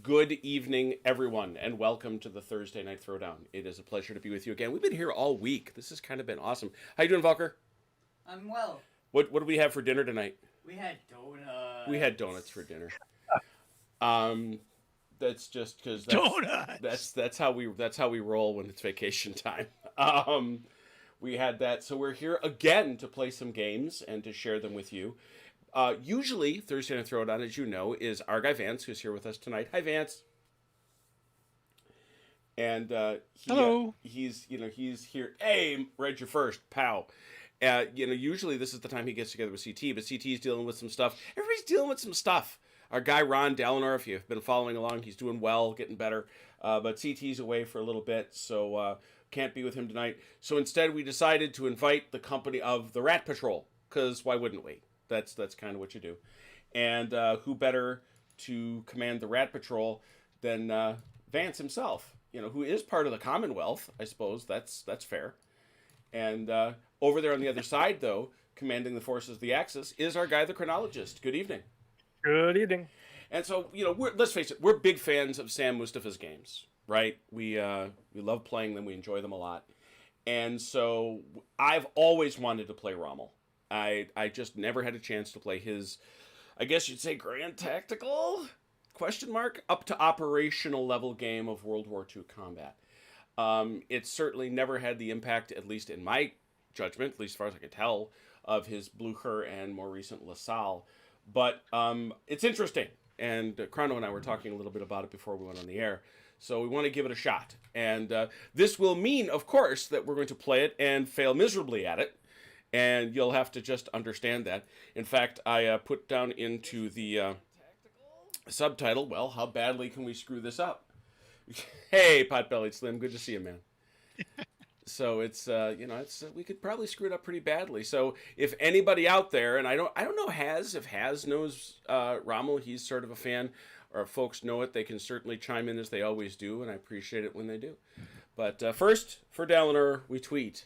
Good evening, everyone, and welcome to the Thursday Night Throwdown. It is a pleasure to be with you again. We've been here all week. This has kind of been awesome. How you doing, Volker? I'm well. What do we have for dinner tonight? We had donuts. We had donuts for dinner. Um, that's just because Donuts. that's how we roll when it's vacation time. Um, we had that, so we're here again to play some games and to share them with you. Usually, Thursday Night Throwdown, as you know, is our guy Vance, who's here with us tonight. Hi, Vance. And Hello. he's here. Hey, read your first, pow. Usually this is the time he gets together with CT, but CT's dealing with some stuff. Everybody's dealing with some stuff. Our guy Ron Dallinor, if you've been following along, he's doing well, getting better. But CT's away for a little bit, so can't be with him tonight. So instead, we decided to invite the company of the Rat Patrol, because why wouldn't we? That's kind of what you do. And who better to command the Rat Patrol than Vance himself, who is part of the Commonwealth, I suppose. That's fair. And over there on the other side, though, commanding the forces of the Axis, is our guy, the Chronologist. Good evening. Good evening. And so, let's face it, we're big fans of Sam Mustafa's games, right? We love playing them. We enjoy them a lot. And so I've always wanted to play Rommel. I just never had a chance to play his, I guess you'd say, Grand Tactical, up to operational level game of World War II combat. It certainly never had the impact, at least in my judgment, at least as far as I could tell, of his Blucher and more recent LaSalle. But it's interesting, and Chrono and I were talking a little bit about it before we went on the air, so we want to give it a shot. And this will mean, of course, that we're going to play it and fail miserably at it, and you'll have to just understand that. In fact, I put down into the subtitle, well, how badly can we screw this up? Hey, Potbellied Slim, good to see you, man. So it's we could probably screw it up pretty badly. So if anybody out there, and I don't know if Haz knows Rommel, he's sort of a fan, or if folks know it, they can certainly chime in as they always do, and I appreciate it when they do. But first, for Dallinor, we tweet.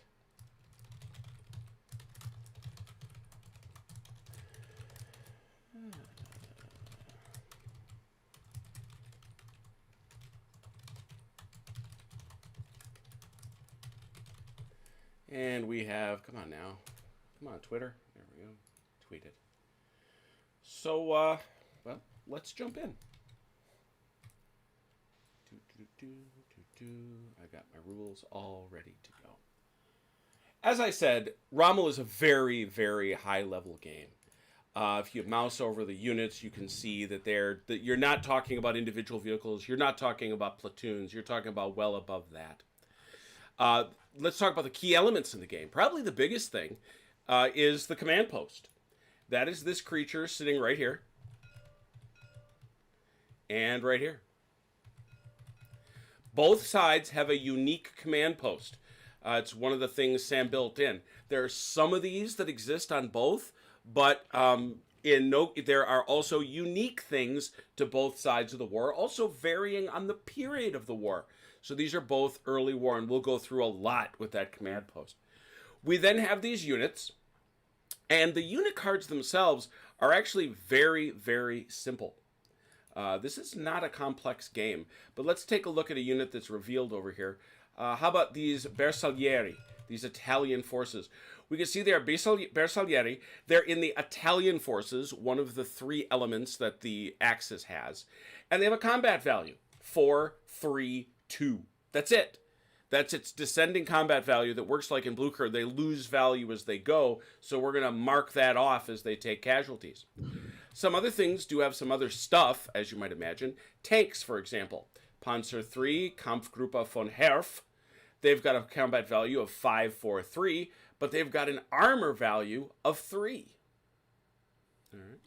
And we have, come on now. Come on, Twitter. There we go. Tweet it. So, well, let's jump in. I got my rules all ready to go. As I said, Rommel is a very, very high-level game. If you mouse over the units, you can see that you're not talking about individual vehicles. You're not talking about platoons. You're talking about well above that. Let's talk about the key elements in the game. Probably the biggest thing is the command post. That is this creature sitting right here. And right here. Both sides have a unique command post. It's one of the things Sam built in. There are some of these that exist on both, but there are also unique things to both sides of the war, also varying on the period of the war. So these are both early war, and we'll go through a lot with that command post. We then have these units, and the unit cards themselves are actually very, very simple. This is not a complex game, but let's take a look at a unit that's revealed over here. How about these Bersaglieri, these Italian forces? We can see they are Bersaglieri. They're in the Italian forces, one of the three elements that the Axis has. And they have a combat value, 4, 3, 2. That's it. That's its descending combat value that works like in Blucher. They lose value as they go, so we're going to mark that off as they take casualties. Some other things do have some other stuff, as you might imagine. Tanks, for example. Panzer III, Kampfgruppe von Herf. They've got a combat value of 5, 4, 3, but they've got an armor value of 3. All right.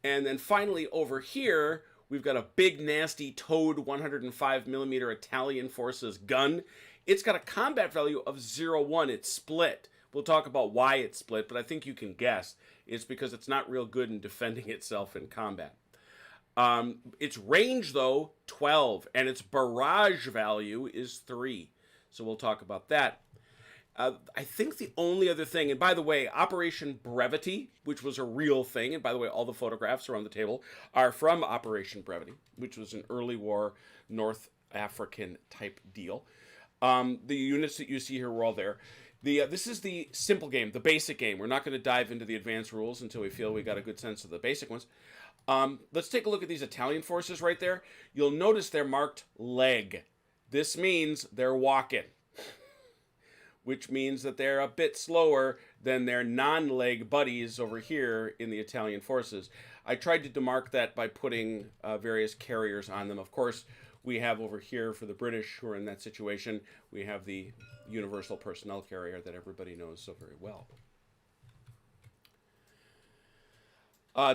And then finally over here, we've got a big, nasty Toad 105mm Italian Forces gun. It's got a combat value of 0-1. It's split. We'll talk about why it's split, but I think you can guess. It's because it's not real good in defending itself in combat. Its range, though, 12, and its barrage value is 3. So we'll talk about that. I think the only other thing, and by the way, Operation Brevity, which was a real thing, and by the way, all the photographs around the table are from Operation Brevity, which was an early war North African type deal. The units that you see here were all there. This is the simple game, the basic game. We're not going to dive into the advanced rules until we feel we got a good sense of the basic ones. Let's take a look at these Italian forces right there. You'll notice they're marked leg. This means they're walking, which means that they're a bit slower than their non-leg buddies over here in the Italian forces. I tried to demark that by putting various carriers on them. Of course, we have over here for the British who are in that situation, we have the universal personnel carrier that everybody knows so very well.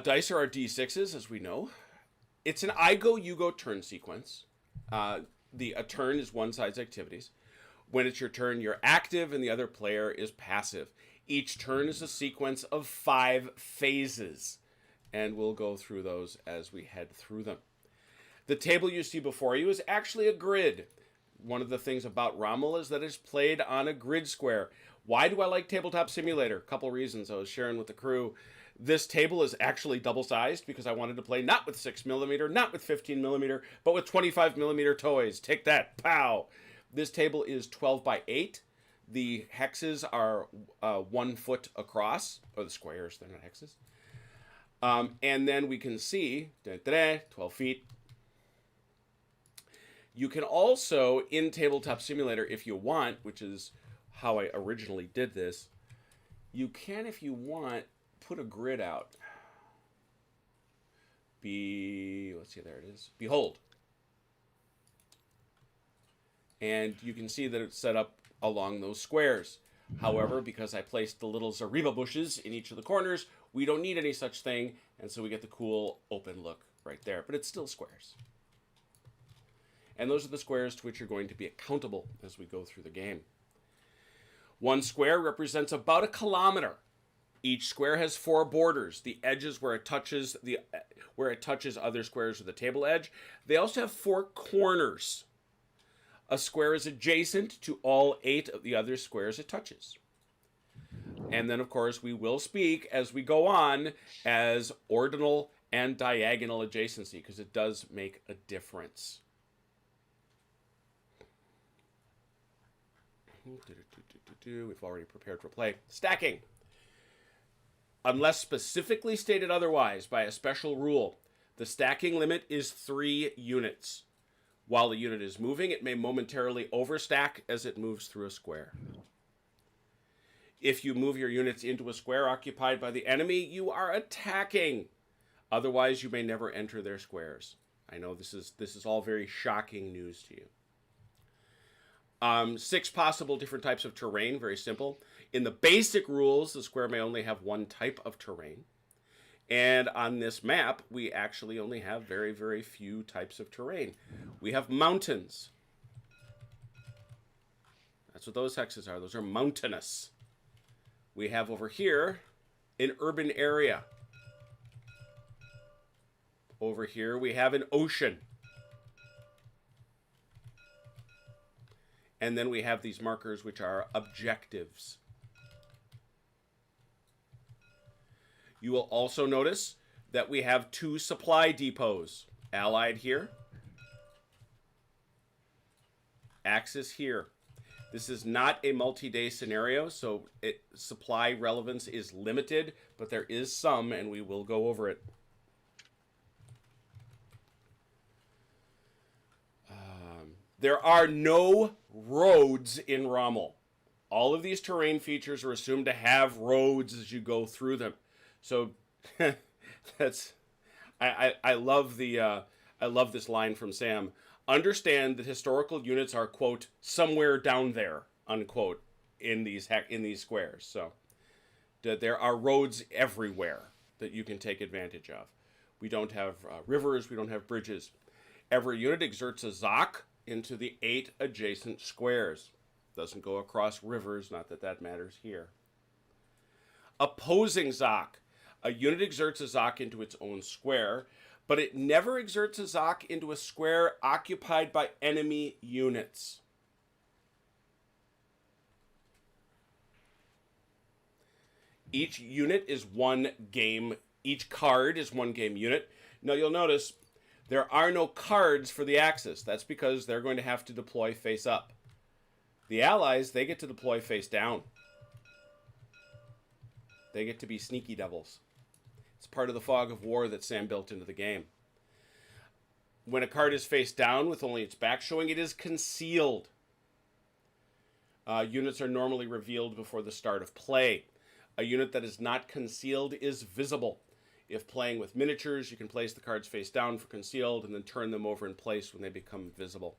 Dice are our D6s, as we know. It's an I go, you go turn sequence. A turn is one side's activities. When it's your turn, you're active and the other player is passive. Each turn is a sequence of 5 phases, and we'll go through those as we head through them. The table you see before you is actually a grid. One of the things about Rommel is that it's played on a grid square. Why do I like Tabletop Simulator? A couple reasons I was sharing with the crew. This table is actually double-sized because I wanted to play not with 6mm, not with 15mm, but with 25mm toys. Take that, pow! This table is 12 by 8. The hexes are 1 foot across, or the squares, they're not hexes. And then we can see, 12 feet. You can also, in Tabletop Simulator, if you want, which is how I originally did this, you can, if you want, put a grid out. Let's see, there it is. Behold. And you can see that it's set up along those squares. However, because I placed the little Zariba bushes in each of the corners, we don't need any such thing, and so we get the cool open look right there. But it's still squares. And those are the squares to which you're going to be accountable as we go through the game. One square represents about 1 kilometer. Each square has 4 borders. The edges where it touches other squares of the table edge. They also have 4 corners. A square is adjacent to all 8 of the other squares it touches. And then, of course, we will speak as we go on as ordinal and diagonal adjacency, because it does make a difference. We've already prepared for play. Stacking. Unless specifically stated otherwise by a special rule, the stacking limit is 3 units. While the unit is moving, it may momentarily overstack as it moves through a square. If you move your units into a square occupied by the enemy, you are attacking. Otherwise, you may never enter their squares. I know this is all very shocking news to you. 6 possible different types of terrain, very simple. In the basic rules, the square may only have 1 type of terrain. And on this map, we actually only have very, very few types of terrain. We have mountains. That's what those hexes are. Those are mountainous. We have over here an urban area. Over here, we have an ocean. And then we have these markers, which are objectives. You will also notice that we have 2 supply depots. Allied here. Axis here. This is not a multi-day scenario, so supply relevance is limited, but there is some, and we will go over it. There are no roads in Rommel. All of these terrain features are assumed to have roads as you go through them. So that's I love this line from Sam. Understand that historical units are, quote, somewhere down there, unquote, in these squares. So that there are roads everywhere that you can take advantage of. We don't have rivers. We don't have bridges. Every unit exerts a Zoc into the 8 adjacent squares. Doesn't go across rivers, not that that matters here. Opposing Zoc. A unit exerts a Zoc into its own square, but it never exerts a Zoc into a square occupied by enemy units. Each unit is one game. Each card is one game unit. Now you'll notice there are no cards for the Axis. That's because they're going to have to deploy face up. The Allies, they get to deploy face down. They get to be sneaky devils. It's part of the fog of war that Sam built into the game. When a card is face down with only its back showing, it is concealed. Units are normally revealed before the start of play. A unit that is not concealed is visible. If playing with miniatures, you can place the cards face down for concealed and then turn them over in place when they become visible.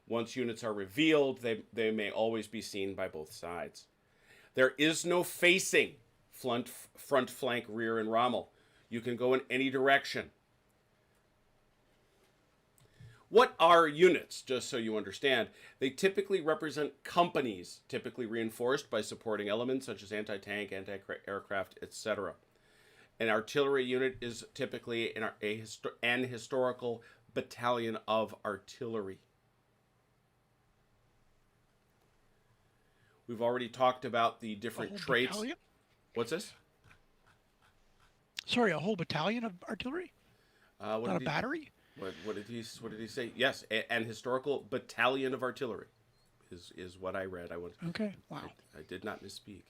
Once units are revealed, they may always be seen by both sides. There is no facing front, flank, rear, and Rommel. You can go in any direction. What are units, just so you understand? They typically represent companies, typically reinforced by supporting elements such as anti-tank, anti-aircraft, etc. An artillery unit is typically an historical battalion of artillery. We've already talked about the different traits. Battalion? What's this? Sorry, a whole battalion of artillery? Not a battery? What did he say? Yes, an historical battalion of artillery is what I read. Okay, wow. I did not misspeak.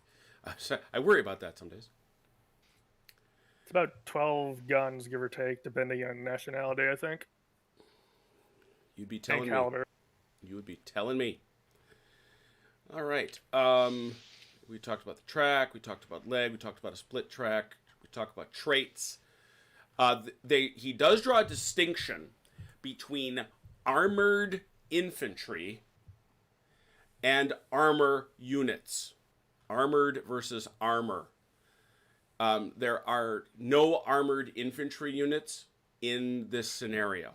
I worry about that some days. It's about 12 guns, give or take, depending on nationality, I think. You'd be telling And me. caliber. You would be telling me. All right. We talked about the track. We talked about leg. We talked about a split track. We talked about traits. He does draw a distinction between armored infantry and armor units. Armored versus armor. There are no armored infantry units in this scenario,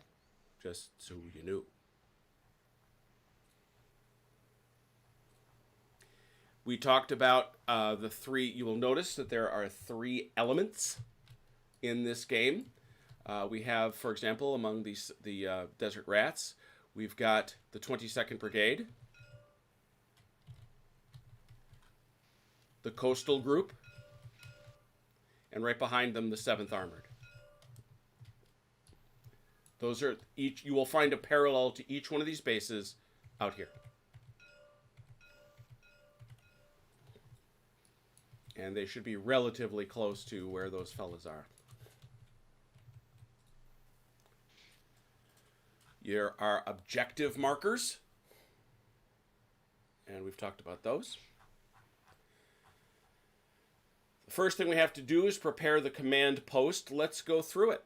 just so you knew. We talked about the three. You will notice that there are 3 elements in this game. We have, for example, among the Desert Rats, we've got the 22nd Brigade, the Coastal Group, and right behind them, the 7th Armored. Those are each. You will find a parallel to each one of these bases out here. And they should be relatively close to where those fellas are. There are objective markers. And we've talked about those. The first thing we have to do is prepare the command post. Let's go through it.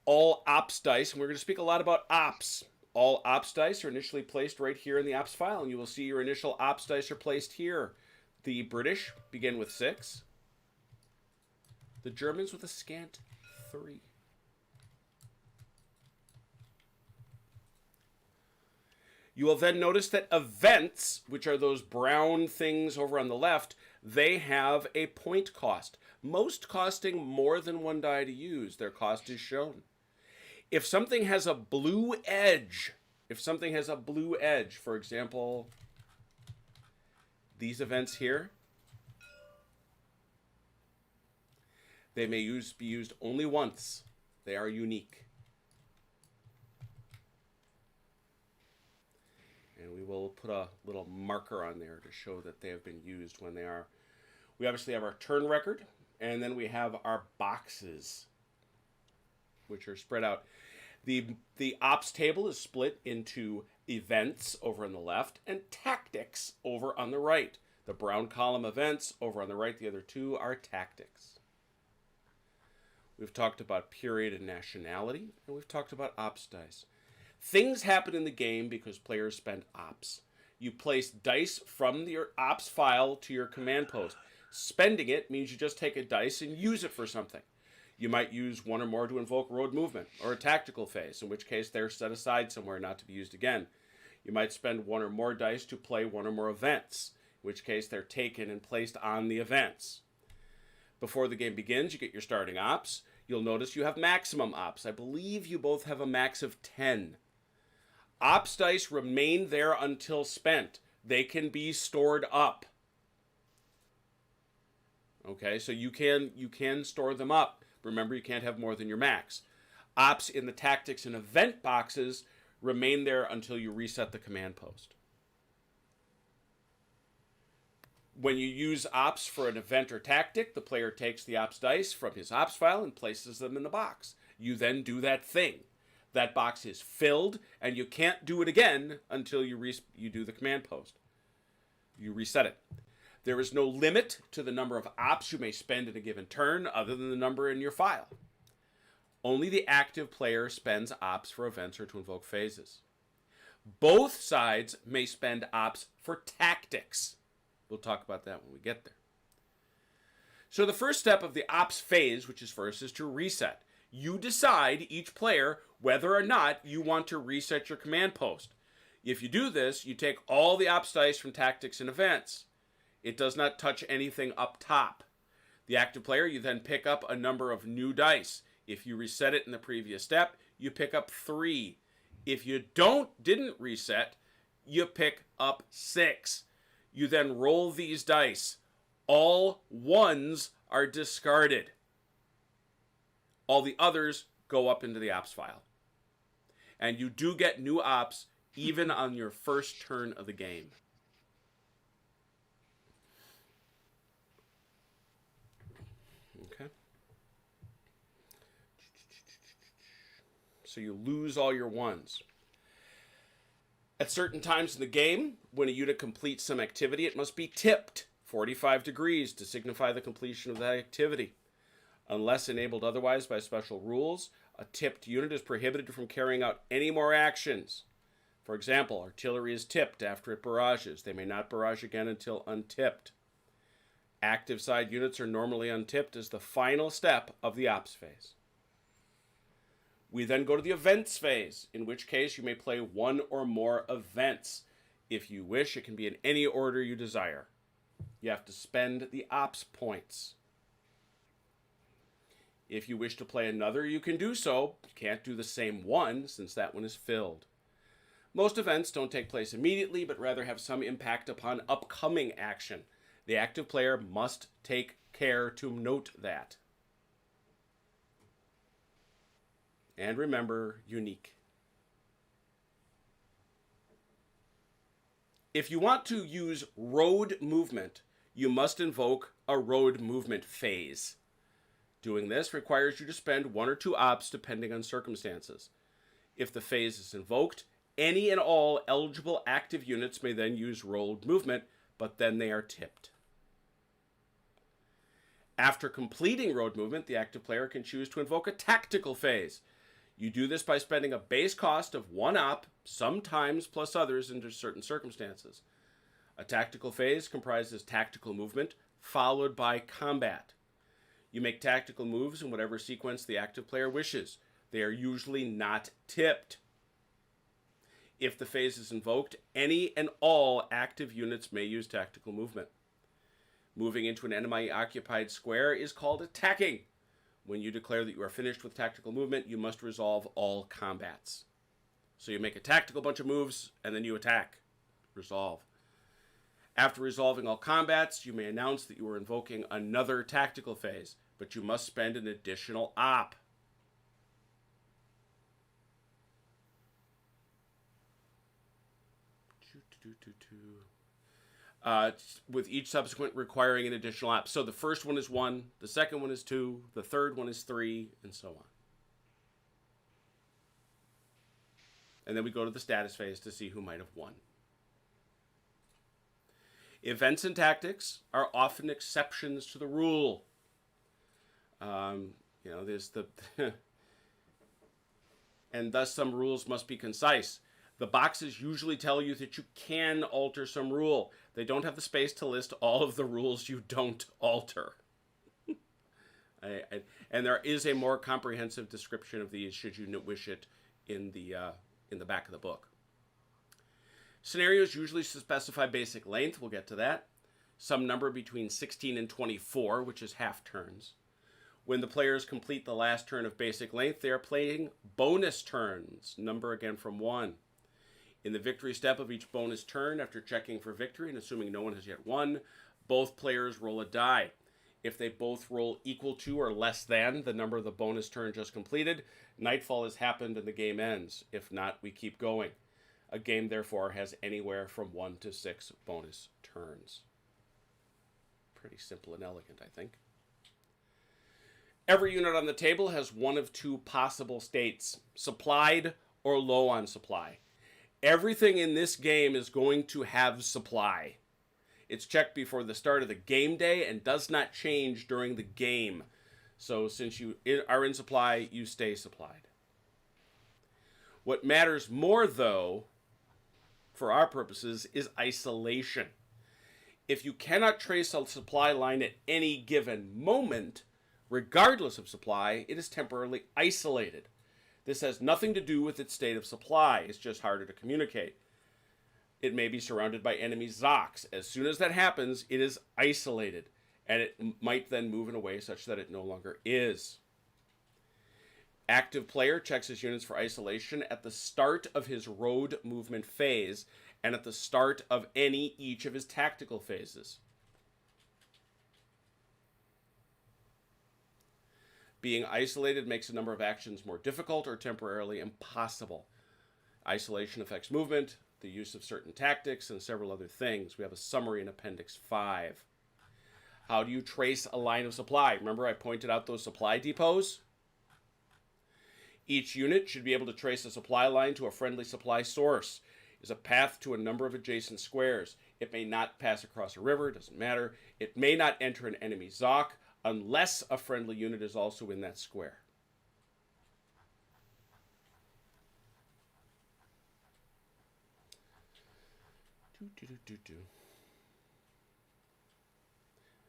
All ops dice, and we're going to speak a lot about ops. All ops dice are initially placed right here in the ops file, and you will see your initial ops dice are placed here. The British begin with 6. The Germans with a scant 3. You will then notice that events, which are those brown things over on the left, they have a point cost. Most costing more than 1 die to use. Their cost is shown. If something has a blue edge, for example, these events here, they may be used only once. They are unique. And we will put a little marker on there to show that they have been used when they are. We obviously have our turn record, and then we have our boxes, which are spread out. The ops table is split into events over on the left and tactics over on the right. The brown column events over on the right, the other 2 are tactics. We've talked about period and nationality, and we've talked about ops dice. Things happen in the game because players spend ops. You place dice from your ops file to your command post. Spending it means you just take a dice and use it for something. You might use 1 or more to invoke road movement or a tactical phase, in which case they're set aside somewhere not to be used again. You might spend 1 or more dice to play 1 or more events, in which case they're taken and placed on the events. Before the game begins, you get your starting ops. You'll notice you have maximum ops. I believe you both have a max of 10. Ops dice remain there until spent. They can be stored up. Okay, so you can store them up. Remember, you can't have more than your max. Ops in the tactics and event boxes remain there until you reset the command post. When you use ops for an event or tactic, the player takes the ops dice from his ops file and places them in the box. You then do that thing. That box is filled, and you can't do it again until you do the command post. You reset it. There is no limit to the number of ops you may spend in a given turn other than the number in your file. Only the active player spends ops for events or to invoke phases. Both sides may spend ops for tactics. We'll talk about that when we get there. So the first step of the ops phase, which is first, is to reset. You decide, each player, whether or not you want to reset your command post. If you do this, you take all the ops dice from tactics and events. It does not touch anything up top. The active player, you then pick up a number of new dice. If you reset it in the previous step, you pick up 3. If you didn't reset, you pick up 6. You then roll these dice. All ones are discarded. All the others go up into the ops file. And you do get new ops even on your first turn of the game. Okay. So you lose all your ones. At certain times in the game, when a unit completes some activity, it must be tipped 45 degrees to signify the completion of that activity. Unless enabled otherwise by special rules, a tipped unit is prohibited from carrying out any more actions. For example, artillery is tipped after it barrages. They may not barrage again until untipped. Active side units are normally untipped as the final step of the ops phase. We then go to the events phase, in which case you may play one or more events. If you wish, it can be in any order you desire. You have to spend the ops points. If you wish to play another, you can do so. You can't do the same one, since that one is filled. Most events don't take place immediately, but rather have some impact upon upcoming action. The active player must take care to note that. And remember, unique. If you want to use road movement, you must invoke a road movement phase. Doing this requires you to spend 1 or 2 ops depending on circumstances. If the phase is invoked, any and all eligible active units may then use road movement, but then they are tipped. After completing road movement, the active player can choose to invoke a tactical phase. You do this by spending a base cost of 1 op, sometimes plus others under certain circumstances. A tactical phase comprises tactical movement, followed by combat. You make tactical moves in whatever sequence the active player wishes. They are usually not tipped. If the phase is invoked, any and all active units may use tactical movement. Moving into an enemy-occupied square is called attacking. When you declare that you are finished with tactical movement, you must resolve all combats. So you make a tactical bunch of moves, and then you attack. Resolve. After resolving all combats, you may announce that you are invoking another tactical phase, but you must spend an additional op. With each subsequent requiring an additional op. So the first one is 1, the second one is 2, the third one is 3, and so on. And then we go to the status phase to see who might have won. Events and tactics are often exceptions to the rule. There's the... and thus some rules must be concise. The boxes usually tell you that you can alter some rule. They don't have the space to list all of the rules you don't alter. And there is a more comprehensive description of these, should you wish it, in the back of the book. Scenarios usually specify basic length. We'll get to that. Some number between 16 and 24, which is half turns. When the players complete the last turn of basic length, they are playing bonus turns. Number again from 1. In the victory step of each bonus turn, after checking for victory and assuming no one has yet won, both players roll a die. If they both roll equal to or less than the number of the bonus turn just completed, nightfall has happened and the game ends. If not, we keep going. A game, therefore, has anywhere from 1 to 6 bonus turns. Pretty simple and elegant, I think. Every unit on the table has one of two possible states, supplied or low on supply. Everything in this game is going to have supply. It's checked before the start of the game day and does not change during the game. So since you are in supply, you stay supplied. What matters more, though, for our purposes, is isolation. If you cannot trace a supply line at any given moment, regardless of supply, it is temporarily isolated. This has nothing to do with its state of supply. It's just harder to communicate. It may be surrounded by enemy Zocs. As soon as that happens, it is isolated, and it might then move in a way such that it no longer is. Active player checks his units for isolation at the start of his road movement phase and at the start of each of his tactical phases. Being isolated makes a number of actions more difficult or temporarily impossible. Isolation affects movement, the use of certain tactics, and several other things. We have a summary in Appendix 5. How do you trace a line of supply? Remember I pointed out those supply depots? Each unit should be able to trace a supply line to a friendly supply source. Is a path to a number of adjacent squares. It may not pass across a river, doesn't matter. It may not enter an enemy Zoc unless a friendly unit is also in that square.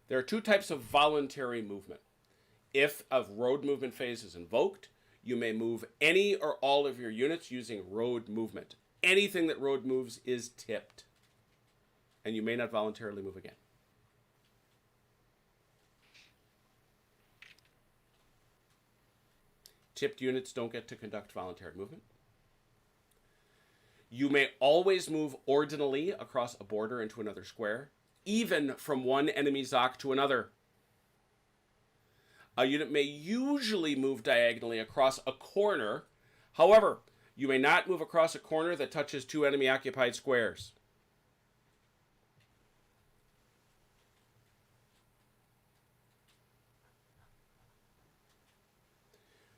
There are two types of voluntary movement. If a road movement phase is invoked, you may move any or all of your units using road movement. Anything that road moves is tipped, and you may not voluntarily move again. Tipped units don't get to conduct voluntary movement. You may always move ordinally across a border into another square, even from one enemy Zoc to another. A unit may usually move diagonally across a corner. However, you may not move across a corner that touches two enemy-occupied squares.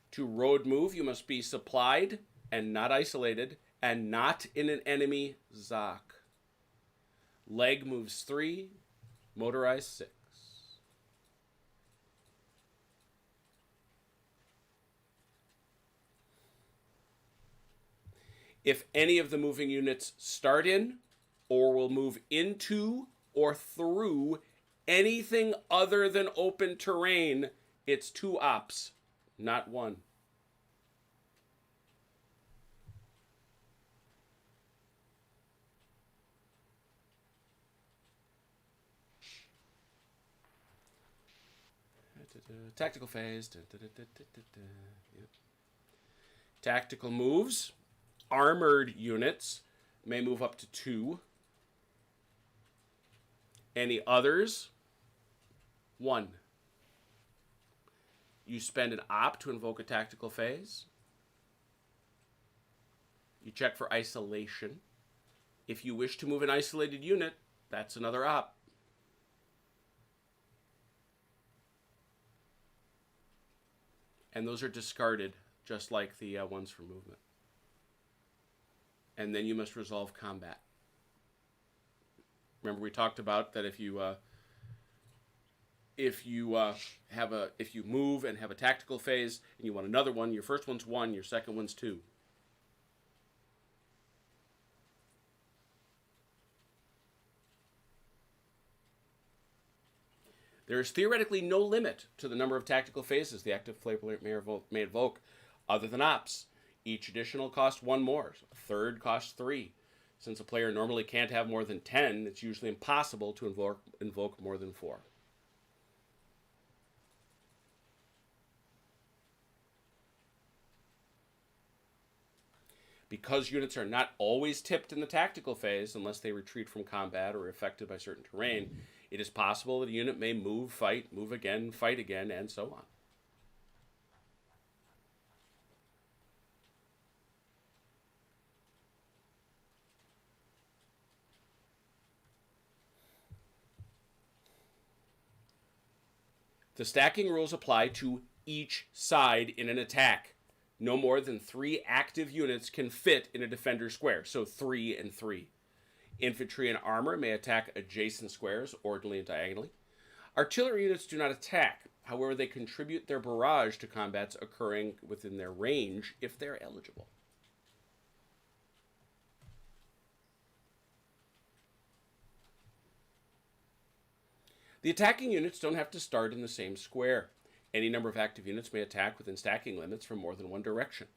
To road move, you must be supplied and not isolated and not in an enemy Zoc. Leg moves 3, motorized 6. If any of the moving units start in or will move into or through anything other than open terrain, it's 2 ops, not 1. Tactical phase. Yep. Tactical moves. Armored units may move up to 2. Any others? 1. You spend an op to invoke a tactical phase. You check for isolation. If you wish to move an isolated unit, that's another op. And those are discarded, just like the ones for movement. And then you must resolve combat. Remember, we talked about that if you move and have a tactical phase and you want another one, your first one's 1, your second one's 2. There is theoretically no limit to the number of tactical phases the active player may invoke, other than ops. Each additional costs 1 more. A third costs 3. Since a player normally can't have more than 10, it's usually impossible to invoke more than 4. Because units are not always tipped in the tactical phase unless they retreat from combat or are affected by certain terrain, It is possible that a unit may move, fight, move again, fight again, and so on. The stacking rules apply to each side in an attack. No more than 3 active units can fit in a defender's square, so 3 and 3. Infantry and armor may attack adjacent squares, orderly and diagonally. Artillery units do not attack. However, they contribute their barrage to combats occurring within their range if they're eligible. The attacking units don't have to start in the same square. Any number of active units may attack within stacking limits from more than one direction.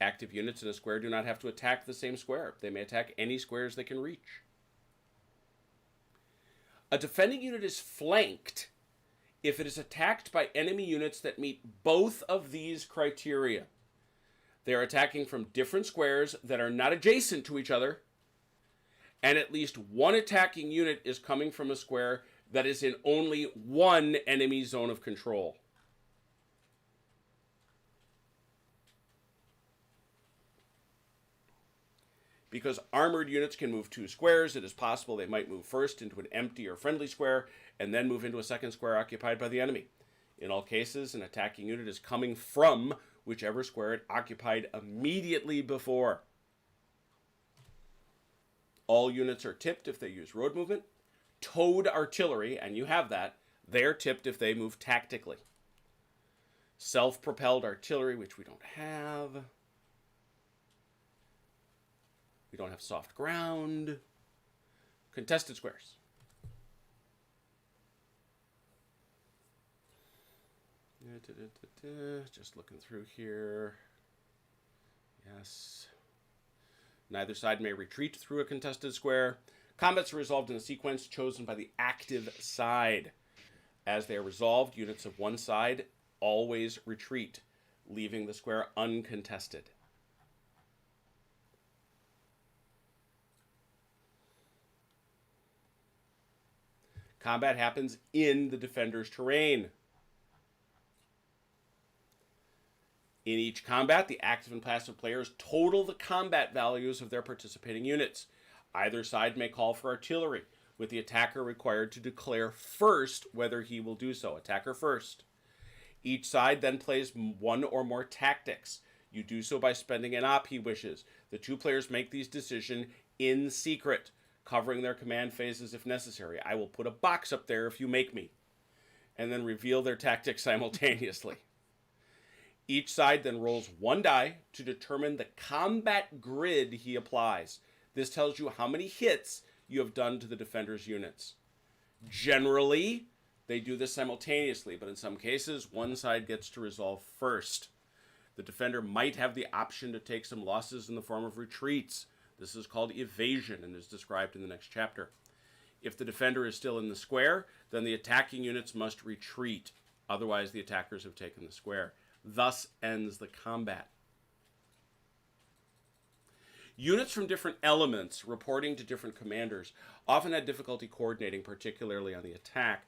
Active units in a square do not have to attack the same square. They may attack any squares they can reach. A defending unit is flanked if it is attacked by enemy units that meet both of these criteria. They are attacking from different squares that are not adjacent to each other, and at least one attacking unit is coming from a square that is in only one enemy zone of control. Because armored units can move 2 squares, it is possible they might move first into an empty or friendly square, and then move into a second square occupied by the enemy. In all cases, an attacking unit is coming from whichever square it occupied immediately before. All units are tipped if they use road movement. Towed artillery, and you have that, they're tipped if they move tactically. Self-propelled artillery, which we don't have. We don't have soft ground. Contested squares. Just looking through here. Yes. Neither side may retreat through a contested square. Combats are resolved in a sequence chosen by the active side. As they are resolved, units of one side always retreat, leaving the square uncontested. Combat happens in the defender's terrain. In each combat, the active and passive players total the combat values of their participating units. Either side may call for artillery, with the attacker required to declare first whether he will do so. Attacker first. Each side then plays one or more tactics. You do so by spending an op he wishes. The 2 players make these decisions in secret, covering their command phases if necessary. I will put a box up there if you make me. And then reveal their tactics simultaneously. Each side then rolls 1 die to determine the combat grid he applies. This tells you how many hits you have done to the defender's units. Generally, they do this simultaneously, but in some cases, one side gets to resolve first. The defender might have the option to take some losses in the form of retreats. This is called evasion and is described in the next chapter. If the defender is still in the square, then the attacking units must retreat. Otherwise, the attackers have taken the square. Thus ends the combat. Units from different elements reporting to different commanders often had difficulty coordinating, particularly on the attack.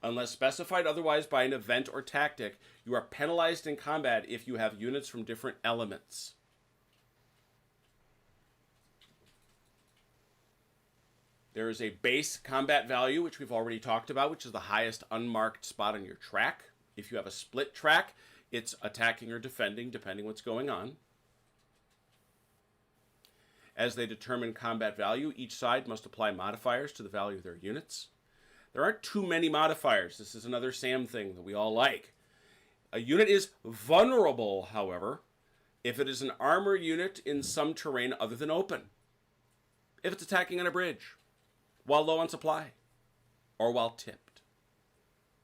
Unless specified otherwise by an event or tactic, you are penalized in combat if you have units from different elements. There is a base combat value, which we've already talked about, which is the highest unmarked spot on your track. If you have a split track, it's attacking or defending, depending what's going on. As they determine combat value, each side must apply modifiers to the value of their units. There aren't too many modifiers. This is another Sam thing that we all like. A unit is vulnerable, however, if it is an armor unit in some terrain other than open. If it's attacking on a bridge, while low on supply, or while tipped.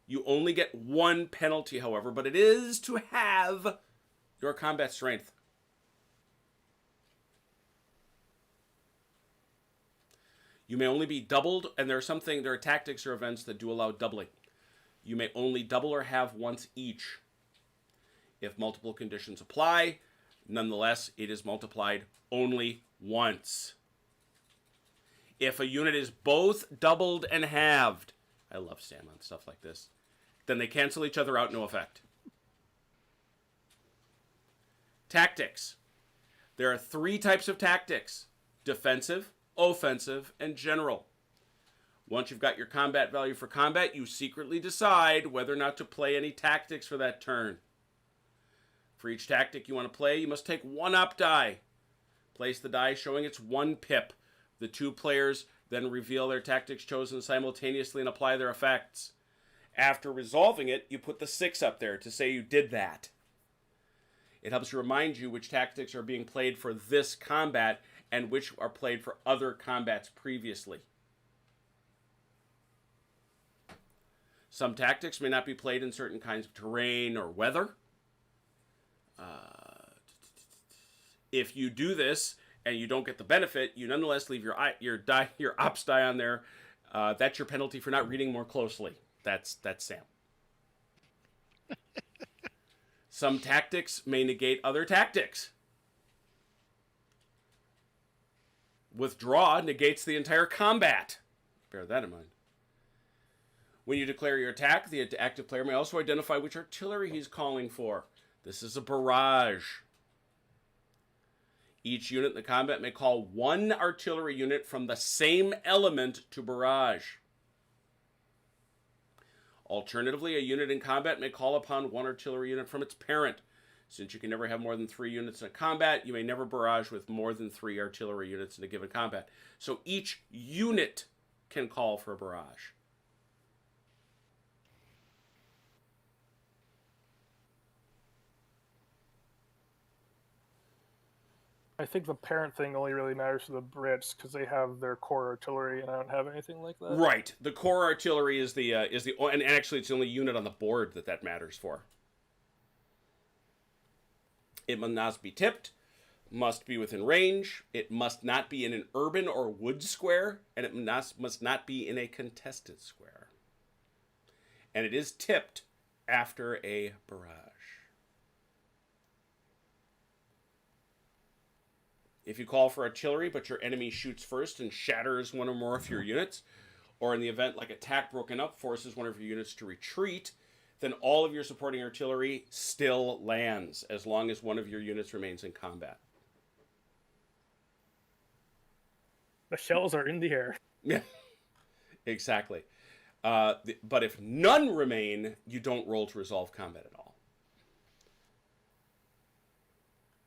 You only get 1 penalty, however, but it is to have your combat strength. You may only be doubled, and there are tactics or events that do allow doubling. You may only double or have once each. If multiple conditions apply, nonetheless, it is multiplied only once. If a unit is both doubled and halved, I love Sam on stuff like this, then they cancel each other out, no effect. Tactics. There are 3 types of tactics: defensive, offensive, and general. Once you've got your combat value for combat, you secretly decide whether or not to play any tactics for that turn. For each tactic you want to play, you must take 1 up die. Place the die showing it's 1 pip. The 2 players then reveal their tactics chosen simultaneously and apply their effects. After resolving it, you put the 6 up there to say you did that. It helps to remind you which tactics are being played for this combat and which are played for other combats previously. Some tactics may not be played in certain kinds of terrain or weather. If you do this and you don't get the benefit, you nonetheless leave your ops die on there. That's your penalty for not reading more closely. That's Sam. Some tactics may negate other tactics. Withdraw negates the entire combat. Bear that in mind. When you declare your attack, the active player may also identify which artillery he's calling for. This is a barrage. Each unit in the combat may call 1 artillery unit from the same element to barrage. Alternatively, a unit in combat may call upon 1 artillery unit from its parent. Since you can never have more than 3 units in a combat, you may never barrage with more than 3 artillery units in a given combat. So each unit can call for a barrage. I think the parent thing only really matters to the Brits because they have their core artillery, and I don't have anything like that. Right. The core artillery is and actually it's the only unit on the board that matters for. It must not be tipped, must be within range, it must not be in an urban or wood square, and it must not be in a contested square. And it is tipped after a barrage. If you call for artillery, but your enemy shoots first and shatters 1 or more of your units, or in the event like attack broken up forces 1 of your units to retreat, then all of your supporting artillery still lands as long as 1 of your units remains in combat. The shells are in the air. Yeah, exactly. But if none remain, you don't roll to resolve combat at all.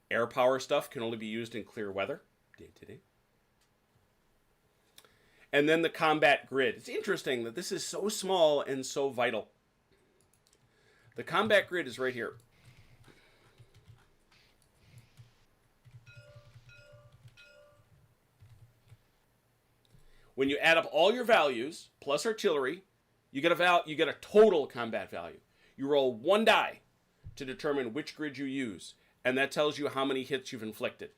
Air power stuff can only be used in clear weather, day to day. And then the combat grid. It's interesting that this is so small and so vital. The combat grid is right here. When you add up all your values plus artillery, you get a total combat value. You roll 1 die to determine which grid you use, and that tells you how many hits you've inflicted.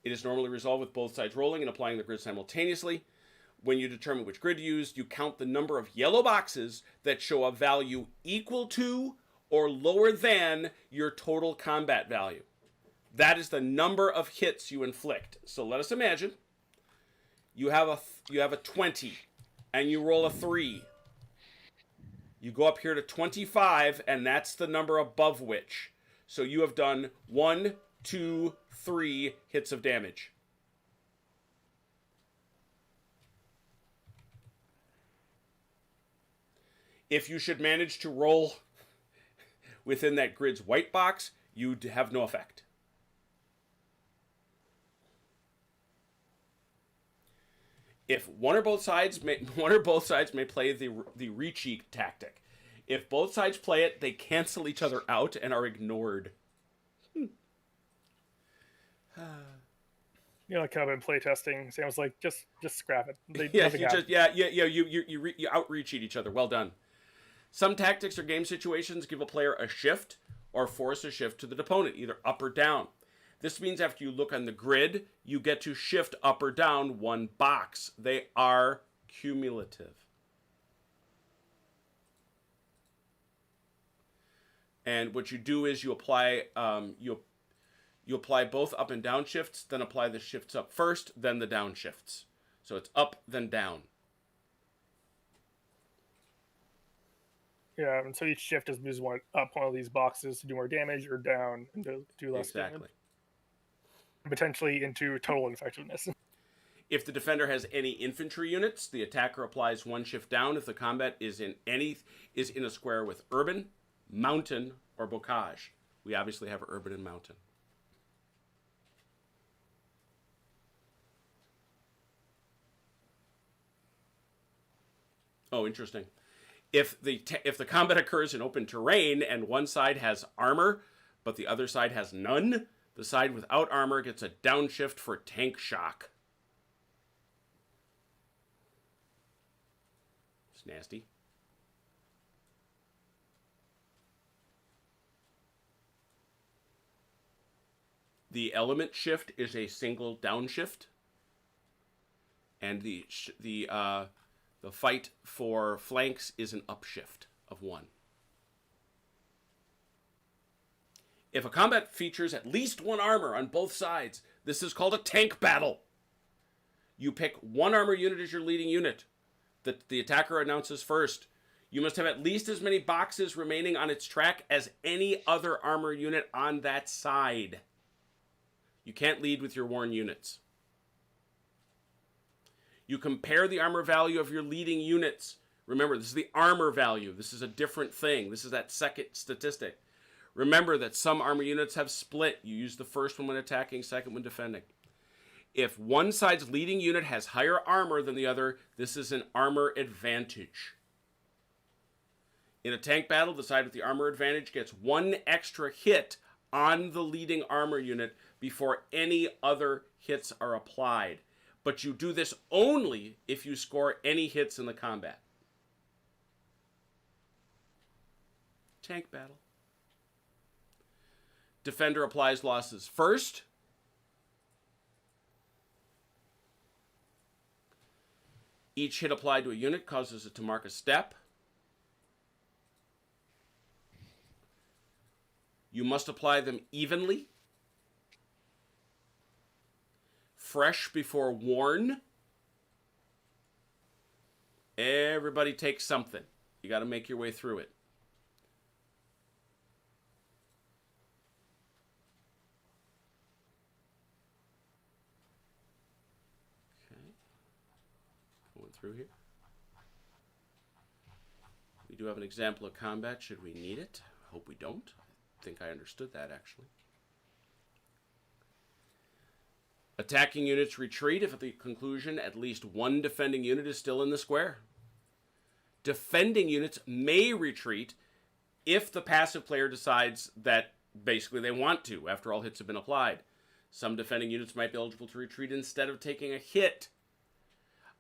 It is normally resolved with both sides rolling and applying the grid simultaneously. When you determine which grid to use, you count the number of yellow boxes that show a value equal to or lower than your total combat value. That is the number of hits you inflict. So let us imagine you have a 20 and you roll a 3. You go up here to 25, and that's the number above which. So you have done 1, 2, 3 hits of damage. If you should manage to roll within that grid's white box, you have no effect. If one or both sides may play the recheat tactic. If both sides play it, they cancel each other out and are ignored. You know, kind of in playtesting, Sam was like, just scrap it. You out-recheat each other. Well done. Some tactics or game situations give a player a shift or force a shift to the opponent, either up or down. This means after you look on the grid, you get to shift up or down 1 box. They are cumulative. And what you do is you apply, You apply both up and down shifts, then apply the shifts up first, then the down shifts. So it's up, then down. Yeah, and so each shift is moves one up one of these boxes to do more damage, or down and to do less damage. Potentially into total ineffectiveness. If the defender has any infantry units, the attacker applies one shift down if the combat is in a square with urban, mountain, or bocage. We obviously have urban and mountain. Oh, interesting. If the combat occurs in open terrain and one side has armor, but the other side has none, the side without armor gets a downshift for tank shock. It's nasty. The element shift is a single downshift, and the fight for flanks is an upshift of 1. If a combat features at least 1 armor on both sides, this is called a tank battle. You pick 1 armor unit as your leading unit that the attacker announces first. You must have at least as many boxes remaining on its track as any other armor unit on that side. You can't lead with your worn units. You compare the armor value of your leading units. Remember, this is the armor value. This is a different thing. This is that second statistic. Remember that some armor units have split. You use the first one when attacking, second when defending. If one side's leading unit has higher armor than the other, this is an armor advantage. In a tank battle, the side with the armor advantage gets 1 extra hit on the leading armor unit before any other hits are applied. But you do this only if you score any hits in the combat. Tank battle. Defender applies losses first. Each hit applied to a unit causes it to mark a step. You must apply them evenly. Fresh before worn. Everybody takes something. You got to make your way through it. Okay. Going through here. We do have an example of combat should we need it. I hope we don't. I think I understood that actually. Attacking units retreat if at the conclusion at least 1 defending unit is still in the square. Defending units may retreat if the passive player decides that basically they want to, after all hits have been applied. Some defending units might be eligible to retreat instead of taking a hit.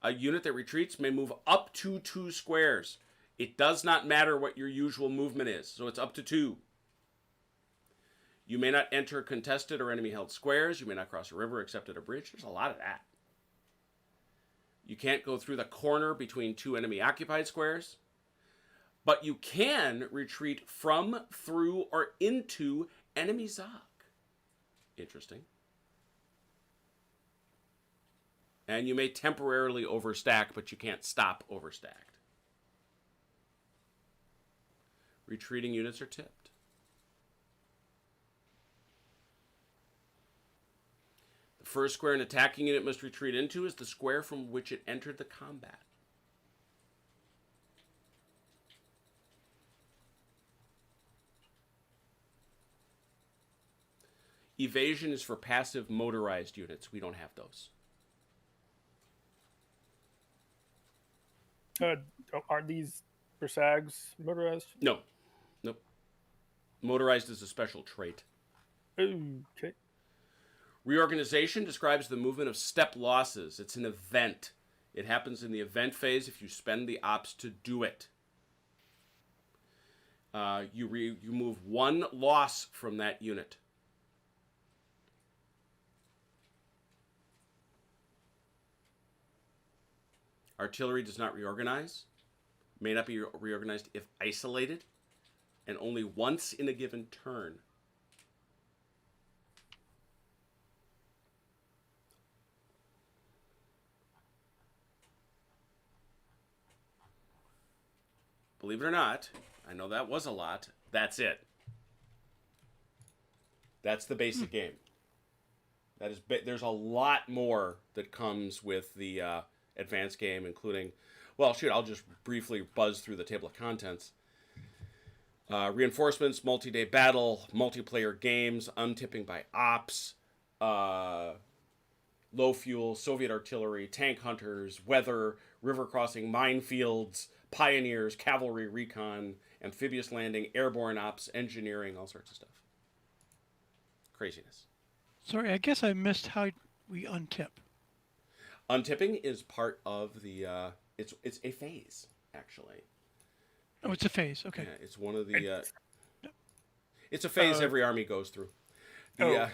A unit that retreats may move up to 2 squares. It does not matter what your usual movement is, so it's up to 2. You may not enter contested or enemy-held squares. You may not cross a river except at a bridge. There's a lot of that. You can't go through the corner between 2 enemy-occupied squares. But you can retreat from, through, or into enemy Zog. Interesting. And you may temporarily overstack, but you can't stop overstacked. Retreating units are tipped. The first square an attacking unit must retreat into is the square from which it entered the combat. Evasion is for passive motorized units. We don't have those. Aren't these for SAGs motorized? No. Nope. Motorized is a special trait. Okay. Reorganization describes the movement of step losses. It's an event. It happens in the event phase if you spend the ops to do it. You move 1 loss from that unit. Artillery does not reorganize. May not be reorganized if isolated, and only once in a given turn. believe it or not, I know that was a lot. That's it. That's the basic game. That is, there's a lot more that comes with the advanced game, including, well, shoot, I'll just briefly buzz through the table of contents. Reinforcements, multi-day battle, multiplayer games, untipping by ops, low fuel, Soviet artillery, tank hunters, weather, river crossing, minefields, pioneers, cavalry recon, amphibious landing, airborne ops, engineering, all sorts of stuff. Craziness. Sorry, I guess I missed how we untip. Untipping is part of the. It's a phase, actually. Oh, it's a phase. Okay. Yeah, it's one of the. It's a phase every army goes through. The,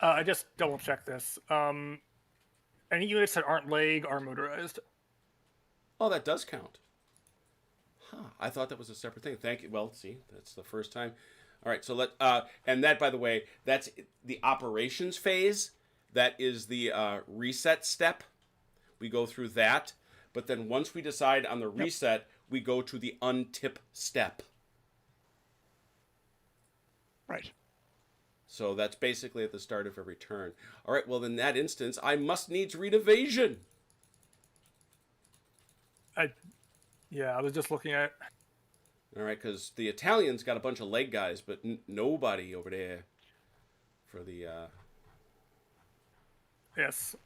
I just double checked this. Any units that aren't leg are motorized. Oh, that does count. Huh. I thought that was a separate thing. Thank you. Well, see, that's the first time. All right, so and that, by the way, that's the operations phase. That is the reset step. We go through that, but then once we decide on the reset, we go to the untip step. Right. So that's basically at the start of every turn. All right, well, in that instance, I must needs read evasion. I was just looking at. All right, because the Italians got a bunch of leg guys, but nobody over there for the Yes.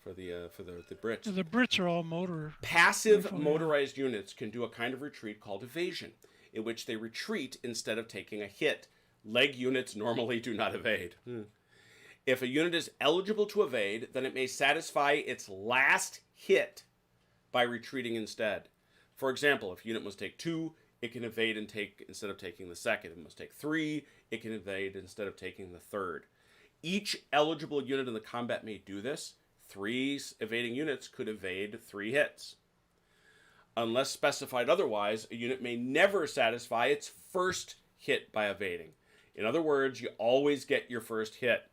for the Brits. The Brits are all motor. Passive motorized units can do a kind of retreat called evasion, in which they retreat instead of taking a hit. Leg units normally do not evade. If a unit is eligible to evade, then it may satisfy its last hit by retreating instead. For example, if a unit must take 2, it can evade and take instead of taking the second. If it must take 3, it can evade instead of taking the third. Each eligible unit in the combat may do this. 3 evading units could evade 3 hits. Unless specified otherwise, a unit may never satisfy its first hit by evading. In other words, you always get your first hit.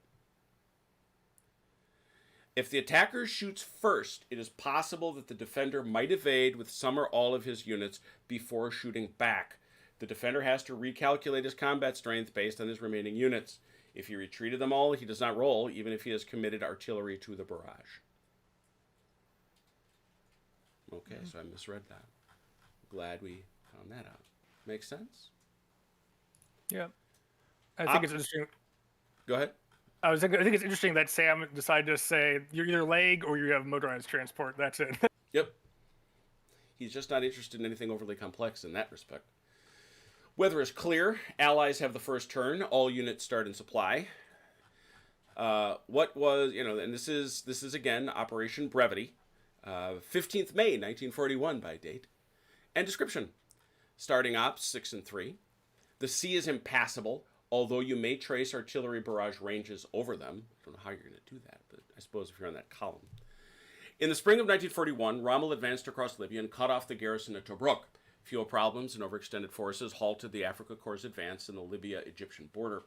If the attacker shoots first, it is possible that the defender might evade with some or all of his units before shooting back. The defender has to recalculate his combat strength based on his remaining units. If he retreated them all, he does not roll, even if he has committed artillery to the barrage. Okay, so I misread that. Glad we found that out. Makes sense? Yeah. I think it's interesting. Go ahead. I think it's interesting that Sam decided to say you're either leg or you have motorized transport. That's it. Yep. He's just not interested in anything overly complex in that respect. Weather is clear. Allies have the first turn. All units start in supply. What was, and this is again Operation Brevity, 15th May 1941 by date, and description. Starting ops 6 and 3. The sea is impassable, although you may trace artillery barrage ranges over them. I don't know how you're going to do that, but I suppose if you're on that column. In the spring of 1941, Rommel advanced across Libya and cut off the garrison at Tobruk. Fuel problems and overextended forces halted the Africa Corps' advance in the Libya-Egyptian border.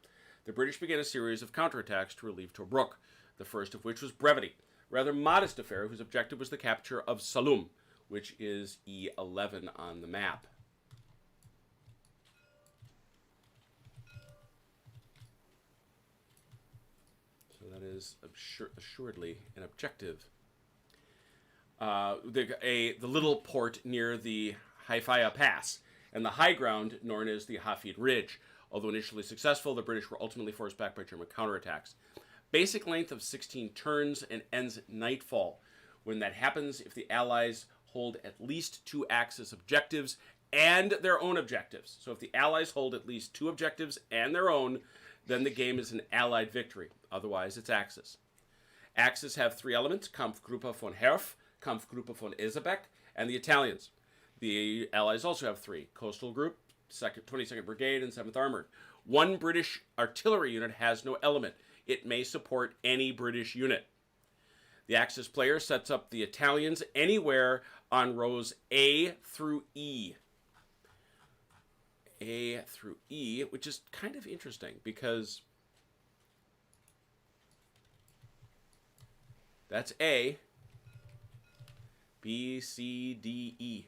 The British began a series of counterattacks to relieve Tobruk, the first of which was Brevity, a rather modest affair whose objective was the capture of Saloum, which is E11 on the map. So that is assuredly an objective. The little port near the Haifaya Pass, and the high ground known as the Hafid Ridge. Although initially successful, the British were ultimately forced back by German counterattacks. Basic length of 16 turns and ends at nightfall. When that happens, if the Allies hold at least 2 Axis objectives and their own objectives. So if the Allies hold at least 2 objectives and their own, then the game is an Allied victory. Otherwise, it's Axis. Axis have 3 elements: Kampfgruppe von Herf, Kampfgruppe von Esebeck, and the Italians. The Allies also have 3: Coastal Group, 22nd Brigade, and 7th Armored. 1 British artillery unit has no element. It may support any British unit. The Axis player sets up the Italians anywhere on rows A through E. A through E, which is kind of interesting because that's A, B, C, D, E.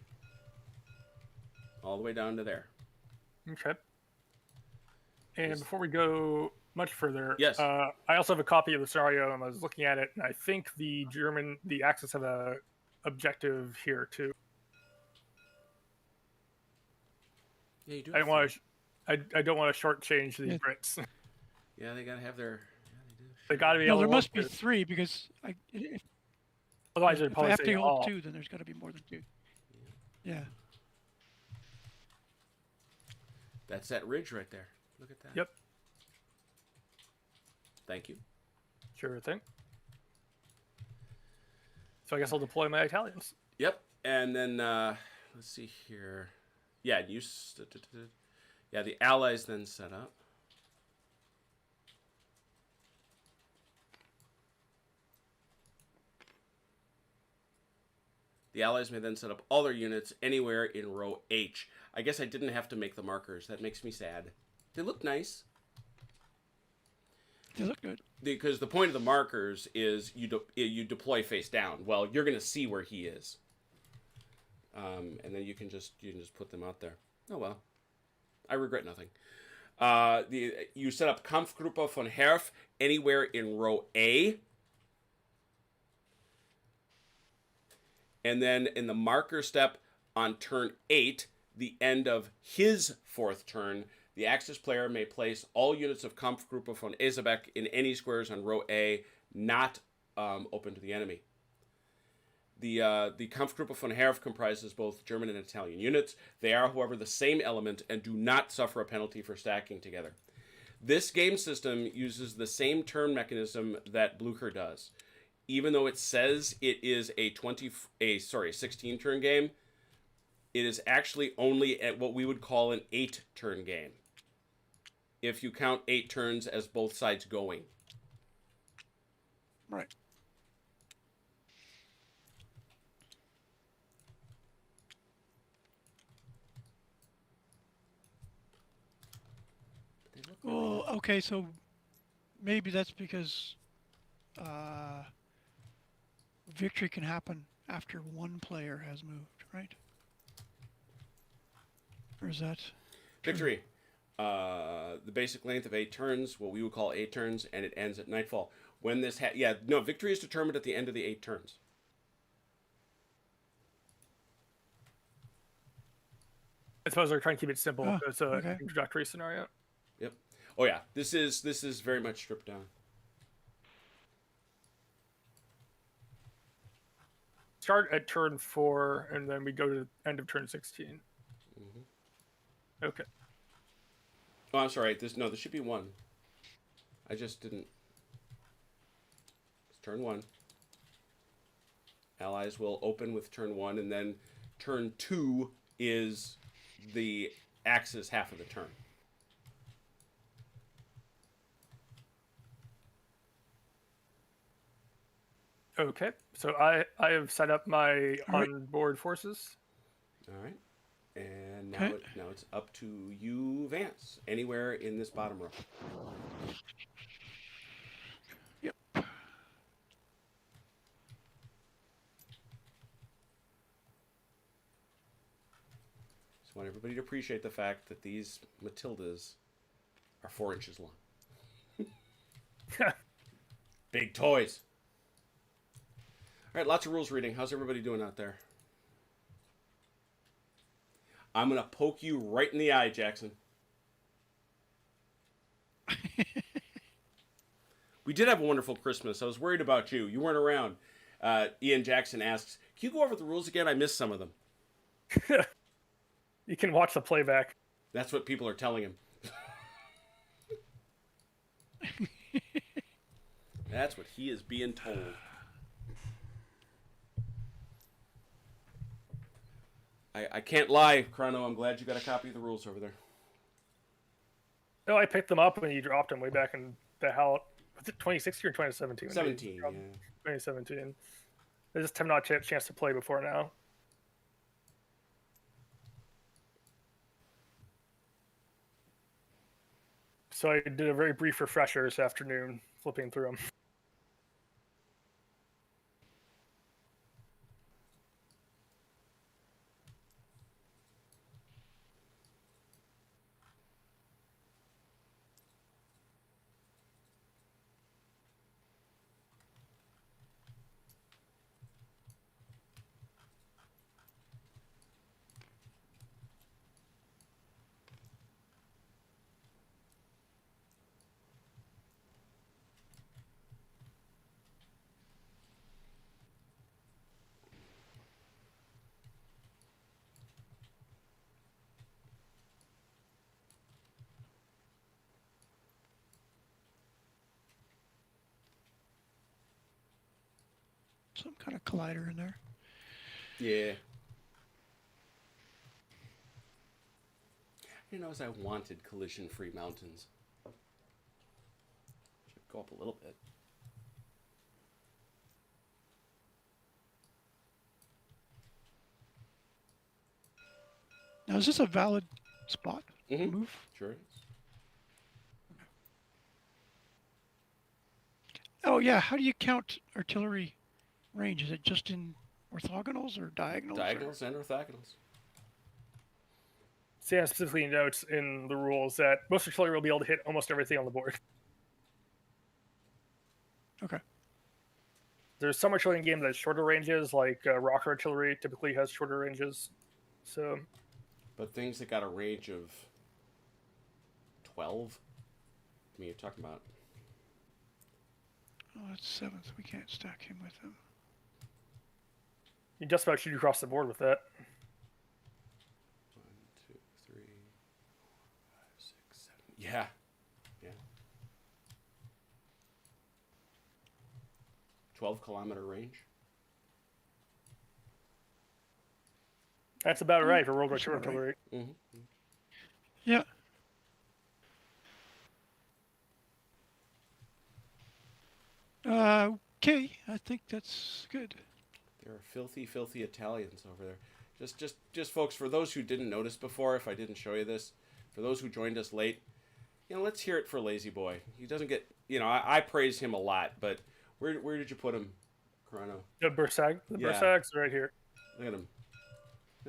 All the way down to there. Okay. And before we go much further, yes, I also have a copy of the scenario, and I was looking at it, and I think the Axis have a objective here too. Yeah, you do. I don't want to. I don't want to shortchange these Brits. Yeah, they gotta have their. Yeah, they do. They got to be. No, able there to must work be 3 because otherwise they'd if I probably have say to hold all. 2, then there's got to be more than 2. Yeah. That's that ridge right there. Look at that. Yep. Thank you. Sure thing. So I guess I'll deploy my Italians. Yep. And then let's see here. Yeah, yeah, the Allies then set up. The Allies may then set up all their units anywhere in row H. I guess I didn't have to make the markers. That makes me sad. They look nice. They look good. Because the point of the markers is you deploy face down. Well, you're going to see where he is. And then you can just put them out there. Oh well. I regret nothing. You set up Kampfgruppe von Herf anywhere in row A. And then in the marker step on turn 8, the end of his 4th turn, the Axis player may place all units of Kampfgruppe von Esebeck in any squares on row A not open to the enemy. The Kampfgruppe von Herf comprises both German and Italian units. They are, however, the same element and do not suffer a penalty for stacking together. This game system uses the same turn mechanism that Blucher does. Even though it says it is a 16-turn game, it is actually only at what we would call an 8-turn game. If you count 8 turns as both sides going. Right. Well, okay, so maybe that's because victory can happen after one player has moved, right? Or is that victory? The basic length of 8 turns, what we would call 8 turns, and it ends at nightfall. When this victory is determined at the end of the 8 turns. I suppose they're trying to keep it simple. Oh, It's an okay. introductory scenario. Yep. Oh yeah, this is very much stripped down. Start at turn 4, and then we go to the end of turn 16. Mm-hmm. Okay. Oh, I'm sorry. There should be 1. I just didn't. It's turn 1. Allies will open with turn 1, and then turn 2 is the Axis half of the turn. Okay. So I have set up my onboard forces. All right. And now it's up to you, Vance. Anywhere in this bottom row. Yep. Just want everybody to appreciate the fact that these Matildas are 4 inches long. Big toys. All right, lots of rules reading. How's everybody doing out there? I'm going to poke you right in the eye, Jackson. We did have a wonderful Christmas. I was worried about you. You weren't around. Ian Jackson asks, can you go over the rules again? I missed some of them. You can watch the playback. That's what people are telling him. That's what he is being told. I can't lie, Chrono. I'm glad you got a copy of the rules over there. No, I picked them up when you dropped them way back in the hell. Was it 2016 or 2017? 17, yeah. 2017. I just have not had a chance to play before now. So I did a very brief refresher this afternoon, flipping through them. some kind of collider in there. Yeah. As I wanted collision-free mountains. Should go up a little bit. Now, is this a valid spot Mhm. move? Sure is. Oh, yeah. How do you count artillery range? Is it just in orthogonals or diagonals? Diagonals and orthogonals. Sam specifically notes in the rules that most artillery will be able to hit almost everything on the board. Okay. There's some artillery in game that has shorter ranges, like rocket artillery typically has shorter ranges. So, But things that got a range of 12? I mean, you're talking about... Oh, that's 7th. We can't stack him with them. you just about shoot across the board with that. 1, 2, 3, 4, 5, 6, 7. Yeah. Yeah. 12-kilometer range. That's about right for World War That's II about right. artillery. Mm-hmm. Yeah. Okay. I think that's good. There are filthy, filthy Italians over there. Just folks, for those who didn't notice before, if I didn't show you this, for those who joined us late, let's hear it for Lazy Boy. He doesn't get, I praise him a lot, but where did you put him, Chrono? The Bursag. The Yeah. Bursags are right here. Look at him.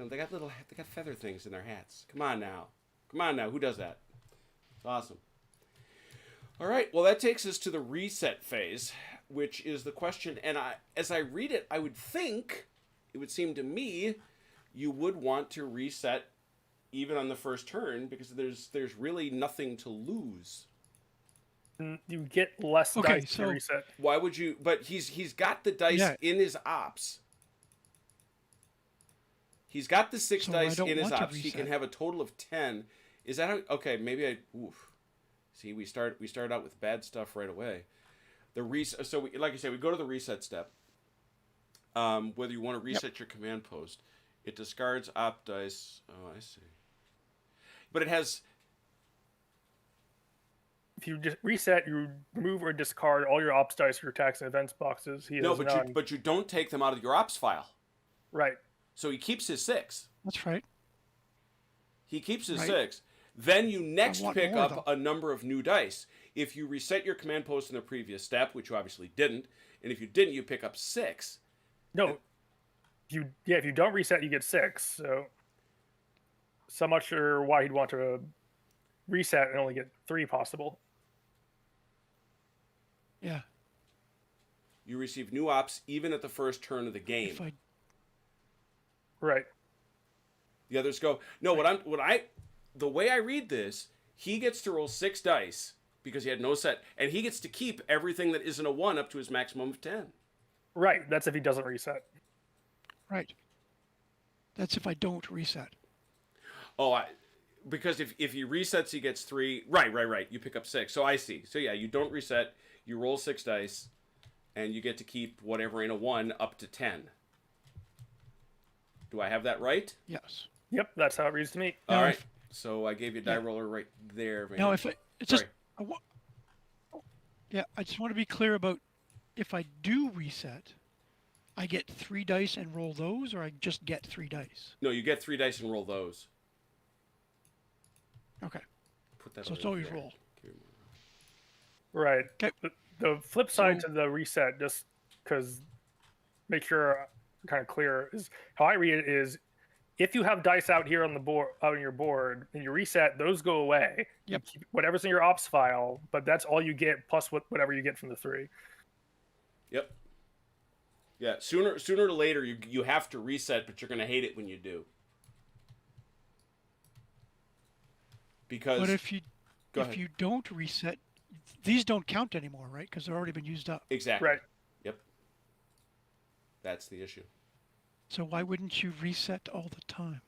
They got feather things in their hats. Come on now. Who does that? It's awesome. All right. Well, that takes us to the reset phase, which is the question. And as I read it, I would think, it would seem to me, you would want to reset even on the first turn because there's really nothing to lose. You get less Okay, dice to so- reset. Why would you? But he's got the dice Yeah. in his ops. He's got the 6 So I dice don't in his want to ops. He can reset. have a total of 10. Is that how? Okay, maybe I. Oof. See, we start out with bad stuff right away. So like I said, we go to the reset step. Whether you want to reset your command post, it discards op dice. Oh, I see. But it has. If you just reset, you remove or discard all your ops dice, your attacks and events boxes. He No, has but none. you don't take them out of your ops file. Right. So he keeps his 6. That's right. He keeps his Right. 6. Then you next want pick more, up a number of new dice. If you reset your command post in the previous step, which you obviously didn't, and if you didn't, you pick up 6. No. If you don't reset, you get 6. So I'm not sure why he'd want to reset and only get 3 possible. Yeah. You receive new ops even at the first turn of the game. If I Right. The others go, no, the way I read this, he gets to roll 6 dice because he had no set, and he gets to keep everything that isn't a 1 up to his maximum of 10. Right. That's if he doesn't reset. right. That's if I don't reset. Oh, because if he resets, he gets 3. Right. You pick up 6. So I see. So yeah, you don't reset. You roll 6 dice, and you get to keep whatever ain't a 1 up to 10. Do I have that right? Yes. Yep, that's how it reads to me. Now, All right. if- So I gave you a die roller right there. Man. Now, if it's just, Sorry. yeah, I just want to be clear about if I do reset, I get 3 dice and roll those, or I just get 3 dice. No, you get 3 dice and roll those. Okay. Put that So it's over always there. roll. Give me more. Right. Okay. The flip side So- to the reset, just because make sure I'm kind of clear, is how I read it is if you have dice out here on the board, out on your board, and you reset, those go away. You Yep. keep whatever's in your ops file, but that's all you get plus whatever you get from the 3. Yep. Yeah. Sooner or later, you have to reset, but you're gonna hate it when you do. Because But if you Go ahead. you don't reset, these don't count anymore, right? Because they've already been used up. exactly. Right. Yep. That's the issue. So why wouldn't you reset all the time?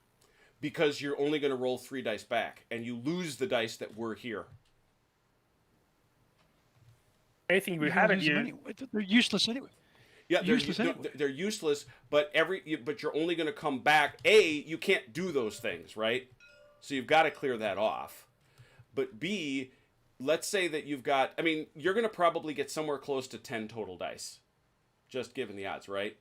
Because you're only going to roll 3 dice back, and you lose the dice that were here. Anything we You're gonna haven't lose them used, anyway. They're useless anyway. Yeah, they're Useless no, anyway. they're useless, but but you're only going to come back. A, you can't do those things, right? So you've got to clear that off. But B, let's say that you've got. I mean, you're going to probably get somewhere close to 10 total dice, just given the odds, right?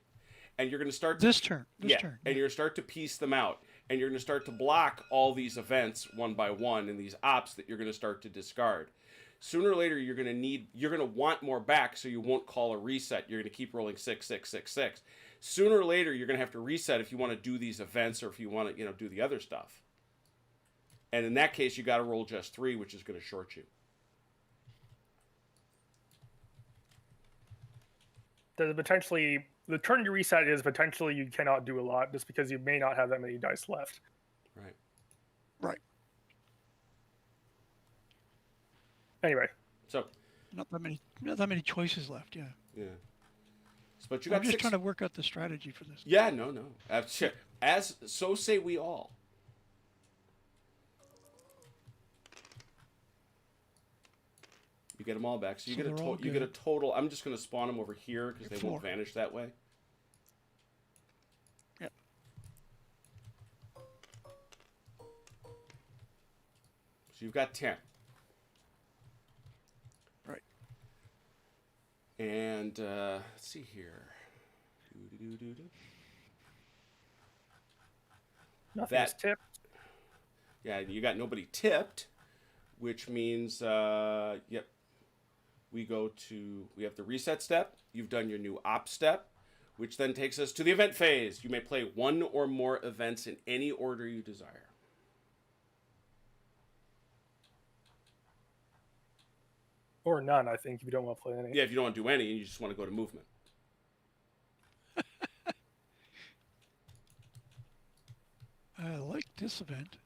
And you're going to start to, This turn. and you're going to start to piece them out, and you're going to start to block all these events one by one, and these ops that you're going to start to discard. Sooner or later, you're going to want more back, so you won't call a reset. You're going to keep rolling 6, 6, 6, 6. Sooner or later, you're going to have to reset if you want to do these events or if you want to, do the other stuff. And in that case, you got to roll just 3, which is going to short you. The turn you reset is potentially you cannot do a lot just because you may not have that many dice left. Right. Right. Anyway, So. Not that many choices left. Yeah. Yeah. But you got I'm just 6. trying to work out the strategy for this. Yeah. No. As so say we all. You get them all back, so you get a total. I'm just going to spawn them over here because they won't vanish that way. Yep. So you've got 10. Right. And let's see here. nothing's tipped. Yeah, you got nobody tipped, which means yep. We have the reset step. You've done your new op step, which then takes us to the event phase. You may play one or more events in any order you desire. Or none, I think, if you don't want to play any. Yeah, if you don't want to do any and you just want to go to movement. I like this event.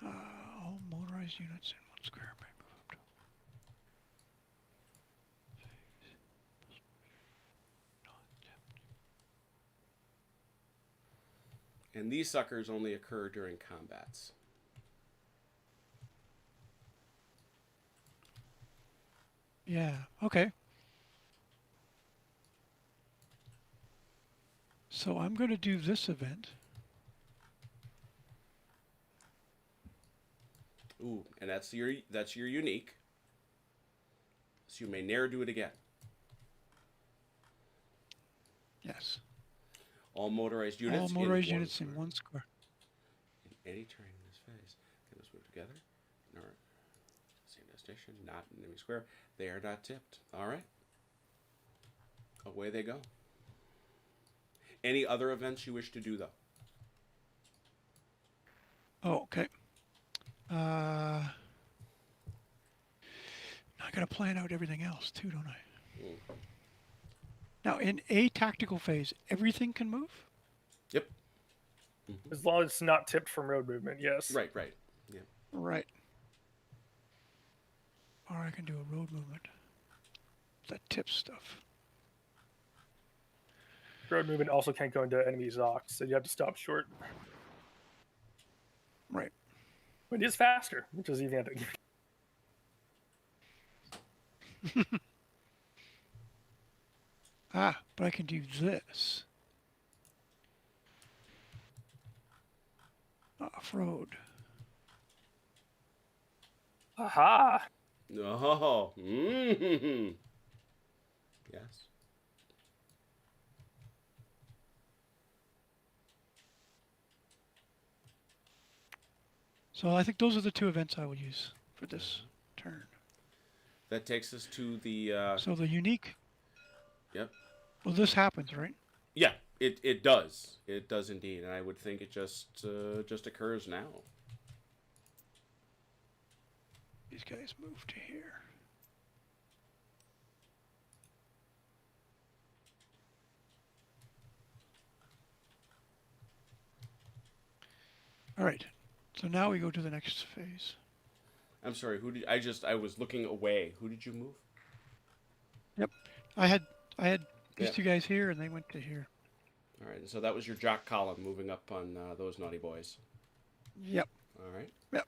All motorized units in 1 square may move up to. And these suckers only occur during combats. Yeah, okay. So I'm going to do this event. Ooh, and that's your unique. So you may ne'er do it again. Yes. All motorized units. All motorized units in 1 square. In any terrain in this phase, can those move together? Nor same destination, not in enemy square. They are not tipped. All right. Away they go. Any other events you wish to do, though? Oh, okay. I got to plan out everything else too, don't I? Mm. Now, in a tactical phase, everything can move? Yep. As long as it's not tipped from road movement, yes. Right. Yeah. Right. Or I can do a road movement. That tip stuff. Road movement also can't go into enemy Zocs, so you have to stop short. Right. But it is faster, which is even. Ah, but I can do this. Off-road. Aha! Oh. Mm-hmm. Yes. So I think those are the 2 events I will use for this turn. That takes us to the. So the unique. Yep. Well, this happens, right? Yeah, it does. It does indeed, and I would think it just occurs now. These guys move to here. All right. So now we go to the next phase. I'm sorry. Who did I was looking away. Who did you move? Yep. I had these Yep. 2 guys here, and they went to here. All right. So that was your jock column moving up on those naughty boys. Yep. All right. Yep.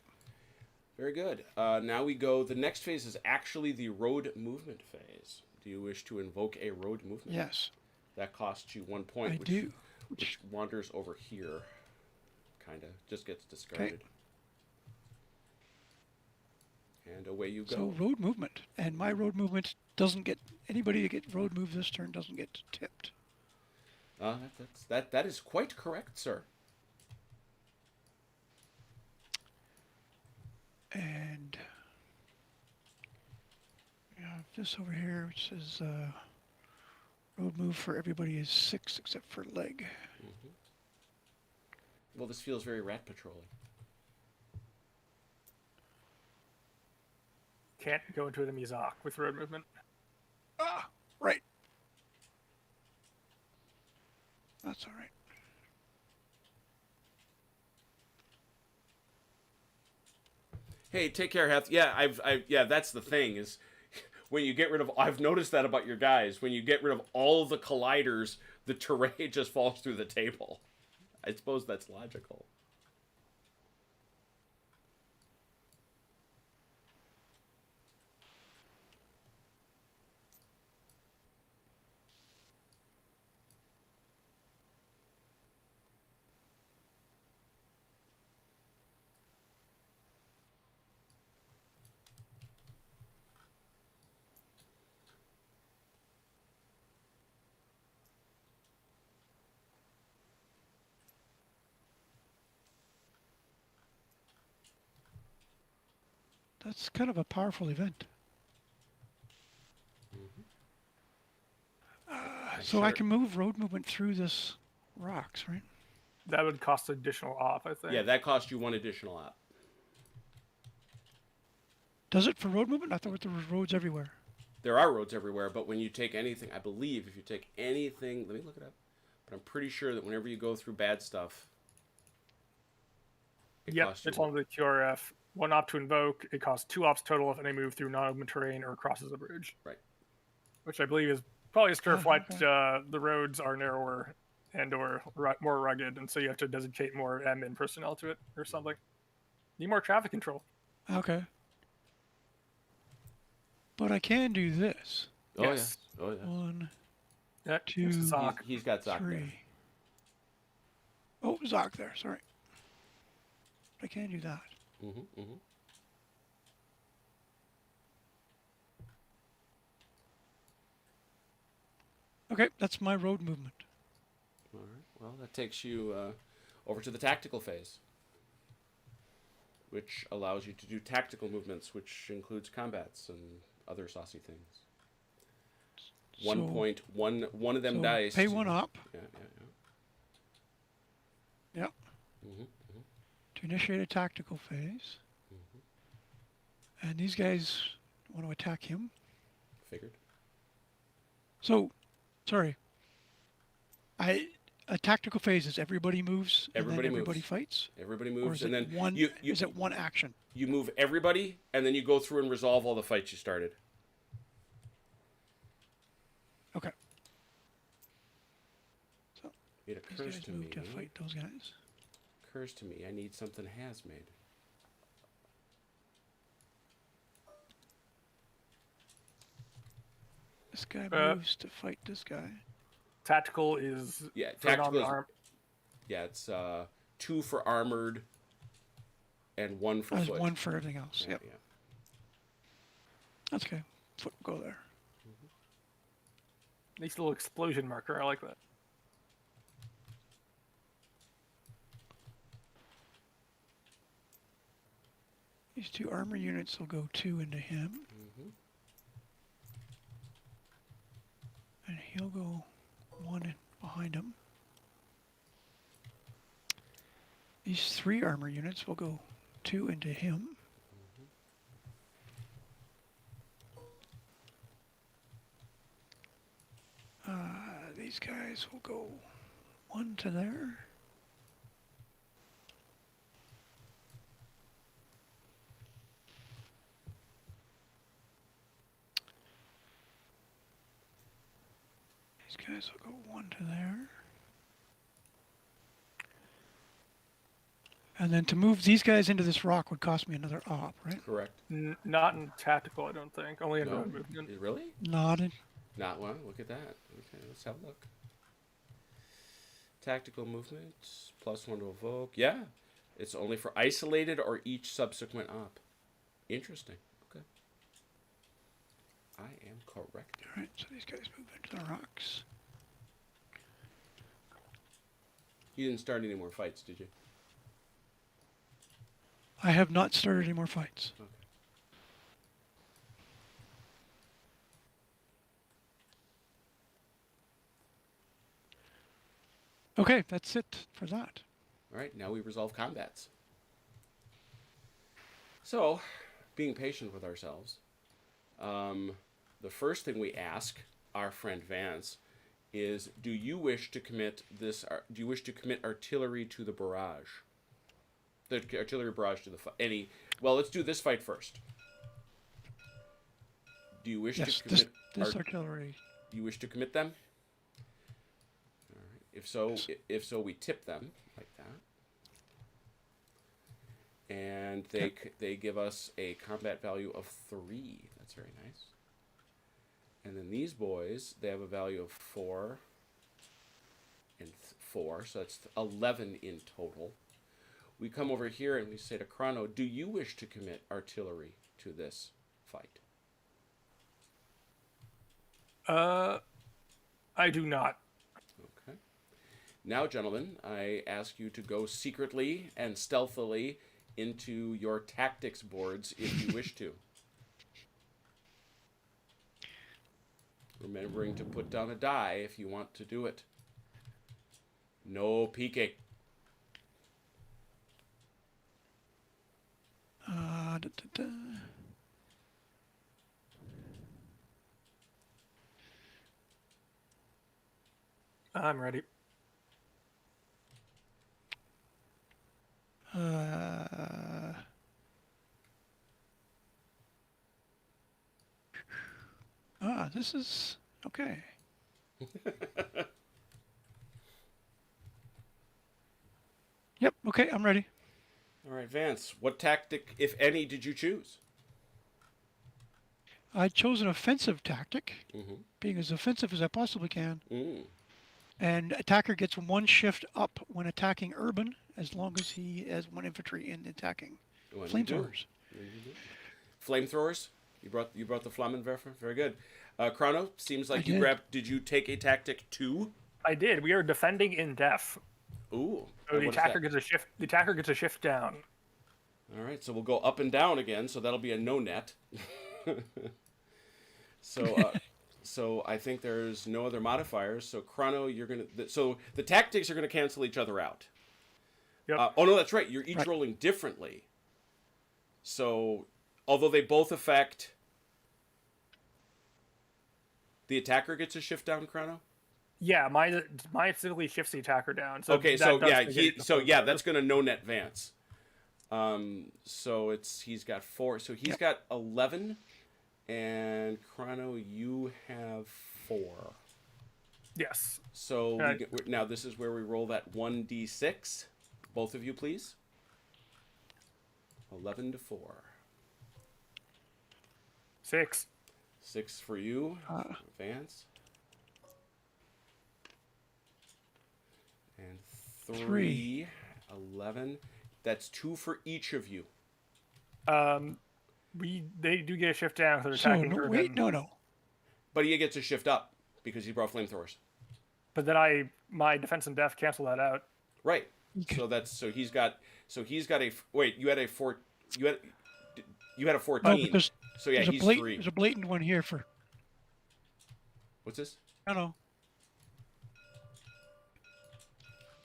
Very good. Now we go. The next phase is actually the road movement phase. Do you wish to invoke a road movement? Yes, That costs you 1 point. I do. Which wanders over here. Kind of. Just gets discarded. And away you go. So road movement, and my road movement doesn't get anybody to get road move this turn doesn't get tipped. That is quite correct, sir. And we have this over here, which says road move for everybody is 6 except for leg. Well, this feels very rat patrolling. Can't go into the Mizak with road movement. Ah, right. That's all right. Hey, take care, Heth. Yeah, yeah, that's the thing is when you get rid of, I've noticed that about your guys. When you get rid of all of the colliders, the terrain just falls through the table. I suppose that's logical. That's kind of a powerful event. So I can move road movement through this rocks, right? That would cost additional off, I think. Yeah, that costs you 1 additional op. Does it for road movement? I thought there were roads everywhere. There are roads everywhere, but when you take anything, I believe if you take anything, let me look it up. But I'm pretty sure that whenever you go through bad stuff, Yep, it's on the QRF. 1 op to invoke. It costs 2 ops total if any move through non-open terrain or crosses a bridge. Right. Which I believe is probably a stir flight. Okay. The roads are narrower and or more rugged, and so you have to designate more admin personnel to it or something. Need more traffic control. Okay. But I can do this. Oh, Yes. yeah. Oh, yeah. 1, Yeah, 2, Zoc. He's got Zoc 3. there. Oh, Zoc there. Sorry. I can do that. Mm-hmm, mm-hmm. Okay, that's my road movement. All right. Well, that takes you over to the tactical phase, which allows you to do tactical movements, which includes combats and other saucy things. So- 1 point, one of them so dice. pay 1 up Yeah. Yep. Mm-hmm. to initiate a tactical phase. And these guys want to attack him. Figured. So, sorry. A tactical phase is everybody moves and Everybody then everybody moves. fights? Everybody Or moves, is and it then one, you is it one action? you move everybody, and then you go through and resolve all the fights you started. Okay. So, It these occurs guys to move me. to fight those guys. Occurs to me. I need something has made. This guy Uh, moves to fight this guy. Tactical is Yeah, for tactical. non-armed. Yeah, it's 2 for armored, and 1 for There's foot. 1 for everything else. Yeah, Yep. yeah. That's okay. Foot will go there. Nice little explosion marker. I like that. These 2 armor units will go 2 into him. And he'll go 1 in behind him. These 3 armor units will go 2 into him. These guys will go 1 to there. These guys will go 1 to there. And then to move these guys into this rock would cost me another op, right? Correct. Not in tactical, I don't think. Only in No? road movement. Really? Not in. Not one. Look at that. Okay, let's have a look. Tactical movement, +1 to evoke. Yeah, it's only for isolated or each subsequent op. Interesting. Okay. I am correct. All right, so these guys move into the rocks. You didn't start any more fights, did you? I have not started any more fights. Okay. Okay, that's it for that. All right, now we resolve combats. So, being patient with ourselves, the first thing we ask our friend Vance is, do you wish to commit artillery to the barrage? The artillery barrage to the any? Well, let's do this fight first. Do you wish Yes, to commit this artillery. Do you wish to commit them? All right. If so, we tip them like that, and they give us a combat value of 3. That's very nice. And then these boys, they have a value of 4 and 4, so that's 11 in total. We come over here and we say to Chrono, do you wish to commit artillery to this fight? I do not. Okay. Now, gentlemen, I ask you to go secretly and stealthily into your tactics boards if you wish to. Remembering to put down a die if you want to do it. No peeking. Da, da, da. I'm ready. This is okay. Yep, okay, I'm ready. All right, Vance, what tactic, if any, did you choose? I chose an offensive tactic, Mm-hmm. being as offensive as I possibly can. Mm. And attacker gets 1 shift up when attacking urban, as long as he has 1 infantry in attacking. What do you do? Flamethrowers. What do you do? Flamethrowers? You brought the Flammenwerfer? Very good. Chrono, seems like I you did. grabbed. Did you take a tactic 2? I did. We are defending in def. Ooh. So the what is attacker that? gets a shift. The attacker gets a shift down. All right, so we'll go up and down again. So that'll be a no net. So I think there's no other modifiers. So Chrono, you're gonna. So the tactics are gonna cancel each other out. Yep. Oh no, that's right. You're each Right. rolling differently. So although they both affect, the attacker gets a shift down, Chrono. Yeah, mine simply shifts the attacker down. So Okay, that so does yeah, negate the so yeah, flamethrower. that's gonna no net Vance. So he's got 4. So he's got 11, and Chrono, you have 4. Yes. So Okay. now this is where we roll that 1d6. Both of you, please. 11 to 4. 6. 6 for you, Vance. And 3, 11. That's 2 for each of you. They do get a shift down because So, they're attacking no, urban. wait, no. But he gets a shift up because he brought flamethrowers. But then my defense and def cancel that out. Right. Okay. So he's got a wait, you had a 4 you had a No, 14. because So yeah, there's, he's 3. there's a blatant one here for... What's this? No,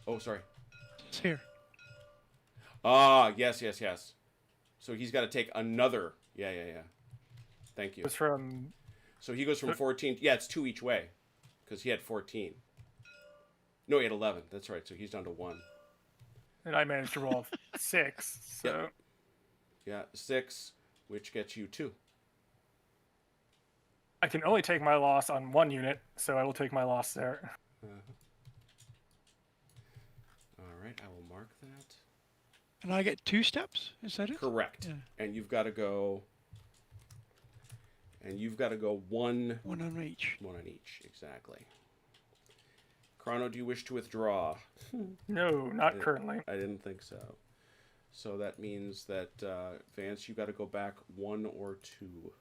Oh, sorry. it's here. Ah, yes. So he's got to take another. Yeah. Thank you. It's from So he goes from 14. Yeah, it's 2 each way, because he had 14. No, he had 11. That's right. So he's down to 1. and I managed to roll 6. So Yeah, 6, which gets you 2. I can only take my loss on 1 unit, so I will take my loss there. All right, I will mark that. And I get 2 steps? Is that it? Correct. Yeah. And you've got to go. And you've got to go one on each. on each, exactly. Chrono, do you wish to withdraw? No, not currently. I didn't think so. So that means that, Vance, you got to go back 1 or 2.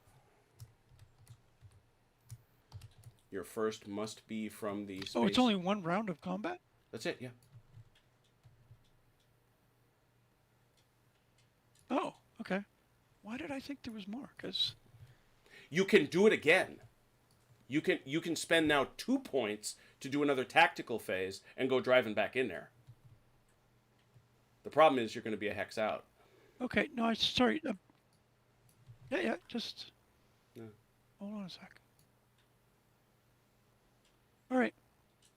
Your first must be from the space. Oh, it's only 1 round of combat? That's it, yeah. Oh, okay. Why did I think there was more? Because You can do it again. You can spend now 2 points to do another tactical phase and go driving back in there. The problem is you're going to be a hex out. okay, no, I sorry. Yeah, just Yeah. hold on a sec. All right.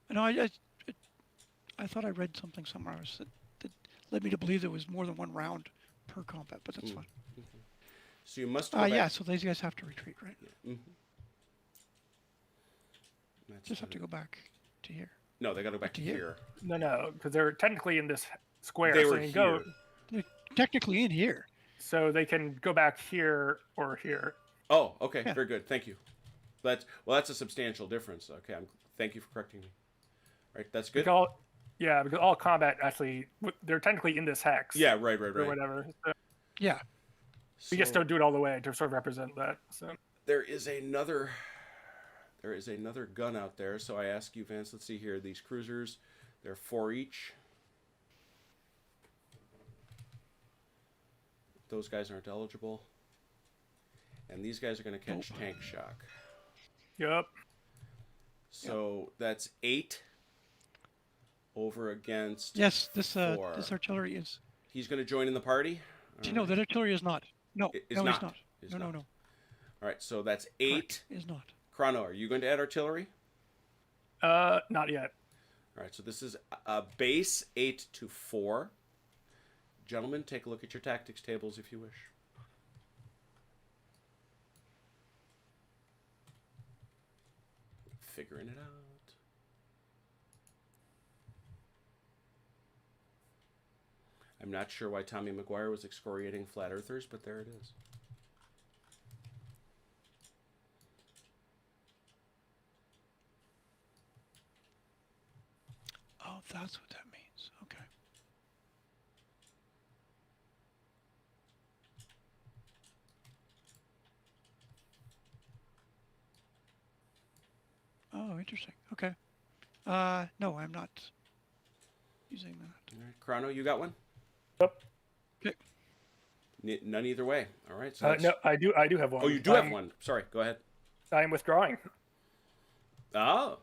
No, I thought I read something somewhere else that led me to believe there was more than 1 round per combat, but that's fine. So you must go back. Yeah, so these guys have to retreat, right? That's Just have to go back to here. No, they got to go back to here. here. No, because they're technically in this square. They so were they can here. go. They're technically in here. So they can go back here or here. Oh, okay, Yeah. very good. Thank you. That's a substantial difference. Okay, thank you for correcting me. Right, that's good. Because all combat actually, they're technically in this hex. Yeah, right. Or whatever. So Yeah. we just don't do it all the way to sort of represent that. So There is another gun out there. So I ask you, Vance. Let's see here. These cruisers, they're 4 each. Those guys aren't eligible. And these guys are going to catch tank shock. Yep. So that's 8 over against. Yes, this 4. this artillery is. He's going to join in the party. No, that artillery is not. No, It's no, not. it's not. It's No. All right, so that's 8. Correct. Is not. Chrono, are you going to add artillery? Not yet. All right, so this is a base 8 to 4. Gentlemen, take a look at your tactics tables if you wish. Figuring it out. I'm not sure why Tommy McGuire was excoriating flat earthers, but there it is. Oh, that's what that means. Okay. Oh, interesting. Okay. No, I'm not using that. All right, Chrono, you got one? Yep. Okay. None either way. All right. So No, I do have one. Oh, you do have one. Sorry. Go ahead. I am withdrawing. Oh.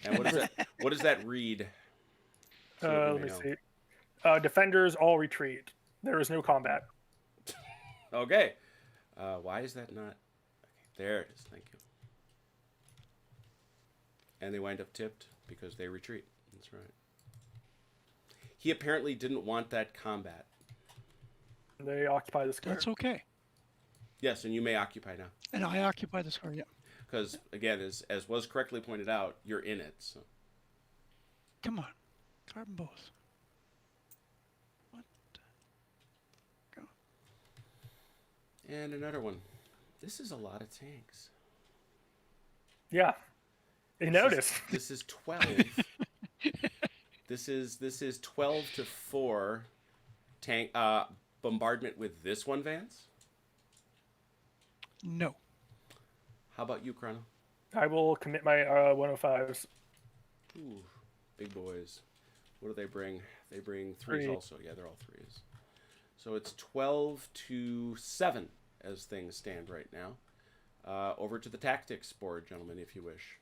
And what is that? What does that read? So that we Let me may know. see. Defenders all retreat. There is no combat. Okay. Why is that not? Okay, there it is. Thank you. And they wind up tipped because they retreat. That's right. He apparently didn't want that combat. They occupy the square. That's okay. Yes, and you may occupy now. And I occupy the square, yeah. Because, again, as was correctly pointed out, you're in it. So. Come on. Carbon both. What? Go. And another one. This is a lot of tanks. Yeah. They noticed. This is 12. This is 12 to 4 tank bombardment with this one, Vance. No. How about you, Chrono? I will commit my 105s. Ooh, big boys. What do they bring? They bring threes 3. also. Yeah, they're all 3s. So it's 12 to 7 as things stand right now. Over to the tactics board, gentlemen, if you wish.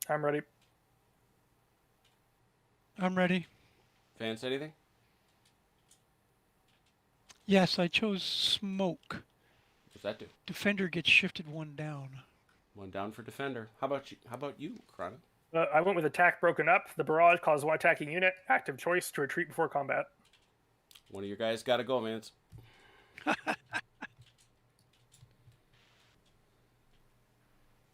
I'm ready. I'm ready. Vance, anything? Yes, I chose smoke. What's that do? Defender gets shifted one down. One down for defender. How about you? How about you, Chrono? I went with attack broken up. The barrage causes one attacking unit active choice to retreat before combat. One of your guys got to go, man.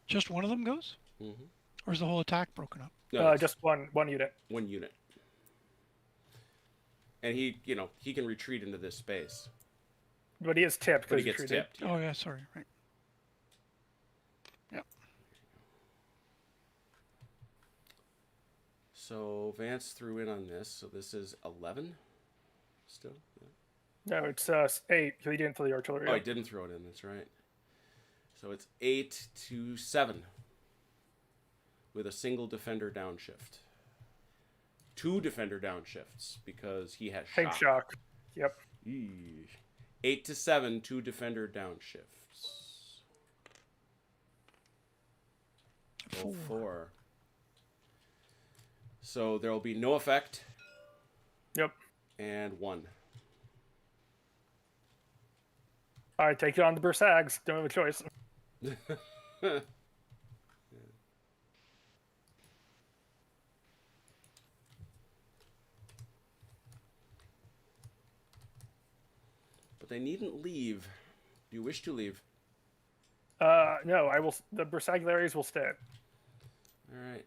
Just one of them goes? Mm-hmm. Or is the whole attack broken up? No, Just one unit. one unit. And he, he can retreat into this space. But he is tipped. But he 'cause gets treated. tipped. Oh, yeah, sorry. Right. Yep. So Vance threw in on this. So this is 11 still? Yeah. No, it's 8. He didn't throw the artillery. Oh, up. I didn't throw it in. That's right. So it's 8 to 7 with a single defender downshift. 2 defender downshifts because he has Take shock. Yep. Yeesh. 8 to 7, 2 defender downshifts. Roll 4. So there will be no effect. Yep. And 1. All right, take it on the Bersags. Don't have a choice. But they needn't leave. Do you wish to leave? No, I will. The Bersagularies will stay. All right.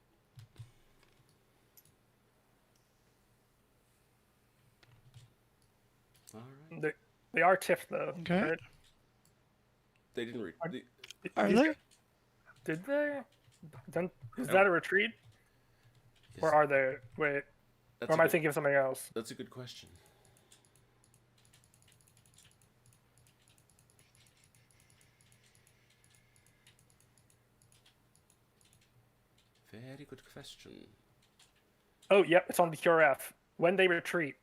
All right. They are tipped though. Okay. Right? They didn't read. Are These they? guys- Did they? Then is No. that a retreat? Or are they? Wait. Or am I thinking of something else? That's a good question. Very good question. Oh, yep. It's on the QRF. When they retreat.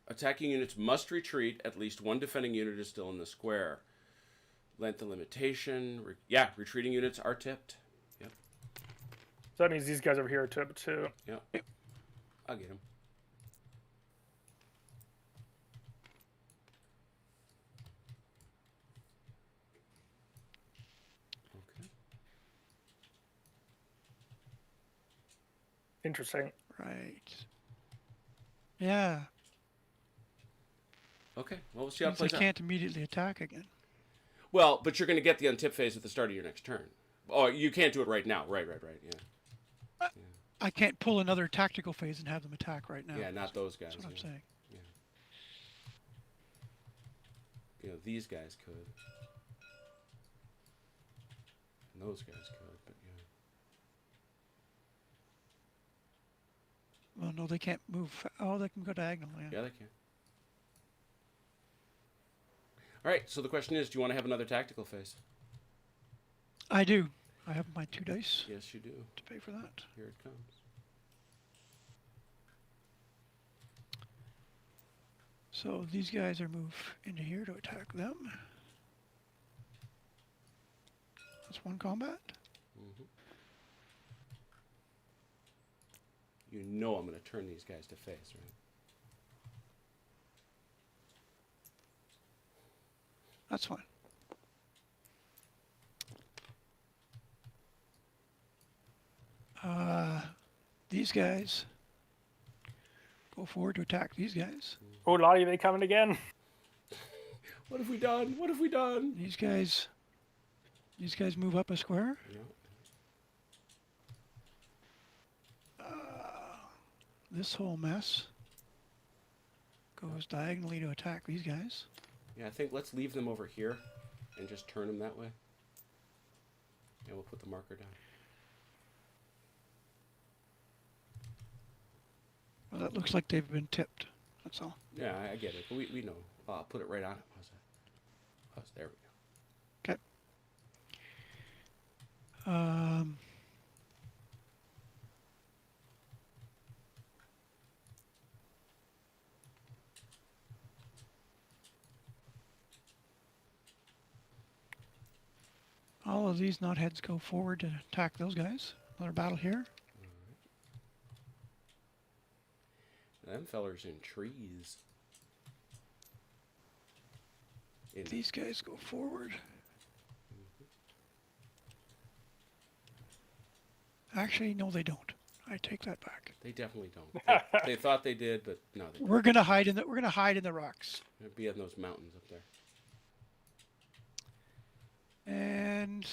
Attacking units must retreat. At least one defending unit is still in the square. Length and limitation. Yeah, retreating units are tipped. Yep. So that means these guys over here are tipped too. Yep. I'll get him. Okay. Interesting. Right. Yeah. Okay. Well, we'll see how it Means I plays out. can't immediately attack again. Well, but you're going to get the untip phase at the start of your next turn. Oh, you can't do it right now. Right. Yeah. I can't pull another tactical phase and have them attack right now. Yeah, not those guys. That's what I'm saying. These guys could. And those guys could, but yeah. Well, no, they can't move. Oh, they can go diagonal. Yeah. Yeah, they can. All right, so the question is, do you want to have another tactical phase? I do. I have my 2 dice Yes, you do. to pay for that. Here it comes. So these guys are moved into here to attack them. That's one combat. You know I'm going to turn these guys to face, right? That's fine. These guys go forward to attack these guys. Oh, Lottie, they coming again? What have we done? What have we done? These guys move up a square. Yeah. This whole mess goes diagonally to attack these guys. Yeah, I think let's leave them over here and just turn them that way. Yeah, we'll put the marker down. Well, that looks like they've been tipped. That's all. Yeah, I get it. But we know. I'll put it right on it. How's that? There we go. Okay. All of these knotheads go forward to attack those guys. Another battle here. Them fellers in trees. In. These guys go forward. Actually, no, they don't. I take that back. They definitely don't. They thought they did, but no, they don't. We're gonna hide in the rocks. They'd be in those mountains up there. And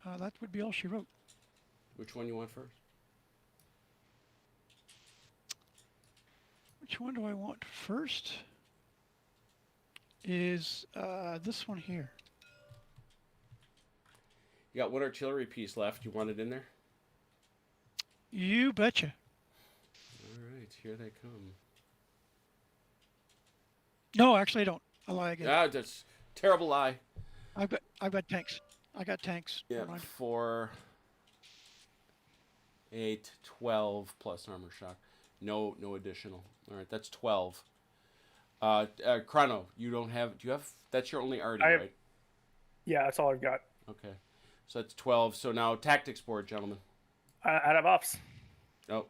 that would be all she wrote. Which one you want first? Which one do I want first? Is this one here. You got one artillery piece left. You want it in there? You betcha. All right, here they come. No, actually, I don't. I lie again. Ah, that's terrible lie. I've got tanks. I got tanks. Yeah, Hold on. 4, 8, 12 plus armor shock. No additional. All right, that's 12. Chrono, you don't have. Do you have? That's your only arty, right? Yeah, that's all I've got. Okay, so that's 12. So now tactics board, gentlemen. I have ops. Oh,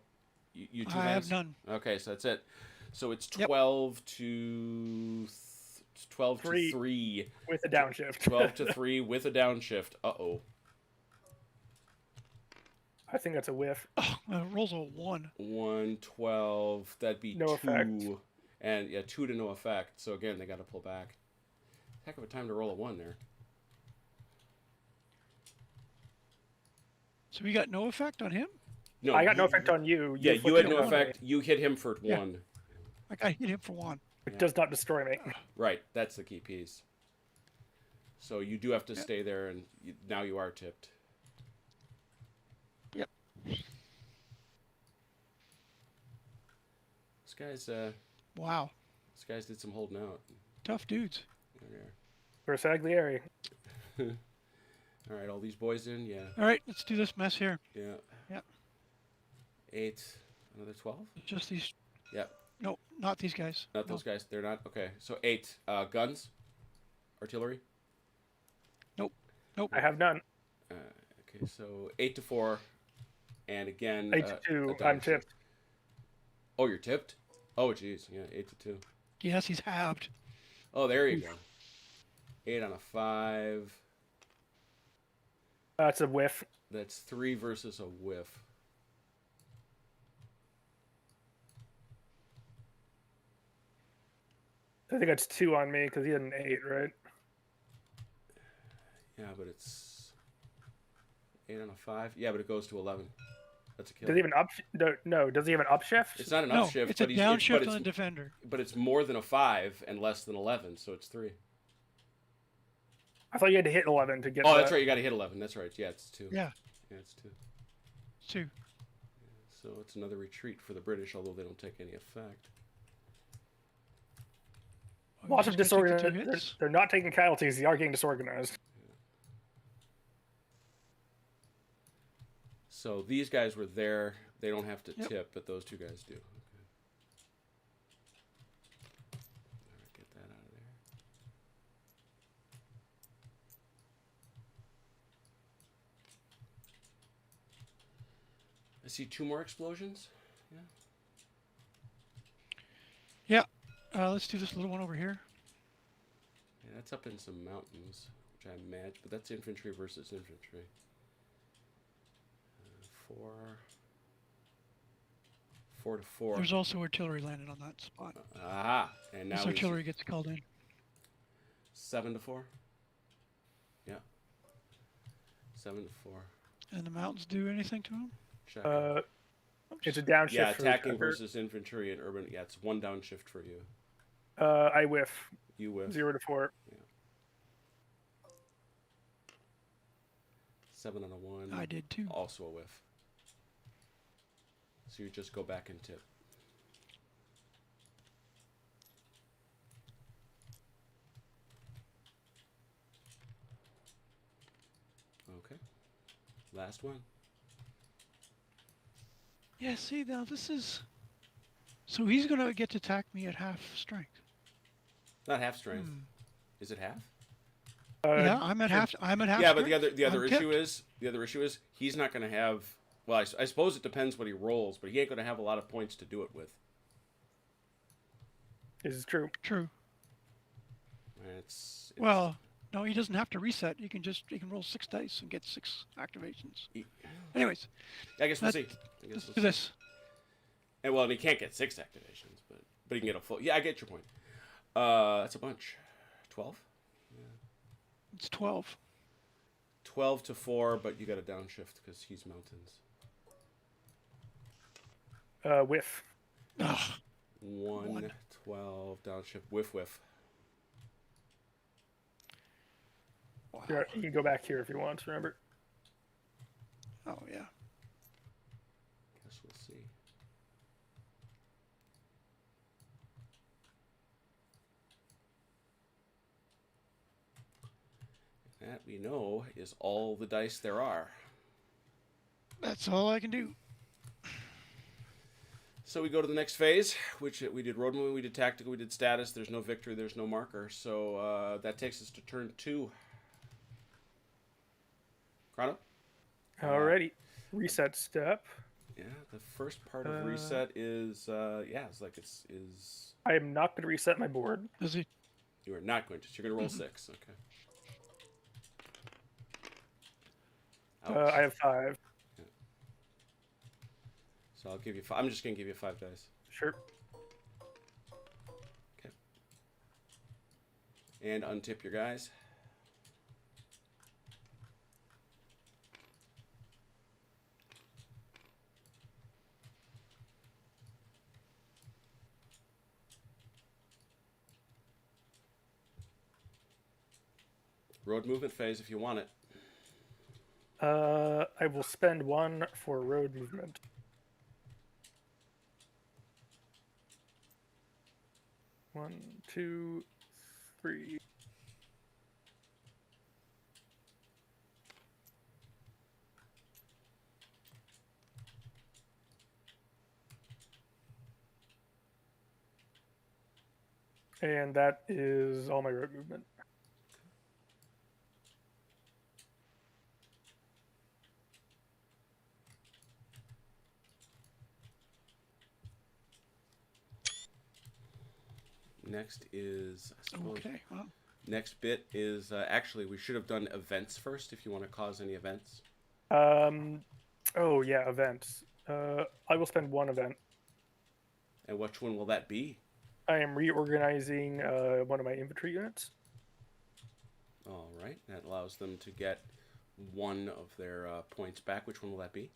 you two. I hands? have none. Okay, so that's it. So it's Yep. 12 to 12 to 3 with a downshift. 12 to 3 with a downshift. Uh-oh. I think that's a whiff. Oh, it rolls a 1. 1, 12. That'd be No 2. effect. And yeah, 2 to no effect. So again, they got to pull back. Heck of a time to roll a 1 there. So we got no effect on him? No, I got no effect on you. Yeah, you flipped had no it on me. effect. You hit him for Yeah. 1. Like I hit him for 1. It does not destroy me. Right, that's the key piece. So you do have to stay there, and now you are tipped. Yep. This guy's Wow. These guys did some holding out. Tough dudes. Versaglieri. All right, all these boys in, yeah, All right, let's do this mess here. yeah. Yep. 8, another 12. Just these. Yep, No, not these guys. not those guys. They're not okay. So 8 guns, artillery. Nope. I have none. Okay, so 8 to 4, and again 8 to 2. a die I'm shift. tipped. Oh, you're tipped. Oh, geez, yeah, 8 to 2. Yes, he's halved. Oh, there you go. 8 on a 5. That's a whiff. That's 3 versus a whiff. I think that's 2 on me because he had an 8, right? Yeah, but it's 8 on a 5. Yeah, but it goes to 11. That's a kill. Does he have an up? No. Does he have an upshift? It's not an No, upshift, it's a but downshift on the defender. but it's more than a 5 and less than 11, so it's 3. I thought you had to hit 11 to get. Oh, that's right. You got to hit 11. That's right. Yeah, it's 2. Yeah, Yeah, it's 2. 2. So it's another retreat for the British, although they don't take any effect. Oh, Lots he's of gonna take the 2 disorganized. hits. They're not taking casualties. They are getting disorganized. So these guys were there. They don't have to Yep. tip, but those 2 guys do. Okay. All right, get that out of there. I see 2 more explosions. Yeah. Let's do this little one over here. Yeah, that's up in some mountains, which I imagine, but that's infantry versus infantry. 4 to 4. There's also artillery landing on that spot. Ah, and now This he's artillery gets called in. 7 to 4. Yeah. 7 to 4. And the mountains do anything to him? Check. It's a downshift. Yeah, for attacking Tucker. versus infantry and urban. Yeah, it's 1 downshift for you. I whiff. You whiff. 0 to 4. 7 on a 1. I did too. Also a whiff. So you just go back and tip. Okay. Last one. Yeah, see, now this is... So he's going to get to attack me at half strength. Not half strength. Is it half? Yeah, I'm at half. I'm at half. Yeah, but strength. the other I'm issue tipped. is he's not going to have. Well, I suppose it depends what he rolls, but he ain't going to have a lot of points to do it with. This is true. True. It's Well, no, he doesn't have to reset. He can roll 6 dice and get 6 activations. Anyways, I guess we'll let's, see. I guess let's we'll do see. this. And well, and he can't get 6 activations, but he can get a full. Yeah, I get your point. That's a bunch. 12. It's 12. 12 to 4, but you got a downshift because he's mountains. Whiff. Ugh. 1, 12, downshift, whiff, whiff. Wow. You can go back here if you want. Remember. Oh, yeah. Guess we'll see. That we know is all the dice there are. That's all I can do. So we go to the next phase, which we did road movement, we did tactical, we did status. There's no victory, there's no marker. So that takes us to turn 2. Chrono? Alrighty. Reset step. Yeah, the first part of reset is it's like is I am not going to reset my board. Is he? you are not going to. So you're going to roll 6. Okay. Ouch. I have 5. So I'll give you 5. I'm just going to give you 5 dice. Sure. Okay. And untip your guys. Road movement phase if you want it. I will spend 1 for road movement. One, 2, 3. And that is all my road movement. Next is, I suppose, Okay. Well, next bit is actually we should have done events first if you want to cause any events. Oh yeah, events. I will spend 1 event. And which one will that be? I am reorganizing one of my infantry units. All right, that allows them to get 1 of their points back. Which one will that be?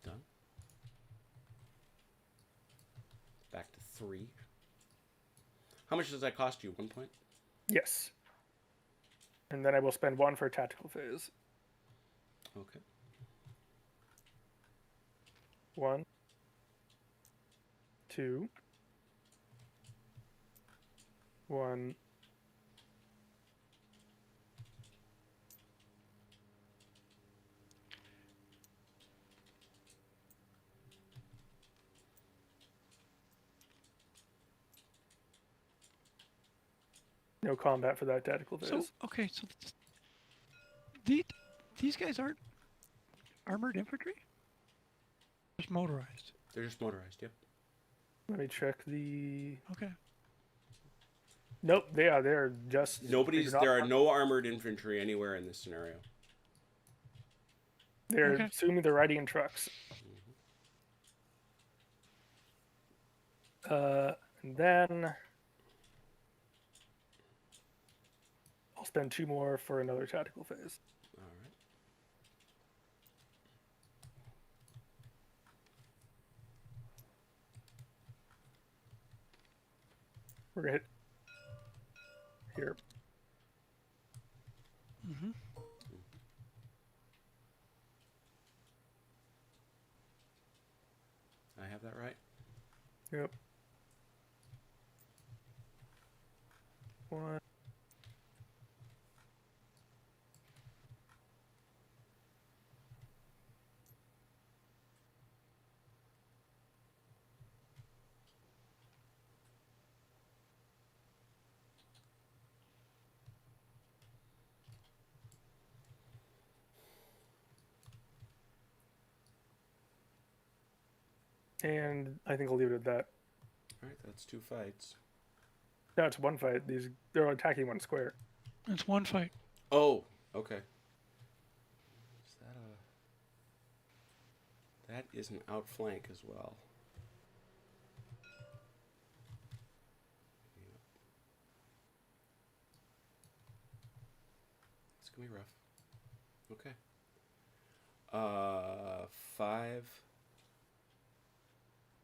Done. Back to 3. How much does that cost you? 1 point? Yes. And then I will spend 1 for tactical phase. Okay. 1, 2, 1. No combat for that tactical phase. so these guys aren't armored infantry? Just motorized. They're just motorized, yep. Let me check the. Okay. Nope, they're just. There are no armored infantry anywhere in this scenario. They're Okay. assuming they're riding in trucks. And then I'll spend 2 more for another tactical phase. All right. We're gonna hit here. Mm-hmm. I have that right? Yep. 1. And I think I'll leave it at that. All right, that's 2 fights. No, it's one fight. They're attacking one square. It's one fight. Oh, okay. Is that is an outflank as well. Yeah. It's gonna be rough. Okay. 5,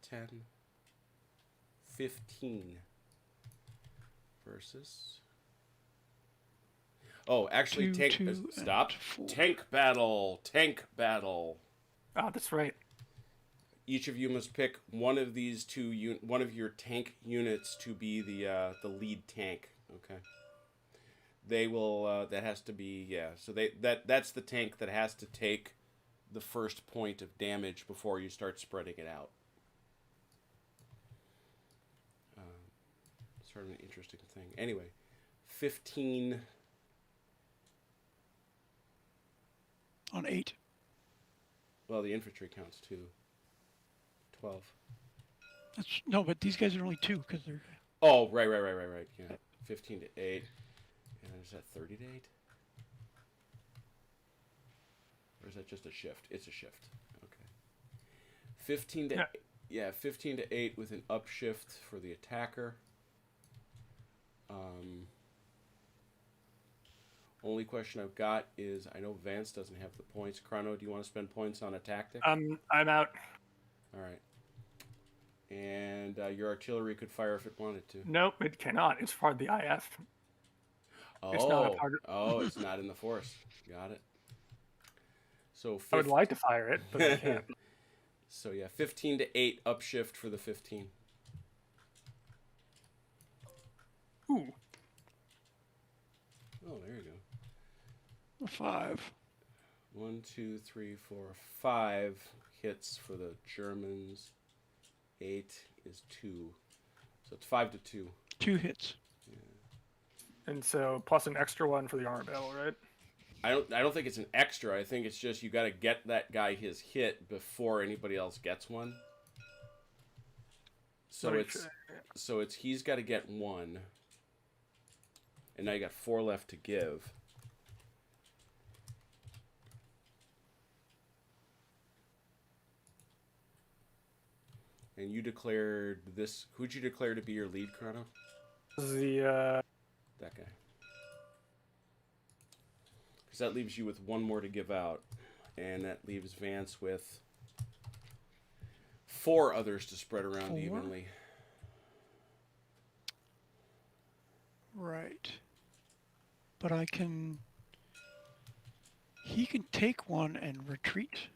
10, 15 versus. Oh, actually, Two, tank. two, Stop. and 4. Tank battle. Tank battle. Oh, that's right. Each of you must pick one of these one of your tank units to be the lead tank. Okay. They will. That has to be So that's the tank that has to take the first point of damage before you start spreading it out. Sort of an interesting thing. Anyway, 15 On 8. Well, the infantry counts too. 12. No, but these guys are only 2 because they're. Oh, right. Yeah, 15 to 8. And is that 30 to 8? Or is that just a shift? It's a shift. Okay. 15 to 15 to 8 with an upshift for the attacker. Only question I've got is I know Vance doesn't have the points. Chrono, do you want to spend points on a tactic? I'm out. All right. And your artillery could fire if it wanted to. Nope, it cannot. It's part of the IF. Oh, It's not a part of... it's not in the force. Got it. So I would like to fire it, but I can't. So yeah, 15 to 8 upshift for the 15. Ooh. Oh, there you go. A 5. 1, 2, 3, 4, 5 hits for the Germans. 8 is 2. So it's 5 to 2. 2 hits. Yeah. And so plus an extra one for the armor battle, right? I don't think it's an extra. I think it's just you got to get that guy his hit before anybody else gets one. So it's he's got to get 1. And now you got 4 left to give. And you declared this. Who'd you declare to be your lead, Chrono? The That guy. Because that leaves you with 1 more to give out. And that leaves Vance with 4 others to spread around 4? evenly. Right. But I can. He can take 1 and retreat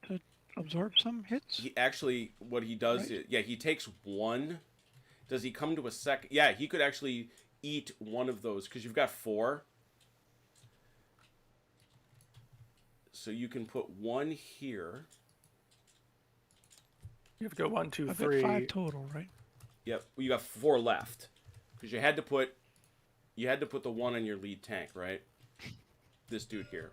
to absorb some hits. He actually, what he does is, he takes 1. Does he come to a second? Yeah, he could actually eat 1 of those because you've got 4. So you can put 1 here. you have to go 1, 2, I've 3. got 5 total, right? Yep, well, you got 4 left because you had to put the 1 on your lead tank, right? This dude here.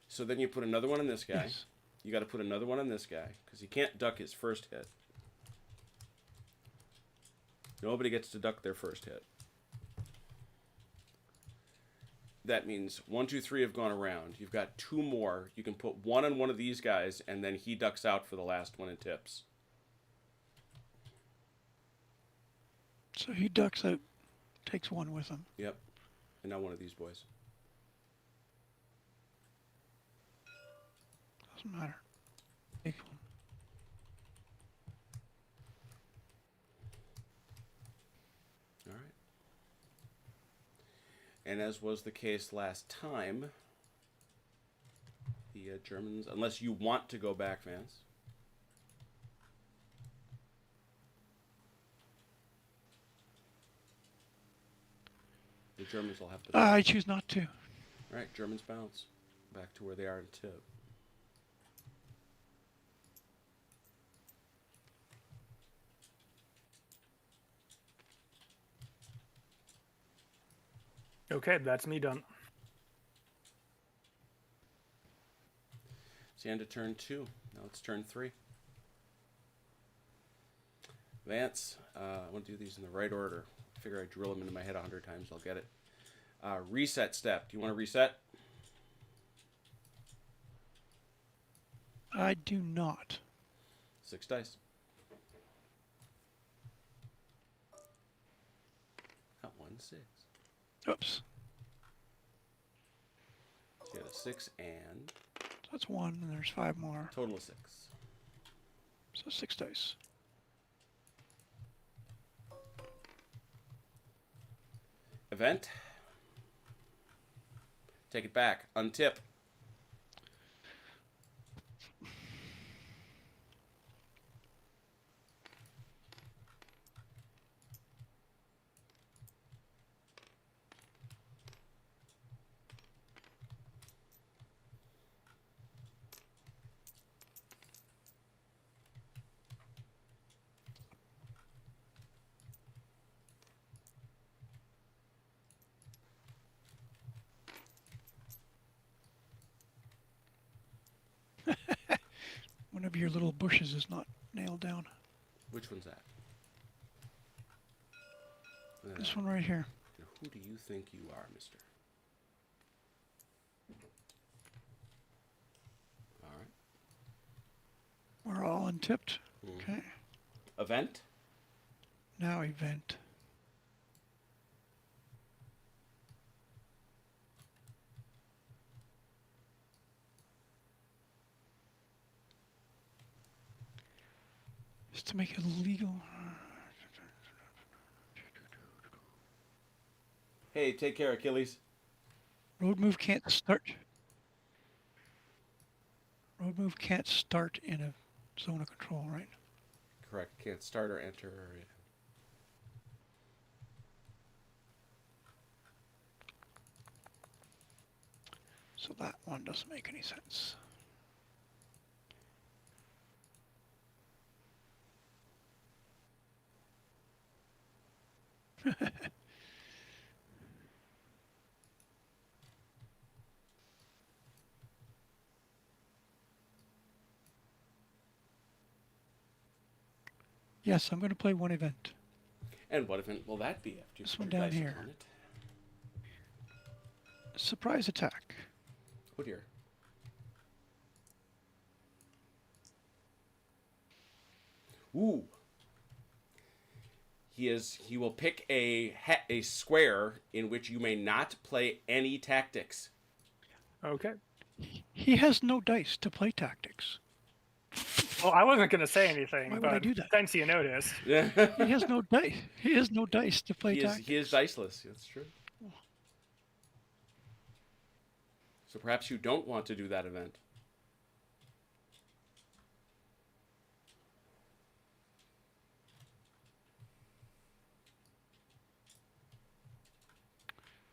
So then you put another one on this guy. Yes. You got to put another one on this guy because he can't duck his first hit. Nobody gets to duck their first hit. That means 1, 2, 3 have gone around. You've got 2 more. You can put 1 on one of these guys, and then he ducks out for the last one and tips. So he ducks out, takes 1 with him. Yep. And now one of these boys. Doesn't matter. Take 1. All right. And as was the case last time, the Germans, unless you want to go back, Vance. The Germans will have to. I choose not to. All right, Germans bounce back to where they are in tip. Okay, that's me done. It's the end of turn 2. Now it's turn 3. Advance. I want to do these in the right order. I figure I drill them into my head 100 times, I'll get it. Reset step. Do you want to reset? I do not. 6 dice. Not 1, 6. Oops. So you got a 6 and That's 1, and there's 5 more. total of 6. So 6 dice. Event. Take it back. Untip. One of your little bushes is not nailed down. Which one's that? This one right here. And who do you think you are, mister? All right. We're all untipped. Okay. Event. Now event. Just to make it legal. Hey, take care, Achilles. Road move can't start. Road move can't start in a zone of control, right? Correct. Can't start or enter. So that one doesn't make any sense. Yes, I'm going to play one event. And what event will that be after you This put one your down dice here. upon it? Surprise attack. Oh dear. Ooh. He will pick a square in which you may not play any tactics. Okay. He has no dice to play tactics. Well, I wasn't going to say anything, Why would I but do that? since you noticed, Yeah. He has no dice. He has no dice to play he tactics. is diceless. That's true. So perhaps you don't want to do that event.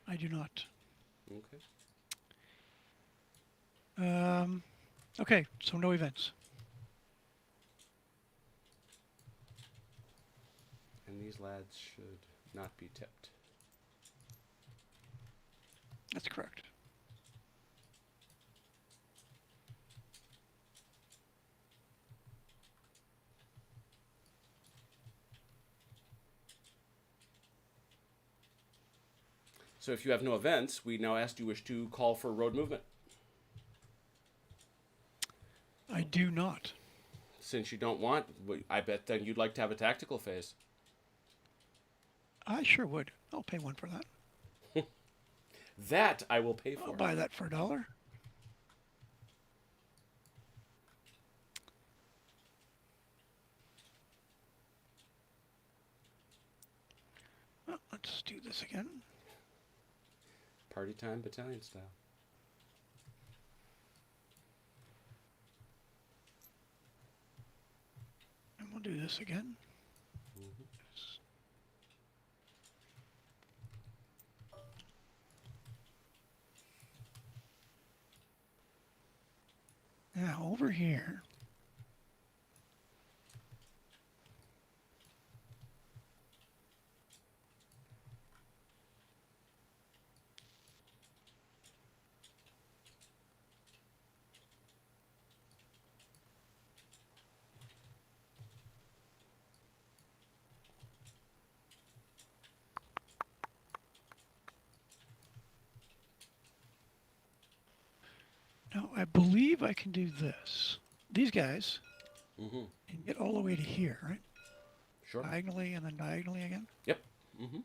I do not. Okay. Okay, so no events. And these lads should not be tipped. That's correct. So if you have no events, we now ask, do you wish to call for road movement? I do not. Since you don't want, I bet then you'd like to have a tactical phase. I sure would. I'll pay one for that. That I will pay for. I'll buy that for $1. Well, let's do this again. Party time, battalion style. And we'll do this again. Now over here. I believe I can do this. These guys Mm-hmm. can get all the way to here, right? Sure. Diagonally and then diagonally again. Yep. Mm-hmm.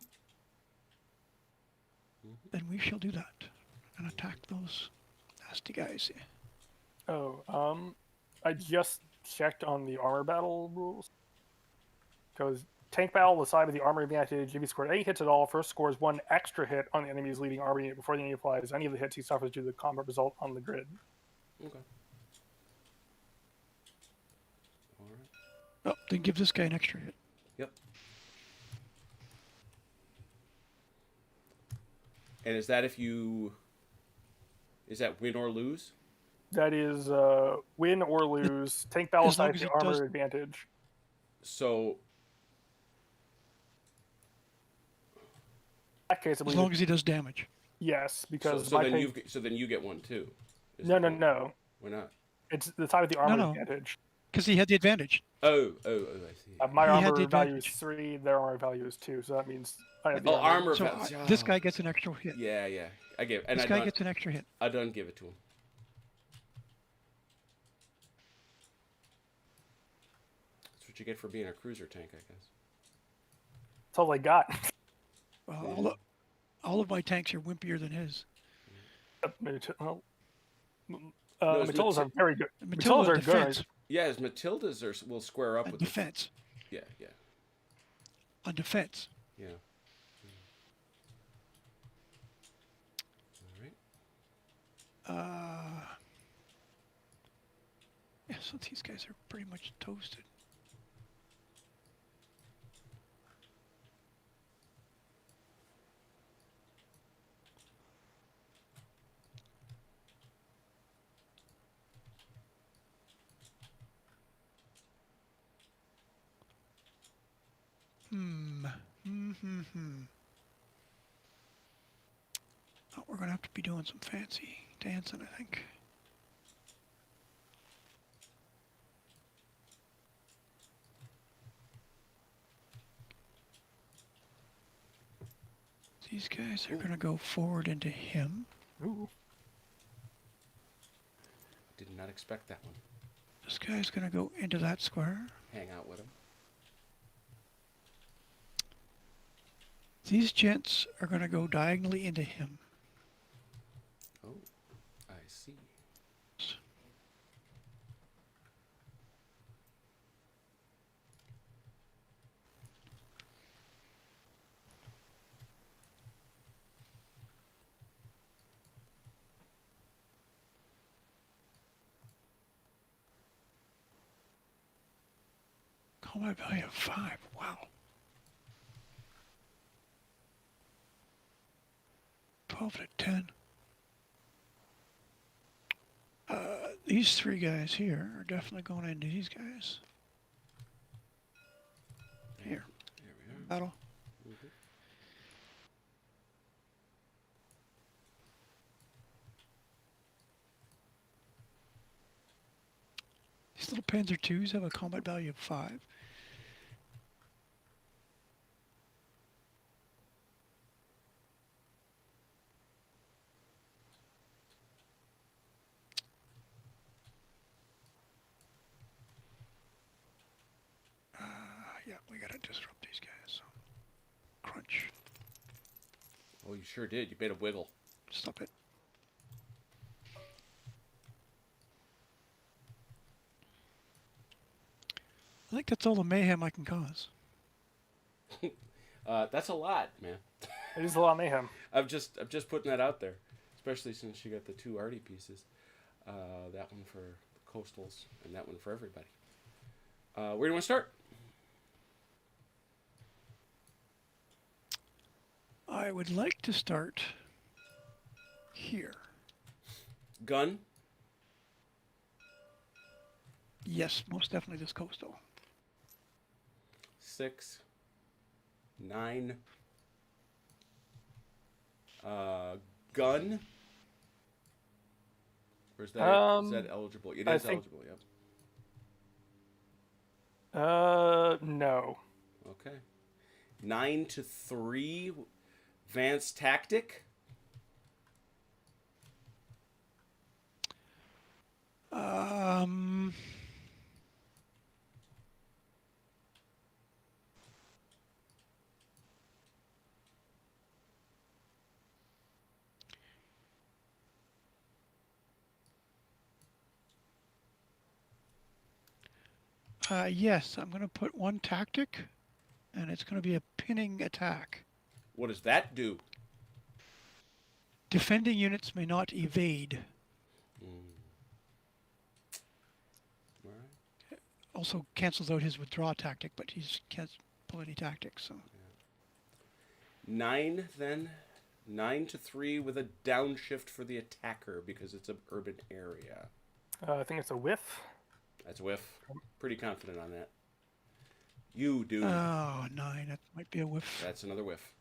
Then we shall do that and attack those nasty guys. Oh, I just checked on the armor battle rules. Because tank battle, the side with the armor advantage, if he scored any hits at all, first scores 1 extra hit on the enemy's leading armor unit before the enemy applies any of the hits he suffers due to the combat result on the grid. Okay. All right. Oh, then give this guy an extra hit. Yep. And is that if you... Is that win or lose? That is win or lose. Tank battle As long side as with it the armor does- advantage. So... In that case, I As believe long as he does damage. yes, because So my then tank... so then you get one too. Is No, the no, point. no. Why not? It's the side with the armor no. advantage. Because he had the advantage. Oh, I see. My He had armor the value is advantage. 3, their armor value is 2, so that means I have the Oh, armor So value. this guy gets an extra hit. Yeah. I give, and This I guy don't. gets an extra hit. I don't give it to him. That's what you get for being a cruiser tank, I guess. That's all I got. Well, all of my tanks are wimpier than his. Well, it's Matildas are very good. Matilda Matildas are defense. good. Yeah, as Matildas will square up And with defense. Yeah. On defense. Yeah. All right. Yeah, so these guys are pretty much toasted. Oh, we're gonna have to be doing some fancy dancing, I think. These guys are gonna go forward into him. Ooh. Did not expect that one. This guy's gonna go into that square. Hang out with him. These gents are gonna go diagonally into him. Oh, I see. Combat value of 5. Wow. 12 to 10. These 3 guys here are definitely going into these guys. Here. There we are. Battle. These little Panzer IIs have a combat value of 5. Yeah, we gotta disrupt these guys. So. Crunch. Oh, you sure did. You made a wiggle. Stop it. I think that's all the mayhem I can cause. That's a lot, man. It is a lot of mayhem. I'm just putting that out there, especially since you got the 2 arty pieces. That one for the coastals and that one for everybody. Where do you want to start? I would like to start here. Gun. Yes, most definitely this coastal. 6, 9. Gun. Or is that eligible? It I is think- eligible. Yep. No. Okay. 9 to 3. Advanced tactic. Um. Yes, I'm going to put one tactic, and it's going to be a pinning attack. What does that do? Defending units may not evade. All right. Also cancels out his withdraw tactic, but he can't pull any tactics. So 9 then. 9 to 3 with a downshift for the attacker because it's an urban area. I think it's a whiff. That's a whiff. Pretty confident on that. You do. oh, 9. That might be a whiff. That's another whiff.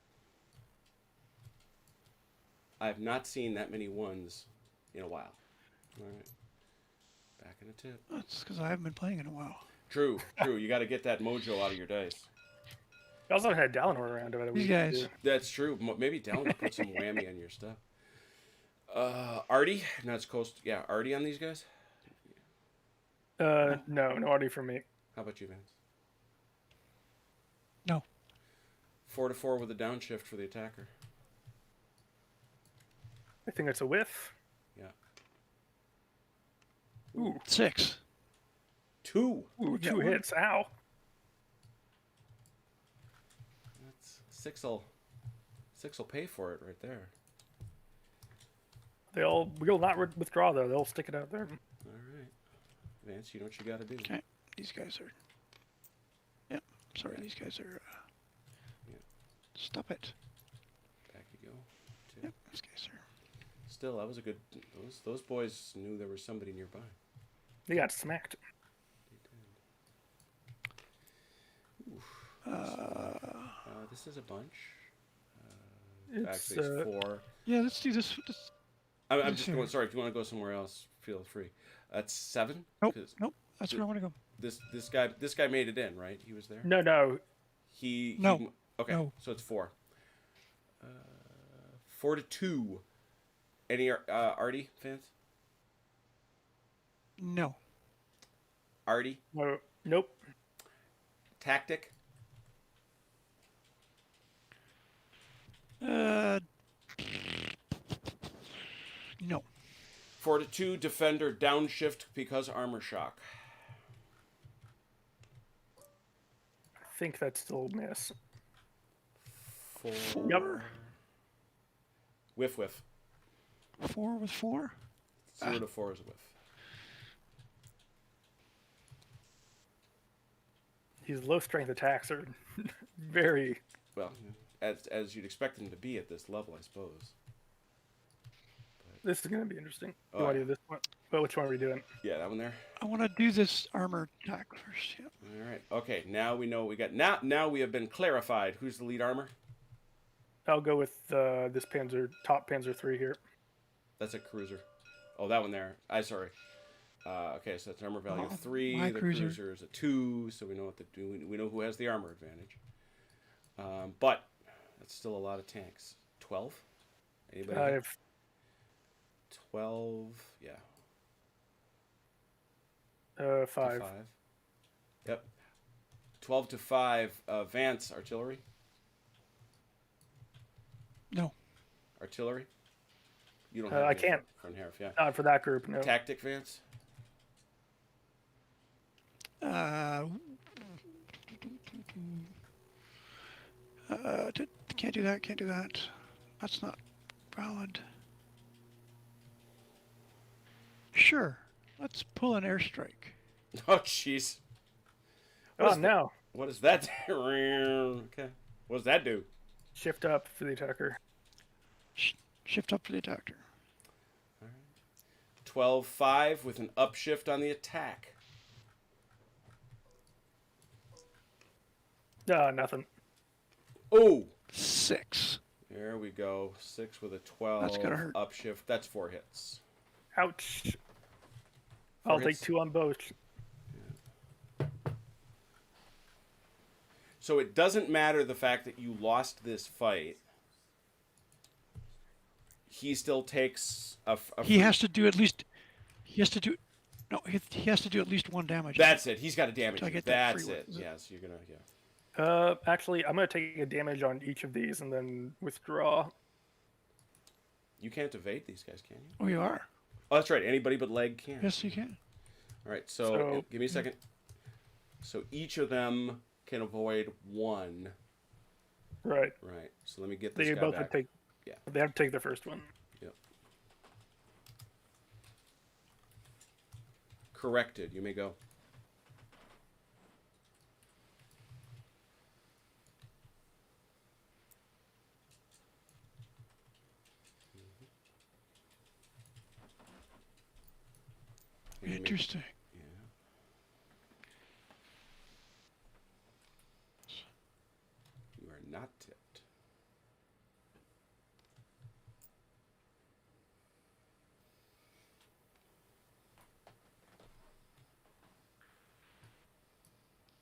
I've not seen that many ones in a while. All right. Back in a tip. That's because I haven't been playing in a while. True, true. You got to get that mojo out of your dice. I also had Dallin around about a These week. guys. too. That's true. Maybe Dallin will put some whammy on your stuff. Artie? No, it's Coast. Yeah, Artie on these guys? No Artie for me. How about you, Vance? No. 4 to 4 with a downshift for the attacker. I think it's a whiff. Yeah. Ooh, 6. 2. ooh, Yeah, 2 one. hits. Ow. That's 6'll pay for it right there. We'll not withdraw though. They'll stick it out there. All right. Vance, you know what you got to do. Okay. These guys are. Yeah. Sorry, these guys are. Yeah. Stop it. Back you go. 2. Yep. These guys are. Still, that was a good. Those boys knew there was somebody nearby. They got smacked. This is a bunch. It's, Actually, it's 4. Yeah. Let's do this. I'm Let's just see. going. Sorry, if you want to go somewhere else, feel free. That's 7. Nope. 'Cause Nope. That's where I want to go. This guy made it in, right? He was there. No. He okay. No. So it's 4. 4 to 2. Any Artie fans? No. Artie No. Nope. tactic. No. 4 to 2 defender downshift because armor shock. I think that's still a miss. 4. Yep. Whiff whiff. 4 with 4. 0 to 4 is a whiff. These low strength attacks are very. Well, as you'd expect them to be at this level, I suppose. This is going to be interesting. Oh, You want to yeah. do this one? Well, which one are we doing? Yeah, that one there. I want to do this armor attack first. Yep. All right. Okay. Now we know what we got. Now we have been clarified. Who's the lead armor? I'll go with this top Panzer 3 here. That's a cruiser. Oh, that one there. Sorry. Okay, so that's armor value of 3. my The cruiser. cruiser is a 2, so we know what to do. We know who has the armor advantage. But that's still a lot of tanks. 12. Anybody? I hit? have 12. Yeah. 5. 5. Yep. 12 to 5. Vance artillery. No. Artillery. You don't have. I any can't. Front half. Yeah. Not for that group, no. Tactic, Vance. Can't do that. Can't do that. That's not valid. Sure. Let's pull an airstrike. Oh, jeez. Oh, no. What does that do? Okay. What does that do? Shift up for the attacker. Shift up to the attacker. 12-5 with an upshift on the attack. Nothing. Oh! 6. There we go. 6 with a 12. That's gonna hurt. Upshift. That's 4 hits. Ouch. 4 I'll hits. take 2 on both. So it doesn't matter the fact that you lost this fight. He still takes a He has to do at least. He has to do No, he has to do at least 1 damage. That's it. He's got to damage So I you. get that That's free it. one, is it? Yes, you're gonna. Yeah. Actually, I'm gonna take a damage on each of these and then withdraw. You can't evade these guys, can you? Oh, you are. Oh, that's right. Anybody but Leg can. Yes, you can. All right. So So- give me a second. So each of them can avoid 1. Right. Right. So let me get this They guy both back. have to take. Yeah. They have to take the first one. Yep. Corrected. You may go. And you may- Interesting. Yeah. You are not tipped.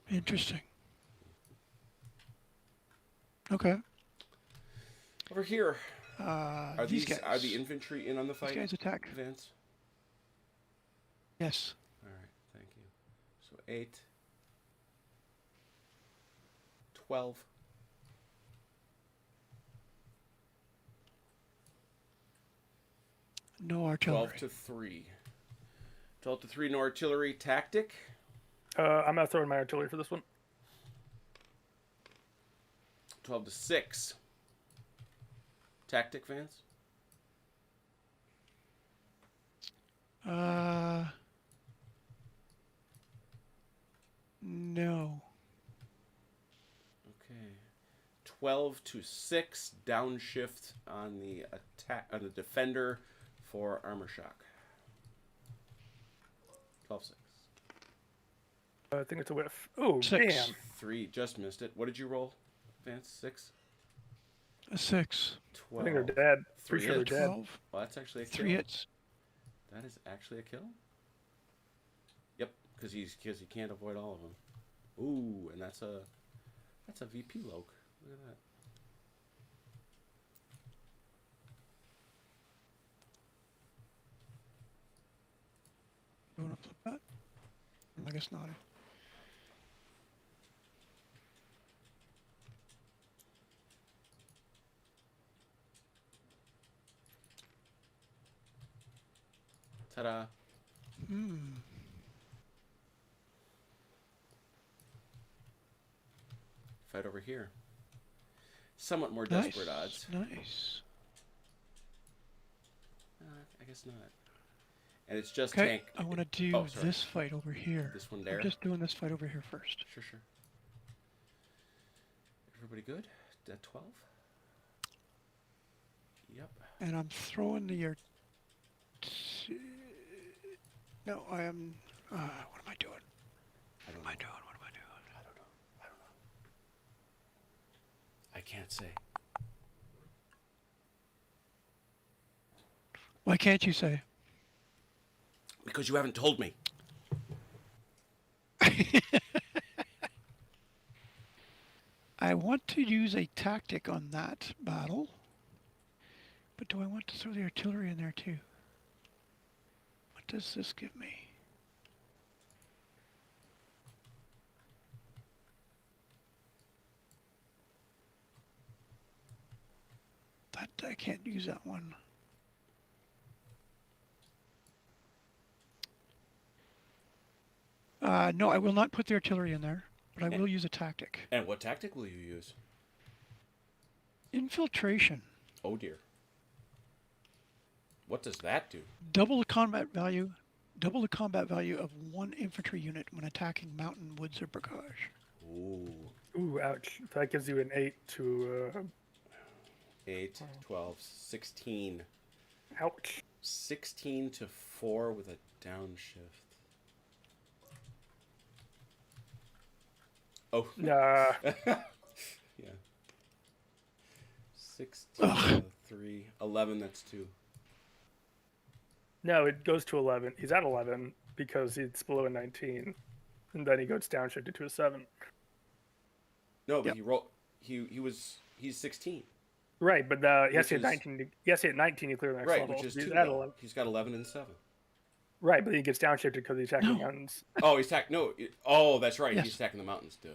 Interesting. Okay. Over here. Are these these guys. are the infantry in on the These fight? guys attack. Vance? Yes. All right, thank you. So 8, 12, No artillery. 12 to 3. 12 to 3, no artillery. Tactic. I'm gonna throw in my artillery for this one. 12 to 6. Tactic, Vance. No. Okay. 12 to 6. Downshift on the attack on the defender for armor shock. 12 6. I think it's a whiff. Oh, 6. damn. 3, just missed it. What did you roll, Vance? 6? A 6. 12. I think they're dead. Three Pretty sure they're hits. dead. 12. Well, that's actually a kill. 3 hits. That is actually a kill. Yep, because he can't avoid all of them. Ooh, and that's a VP Loke. Look at that. You want to flip that? I guess not. Ta-da! Fight over here. Somewhat more desperate odds. Nice. I guess not. And it's just Okay, tank. I want to do Oh, sorry. this fight over here. This one there? I'm just doing this fight over here first. Sure. Everybody good? At 12? Yep. And I'm throwing the No, I am. What am I doing? I don't know. What am I doing? What am I doing? I don't know. I can't say. Why can't you say? Because you haven't told me. I want to use a tactic on that battle, but do I want to throw the artillery in there too? What does this give me? That I can't use that one. No, I will not put the artillery in there, but I will use a tactic. And what tactic will you use? Infiltration. Oh dear. What does that do? Double the combat value. Double the combat value of 1 infantry unit when attacking mountain, woods, or barrage. Ooh. Ooh, ouch. That gives you an 8 to. 8, 12, 16. Ouch. 16 to 4 with a downshift. Oh. Nah. Yeah. 16 to 3. 11, that's 2. No, it goes to 11. He's at 11 because it's below a 19. And then he goes downshifted to a 7. No, but Yep. he rolled. He's 16. Right, but he has Which to hit is- 19. He has to hit 19 to clear the next Right, level. which is He's 2. at though. 11. He's got 11 and 7. Right, but he gets downshifted because he's attacking No. the mountains. Oh, he's attacking. No. Oh, that's right. Yes. He's attacking the mountains. Duh.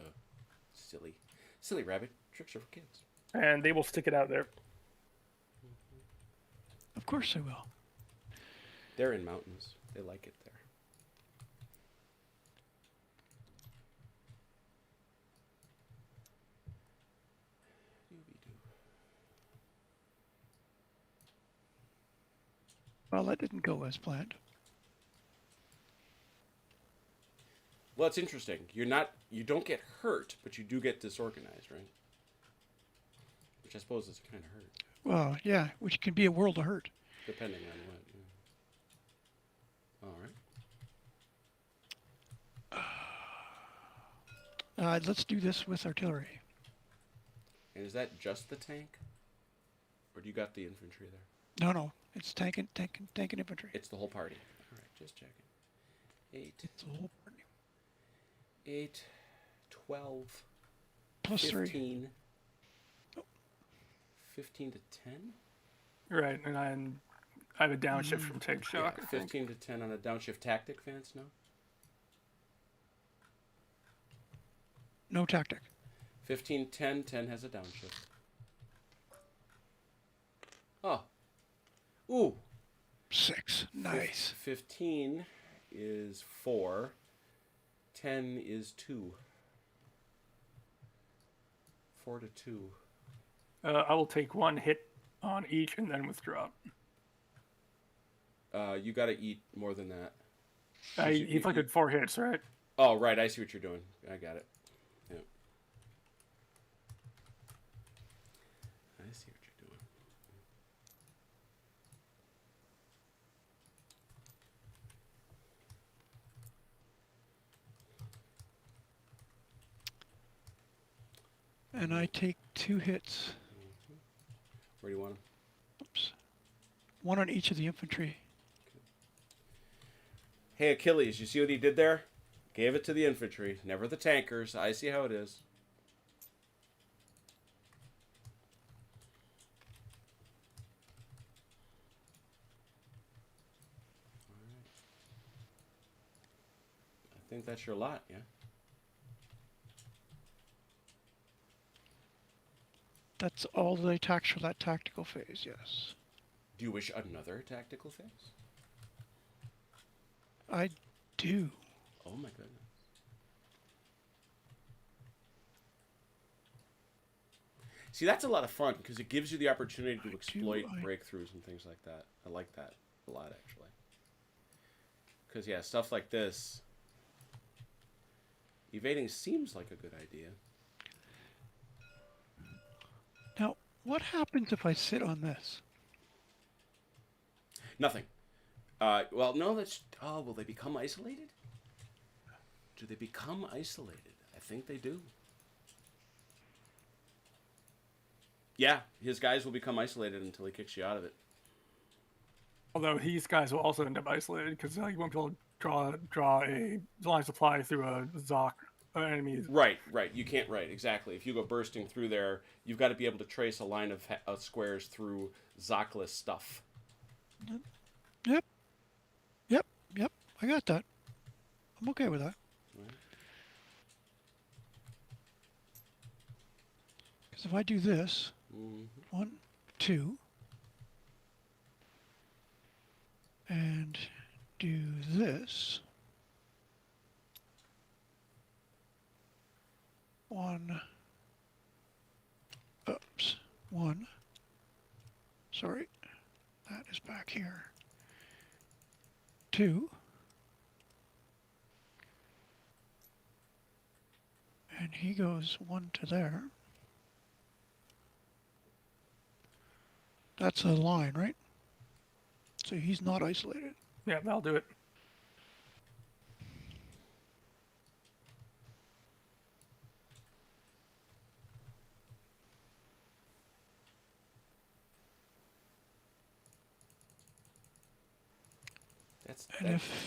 Silly rabbit. Tricks are for kids. And they will stick it out there. Of course they will. They're in mountains. They like it there. Well, that didn't go as planned. Well, it's interesting. You don't get hurt, but you do get disorganized, right? Which I suppose is kind of hurt, Well, yeah, which can be a world of hurt. depending on what. All right. Let's do this with artillery. And is that just the tank, or do you got the infantry there? No, it's tank and infantry. It's the whole party. All right, just checking. 8, It's the whole party. 8, 12, Plus 3. 15. 15 to 10? Right, and I have a downshift from tank shock. Yeah, I think. 15 to 10 on a downshift tactic, Vance, no? No tactic. 15, 10, 10 has a downshift. Oh. Ooh. 6. Nice. 15 is 4. 10 is 2. 4 to 2. I will take 1 hit on each and then withdraw. You got to eat more than that. He inflicted 4 hits, right? Oh, right. I see what you're doing. I got it. Yeah. I see what you're doing. And I take 2 hits. Where do you want them? Oops. 1 on each of the infantry. Hey, Achilles, you see what he did there? Gave it to the infantry, never the tankers. I see how it is. I think that's your lot, yeah? That's all the attacks for that tactical phase, yes. Do you wish another tactical phase? I do. Oh my goodness. See, that's a lot of fun because it gives you the opportunity to exploit breakthroughs and things like that. I like that a lot, actually. Because, yeah, stuff like this, evading seems like a good idea. Now, what happens if I sit on this? Nothing. Well, no, that's... Oh, will they become isolated? Do they become isolated? I think they do. Yeah, his guys will become isolated until he kicks you out of it. Although these guys will also end up isolated because you won't be able to draw a line of supply through a Zoc enemy. Right. You can't, exactly. If you go bursting through there, you've got to be able to trace a line of squares through Zocless stuff. Yep. I got that. I'm okay with that. Because if I do this, 1, 2, and do this, 1, oops, 1, sorry, that is back here, 2, and he goes 1 to there. That's a line, right? So he's not isolated. Yeah, that'll do it.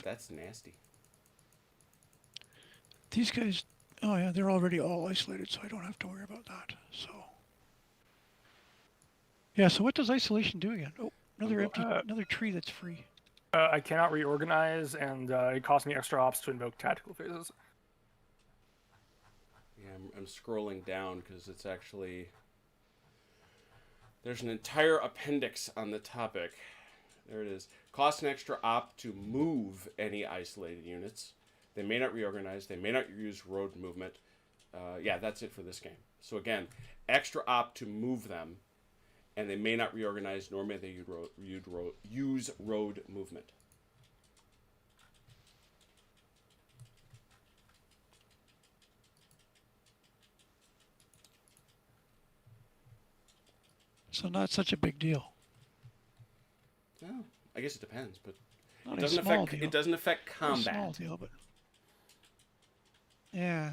That's nasty. These guys, oh yeah, they're already all isolated, so I don't have to worry about that. So, yeah. So what does isolation do again? Oh, another empty, another tree that's free. I cannot reorganize, and it costs me extra ops to invoke tactical phases. Yeah, I'm scrolling down because it's actually... There's an entire appendix on the topic. There it is. Cost an extra op to move any isolated units. They may not reorganize. They may not use road movement. Yeah, that's it for this game. So again, extra op to move them, and they may not reorganize, nor may they use road movement. So not such a big deal. Well, I guess it depends, but Not it doesn't a small affect deal. it doesn't affect Not a combat. small deal, but yeah.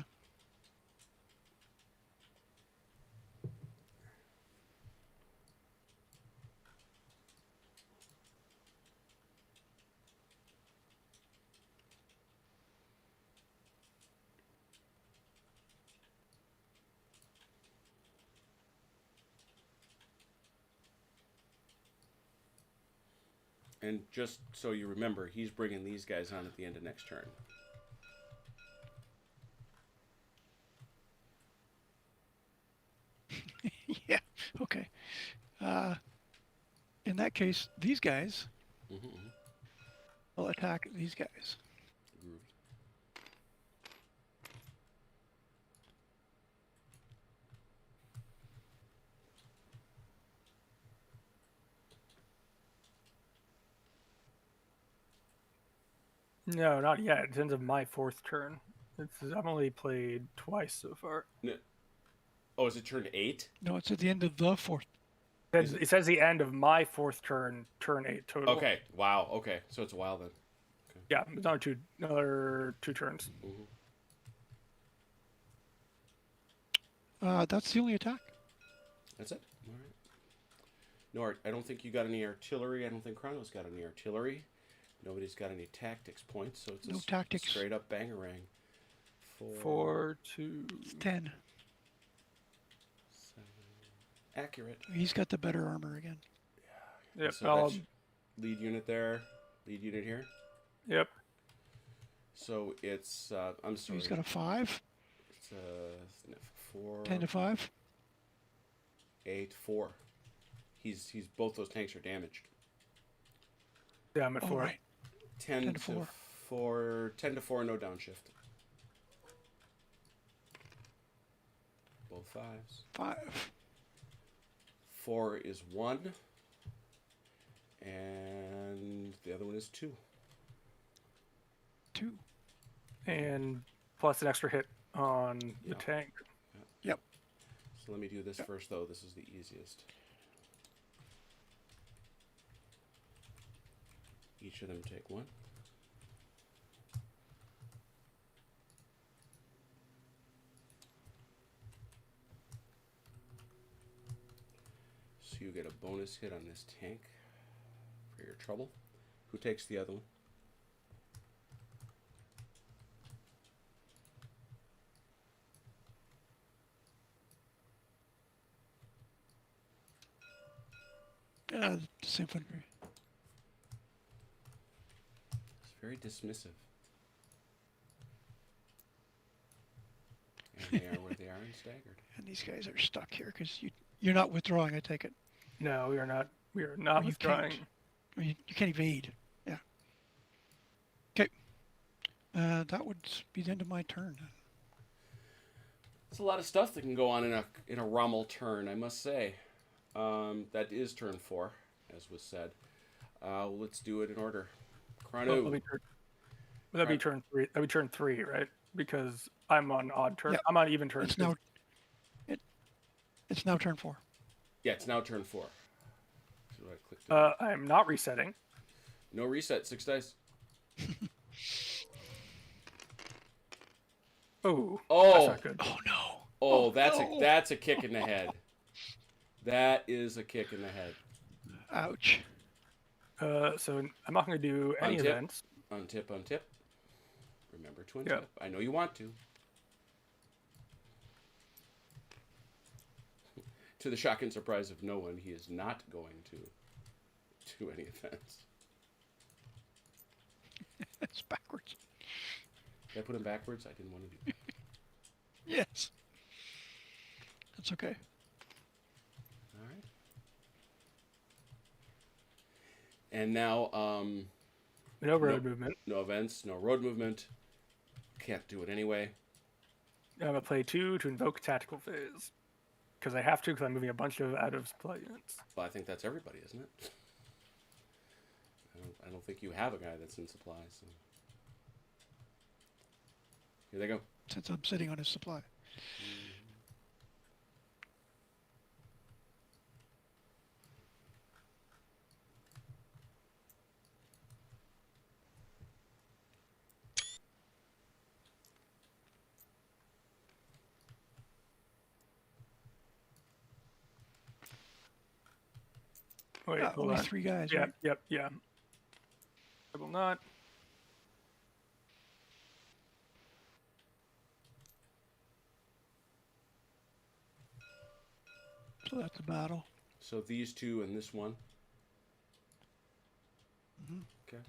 And just so you remember, he's bringing these guys on at the end of next turn. Yeah. Okay. In that case, these guys will attack these guys. Groovy. No, not yet. It's end of my 4th turn. I've only played twice so far. No. Oh, is it turn 8? No, it's at the end of the fourth. It says the end of my 4th turn, turn 8 total. Okay. Wow. Okay. So it's a while then. Yeah, it's another 2 turns. That's the only attack. That's it. All right. No, I don't think you got any artillery. I don't think Chrono's got any artillery. Nobody's got any tactics points, so it's No a tactics. straight up bangarang. 4, 2. 10. 7. Accurate. He's got the better armor again. Yep. So that's lead unit there. Lead unit here. Yep. So it's I'm sorry. He's got a 5. It's 4. 10 to 5. 8, 4. He's both those tanks are damaged. Yeah, I'm at 4. Right. 10 to 4. 4. 10 to 4. No downshift. Both 5s. 5. 4 is 1, and the other one is 2. 2. And plus an extra hit on the tank. Yep. So let me do this first, though. This is the easiest. Each of them take 1. So you get a bonus hit on this tank for your trouble. Who takes the other one? This infantry. It's very dismissive. And they are where they are and staggered. And these guys are stuck here because you're not withdrawing, I take it. No, we are not. We are not You withdrawing. can't. I mean, you can't evade. Yeah. Okay. That would be the end of my turn. There's a lot of stuff that can go on in a Rommel turn, I must say. That is turn 4, as was said. Let's do it in order. Chrono. That'd be turn 3. That'd be turn 3, right? Because I'm on odd turn. Yep. I'm on even turn. It's now. It's now turn 4. Yeah, it's now turn 4. So I clicked it. I'm not resetting. No reset. 6 dice. Oh. Oh. That's not good. Oh no. Oh, that's no. a kick in the head. That is a kick in the head. Ouch. So I'm not going to do any Untip. events. Untip. Remember to untip. Yep. I know you want to. To the shock and surprise of no one, he is not going to do any events. It's backwards. Did I put him backwards? I didn't want to do that. Yes. That's okay. All right. And now, No road movement. no events, no road movement. Can't do it anyway. I'm going to play 2 to invoke tactical phase. Because I have to, because I'm moving a bunch of out of supply units. Well, I think that's everybody, isn't it? I don't think you have a guy that's in supply, so. Here they go. Since I'm sitting on his supply. Wait, hold Only on. 3 guys, Yeah, right? yeah. I will not. So that's a battle. So these two and this one. Mhm. Okay.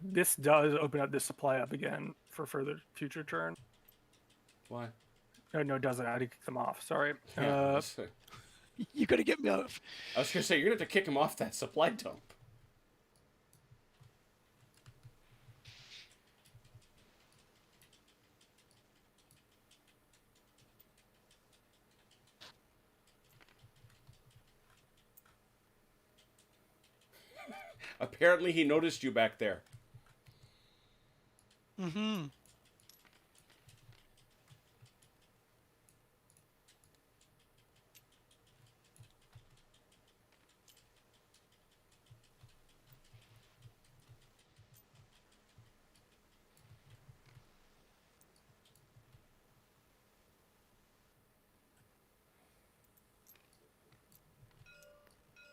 This does open up this supply up again for further future turn. Why? No, it doesn't. I had to kick them off. Sorry. Yeah, You gotta get me off. I was gonna say you're gonna have to kick him off that supply dump. Apparently, he noticed you back there. Mm-hmm.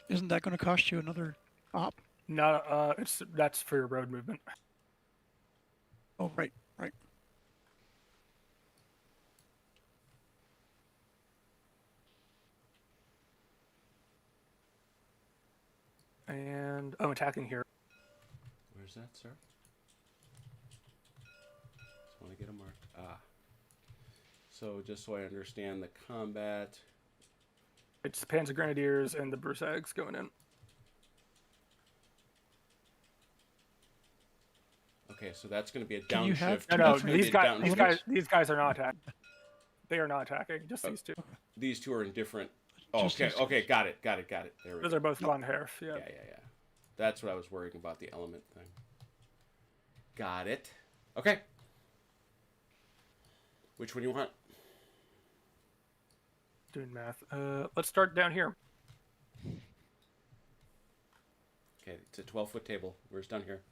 Isn't that going to cost you another op? No, that's for your road movement. Oh, right, right. And I'm attacking here. Where's that, sir? Just want to get him marked. Ah. So just so I understand the combat. It's the Panzer Grenadiers and the Brusags going in. Okay, so that's going to be a Can you have downshift. No, That's That's gonna be a downshift. these guys are not attacking. They are not attacking. Just these two. These two are in different. Oh, Just okay, these two. okay, got it. There we Those go. are both von Herf. Yeah. Yeah. That's what I was worrying about, the element thing. Got it. Okay. Which one do you want? Doing math. Let's start down here. Okay, it's a 12-foot table. Where's down here?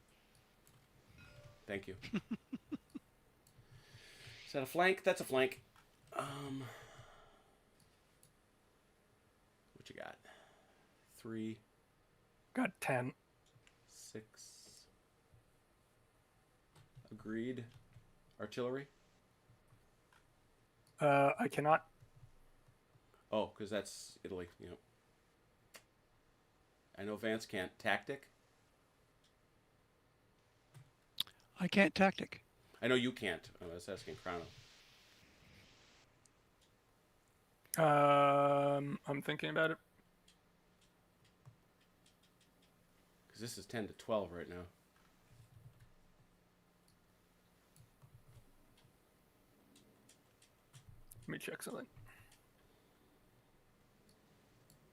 Thank you. Is that a flank? That's a flank. What you got? 3, Got 10. 6. Agreed. Artillery? I cannot. Oh, because that's Italy. Yep. I know Vance can't. Tactic? I can't tactic. I know you can't. I was asking Chrono. I'm thinking about it. Because this is 10 to 12 right now. Let me check something.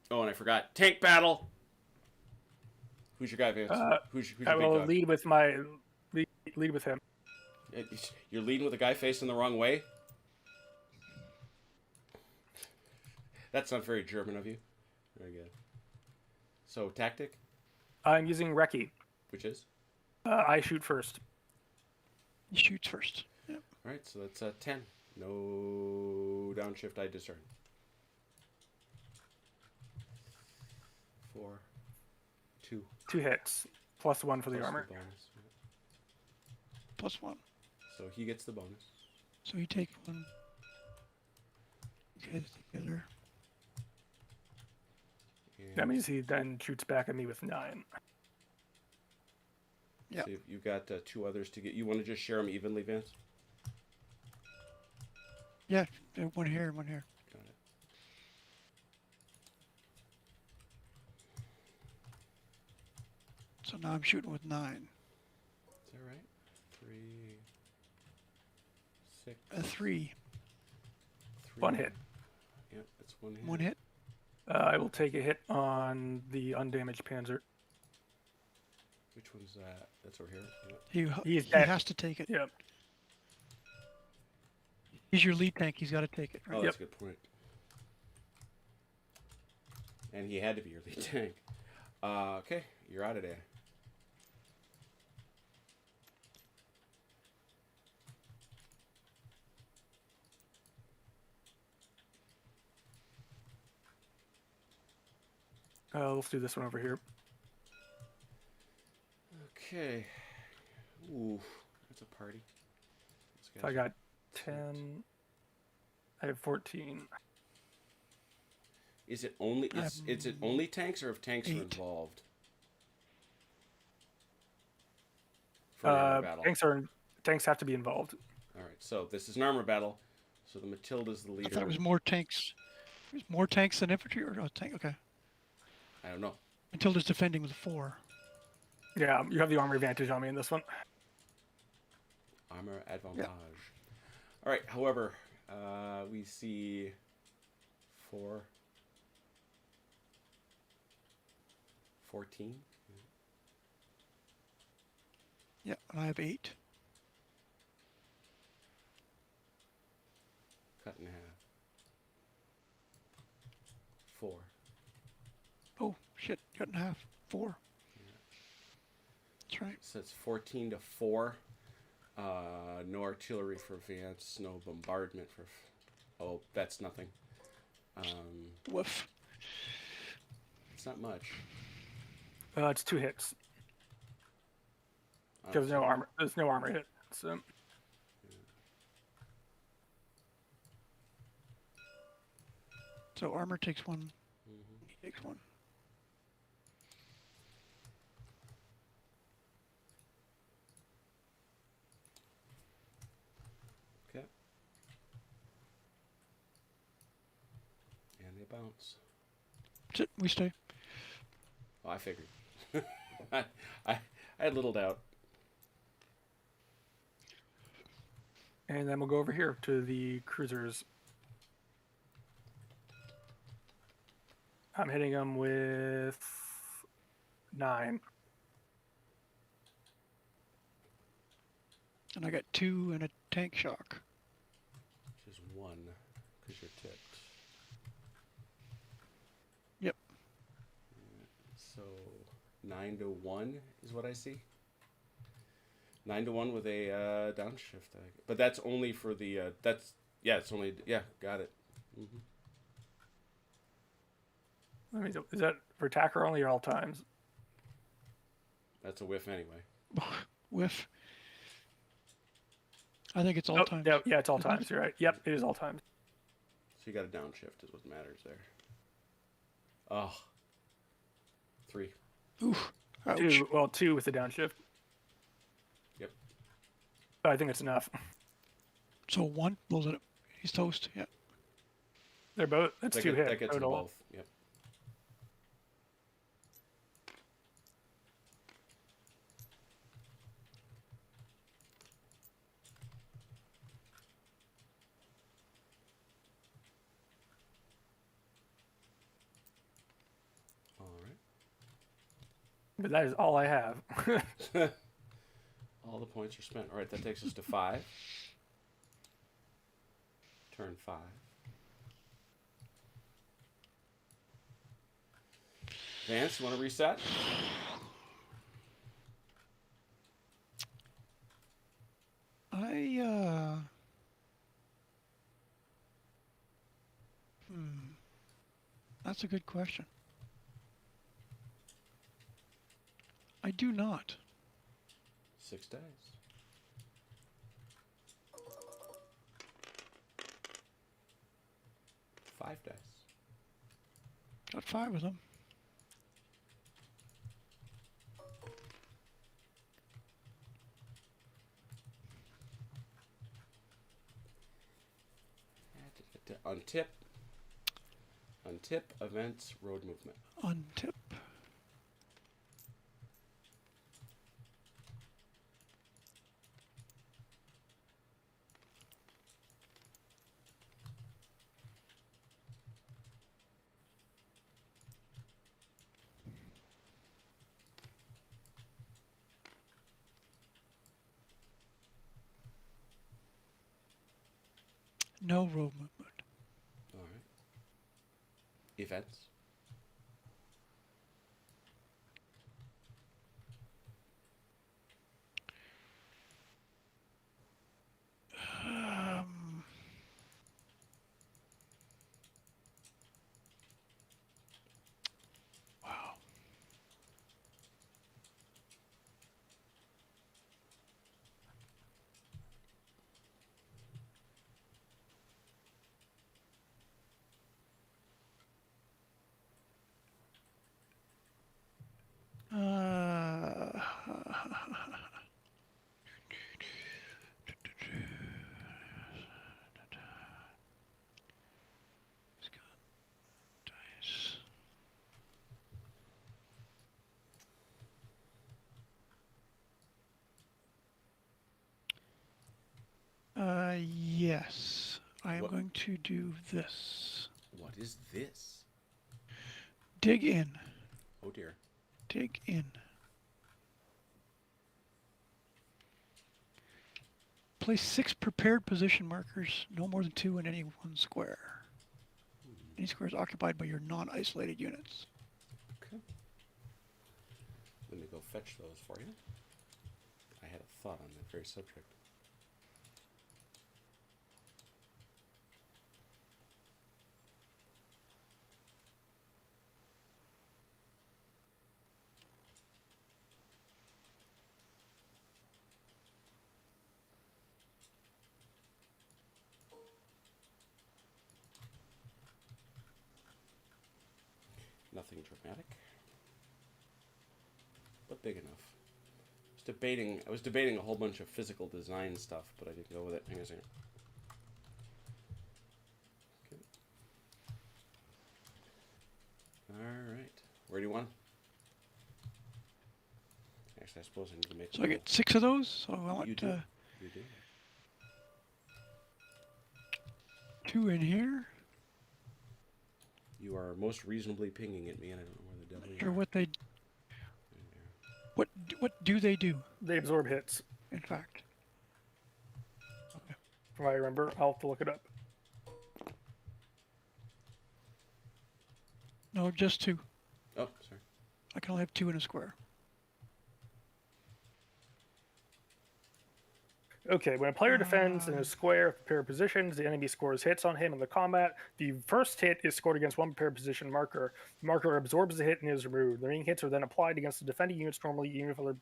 Oh, and I forgot. Tank battle! Who's your guy, Vance? Who's your I big will dog? lead with him. You're leading with a guy facing the wrong way? That's not very German of you. Very good. So, tactic? I'm using Recce. Which is? I shoot first. He shoots first. Yep. Alright, so that's 10. No downshift, I discern. 4, 2. 2 hits. Plus 1 for the plus armor. bonus. +1. So he gets the bonus. So you take 1. Okay, together. That means he then shoots back at me with 9. Yeah. So you've got 2 others to get. You want to just share them evenly, Vance? Yeah, one here and one here. Got it. So now I'm shooting with 9. Is that right? 3, 6. A 3. 1 hit. Yep, that's 1 hit. 1 hit. I will take a hit on the undamaged Panzer. Which one's that? That's over here. Yep. He dead. has to take it. Yep. He's your lead tank. He's got to take it. Right? Oh, that's a good point. And he had to be your lead tank. Okay, you're out of there. Let's do this one over here. Okay. Ooh, that's a party. So I got 10. I have 14. Is it only is it only tanks, or if tanks are 8. involved? For an armor battle. Tanks have to be involved. All right, so this is an armor battle. So the Matilda's the I leader. thought it was more tanks. It was more tanks than infantry, or no tank? Okay. I don't know. Matilda's defending with 4. Yeah, you have the armor advantage on me in this one. Armor advantage. All right. However, we see 4, 14. Yeah, and I have 8. Cut in half. 4. Oh shit! Cut in half. 4. That's right. So it's 14 to 4. No artillery for Vance. No bombardment for. Oh, that's nothing. Woof. It's not much. It's 2 hits. There's no armor. There's no armor hit. So. So armor takes 1. He takes 1. Okay. And they bounce. That's it. We stay. Oh, I figured. I had little doubt. And then we'll go over here to the cruisers. I'm hitting them with 9. And I got 2 and a tank shock. Which is 1, because you're tipped. Yep. So 9 to 1 is what I see. 9 to 1 with a downshift. But that's only for the. It's only. Yeah, got it. Mm-hmm. Is that for attacker only or all times? That's a whiff anyway. Whiff. I think it's all times. Yeah, it's all times. You're right. Yep, it is all times. So you got a downshift is what matters there. Oh. 3. Oof. Ouch. 2 with the downshift. Yep. But I think it's enough. So 1 blows it up. He's toast. Yeah. They're both. That's 2 hits. That gets them total. both. Yep. All right. But that is all I have. All the points are spent. All right, that takes us to 5. Turn 5. Vance, you want to reset? That's a good question. I do not. 6 days. 5 dice. Got 5 of them. Untip. Untip, events, road movement. Untip. No road movement. All right. Events. Um, wow. Uh, dice. Yes. I am What? going to do this. What is this? Dig in. Oh dear. Dig in. Place 6 prepared position markers, no more than 2 in any one square. Any square is occupied by your non-isolated units. Okay. Let me go fetch those for you. I had a thought on that very subject. Nothing dramatic, but big enough. I was debating a whole bunch of physical design stuff, but I didn't go with it. Hang on a second. Okay. All right. Where do you want 'em? Actually, I suppose I need to make. So I get 6 of those. So I want You do. You do. 2 in here. You are most reasonably pinging at me, and I don't know where the devil you Sure are. what they what do they do? They absorb hits. In fact. From what I remember, I'll have to look it up. No, just 2. Oh, sorry. I can only have 2 in a square. Okay, when a player defends in a square of prepared positions, the enemy scores hits on him in the combat. The first hit is scored against one prepared position marker. The marker absorbs the hit and is removed. The remaining hits are then applied against the defending units normally, even if other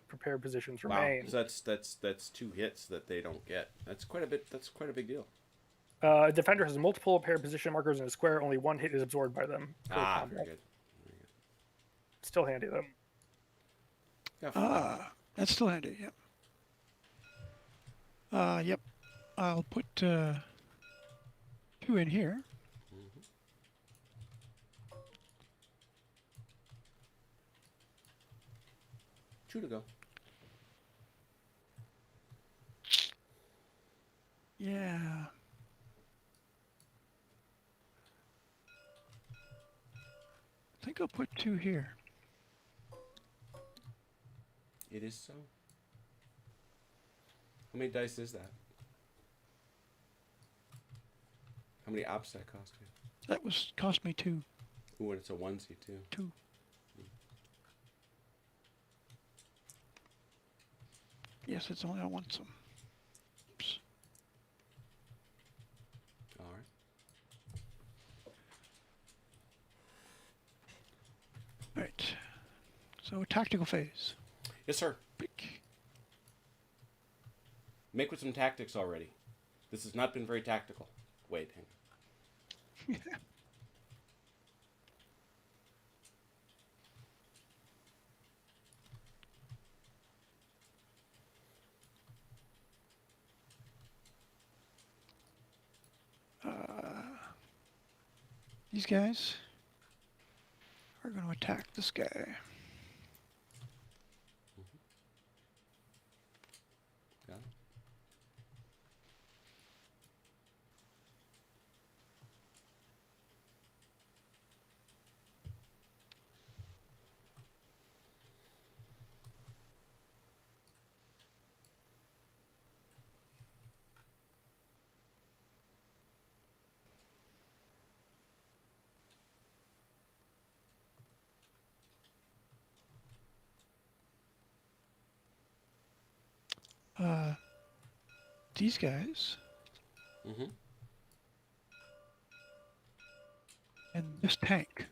prepared positions remain. Wow, so that's 2 hits that they don't get. That's quite a bit. That's quite a big deal. A defender has multiple paired position markers in a square. Only one hit is absorbed by them. per Ah, combat. very good. Very good. Still handy though. Yeah, That's still handy. Yep. Yep. I'll put 2 in here. 2 to go. Yeah. I think I'll put 2 here. It is so. How many dice is that? How many ops that cost you? That cost me 2. Ooh, and it's a onesie too. 2. Yes, it's only I want some. Oops. All right. Right. So tactical phase. Yes, sir. Pick. Make with some tactics already. This has not been very tactical. Wait, hang These guys are going to attack this guy. Got it. These guys Mm-hmm. and this tank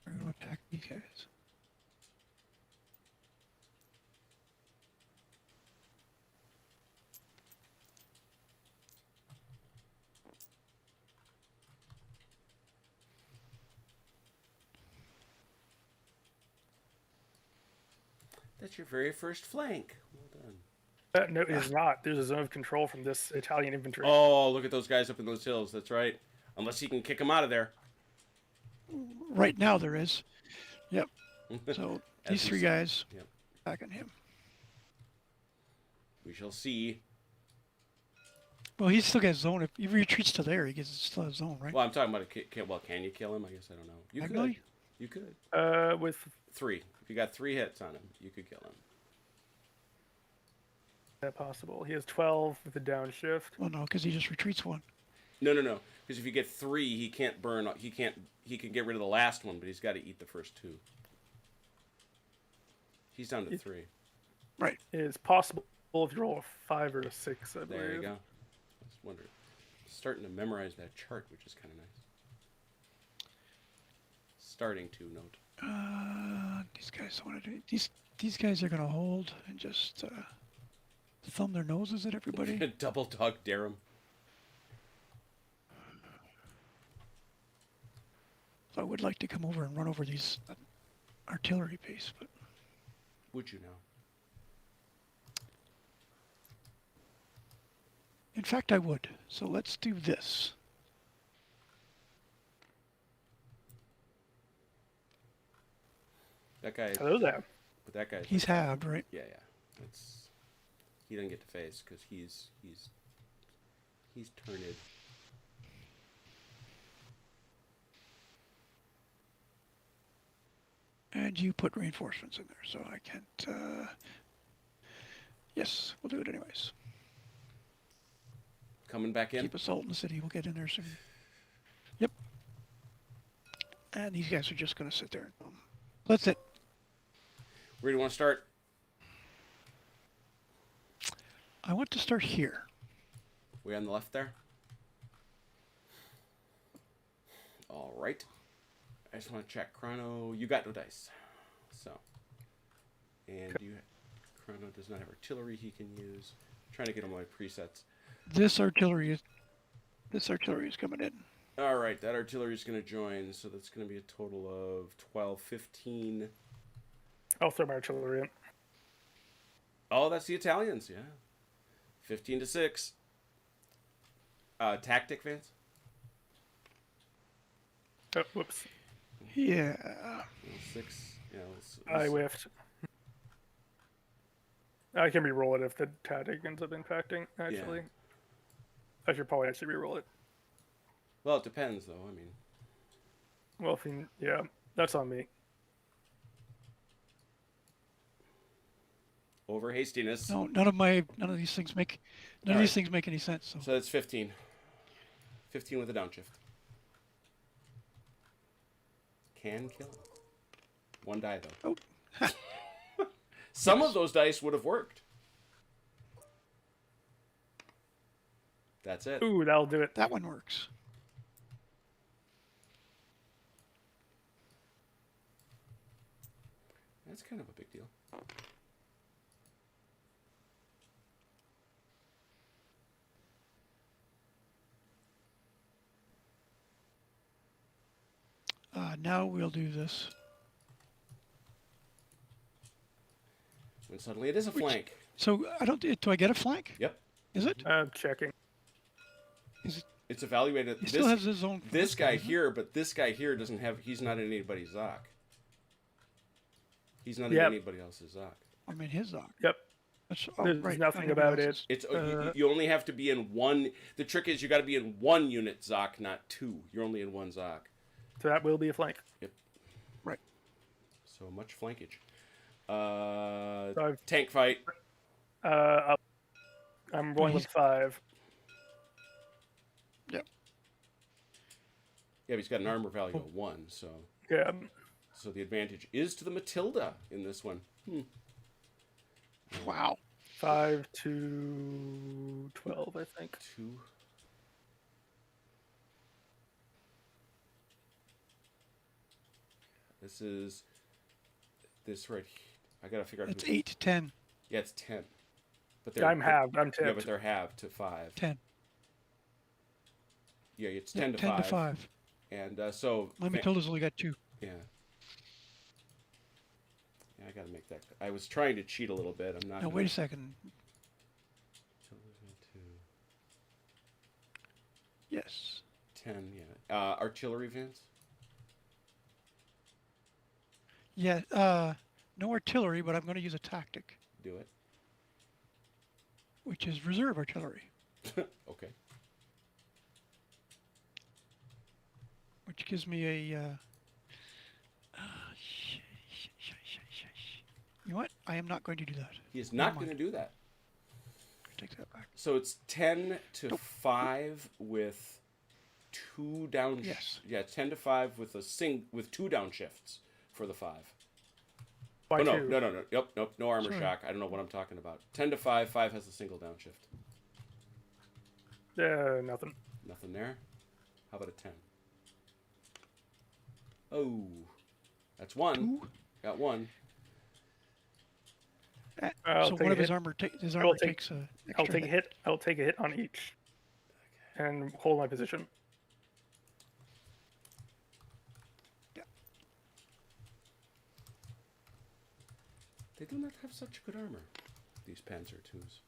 are going to attack these guys. That's your very first flank. Well done. No, it is not. There's a zone of control from this Italian infantry. Oh, look at those guys up in those hills. That's right. Unless he can kick them out of there. Right now there is. Yep. So these As three we- guys Yep. attacking him. We shall see. Well, he still gets zone. If he retreats to there, he gets still has zone, right? Well, I'm talking about well, can you kill him? I guess I don't know. You Technically? could. You could. With 3. If you got 3 hits on him, you could kill him. that possible. He has 12 with the downshift. Well, no, because he just retreats one. No. Because if you get 3, he can't burn. He can't. He can get rid of the last one, but he's got to eat the first 2. He's down to 3. Right. It's possible if you roll a 5 or a 6, I believe. There you go. I was wondering. Starting to memorize that chart, which is kind of nice. Starting to note. These guys want to do. These guys are going to hold and just thumb their noses at everybody. Double dog dare him. So I would like to come over and run over these artillery piece, but Would you now? in fact I would. So let's do this. That guy. Hello there. But that guy's. He's halved, right? Yeah. He doesn't get to face because he's turned. And you put reinforcements in there, so I can't. Yes, we'll do it anyways. Coming back in. Keep assault in the city. We'll get in there soon. Yep. And these guys are just going to sit there. That's it. Where do you want to start? I want to start here. Way on the left there. All right. I just want to check Chrono. You got no dice, so. And Chrono does not have artillery he can use. I'm trying to get him my presets. This artillery is coming in. All right, that artillery is going to join, so that's going to be a total of 12, 15. I'll throw my artillery in. Oh, that's the Italians, yeah. 15 to 6. Tactic, Vance? Oh, whoops. Yeah. 6. Yeah, I whiffed. I can re-roll it if the tactic ends up impacting, actually. Yeah. I should probably actually re-roll it. Well, it depends, though. I mean, Well, yeah, that's on me. over hastiness. No, none of these things make any sense. So So that's 15. 15 with a downshift. Can kill him. 1 die, though. Oh. Some of those dice would have worked. That's it. Ooh, that'll do it. that one works. That's kind of a big deal. Now we'll do this. And suddenly it is a flank. So I don't. Do I get a flank? Yep. Is it? Checking. Is it? It's evaluated. He still has his own. This guy doesn't he? here, but this guy here doesn't have. He's not in anybody's Zoc. He's not Yep. in anybody else's Zoc. I mean his Zoc. Yep. That's, There's right, nothing not about everybody it. else's. It's you only have to be in one. The trick is you got to be in one unit Zoc, not two. You're only in one Zoc. So that will be a flank. Right. So much flankage. I've- Tank fight. I'm rolling with 5. Yep. Yeah, but he's got an armor value of 1, so Yeah. the advantage is to the Matilda in this one. Wow. 5 to 12, I think. 2. This is this right here. I gotta figure out. It's who, 8 to 10. Yeah, it's 10. But Yeah, I'm halved. I'm Yeah, tipped. but they're halved to 5. 10. Yeah, it's Yeah, 10 to 10 5. to 5. And so My Matilda's only got 2. yeah. Yeah, I gotta make that. I was trying to cheat a little bit. I'm not. Now wait a second. Two, Yes. 10. Yeah. Artillery Vince. Yeah. No artillery, but I'm going to use a tactic, Do it. which is reserve artillery, Okay. which gives me a. You know what? I am not going to do that. He is not Never going to do that. Take that back. So it's 10 to 5 with 2 down. Yes. Yeah, it's 10 to 5 with with 2 downshifts for the 5. By Oh no, 2. no. Nope. No armor Sorry. shock. I don't know what I'm talking about. 10 to 5. 5 has a single downshift. Nothing. Nothing there. How about a 10? Oh, that's 1. 2. Got 1. I'll So take one a of his hit. armor, his I'll armor take- takes a. I'll extra take a hit. I'll take a hit on each. And hold my position. They do not have such good armor, these Panzer IIs.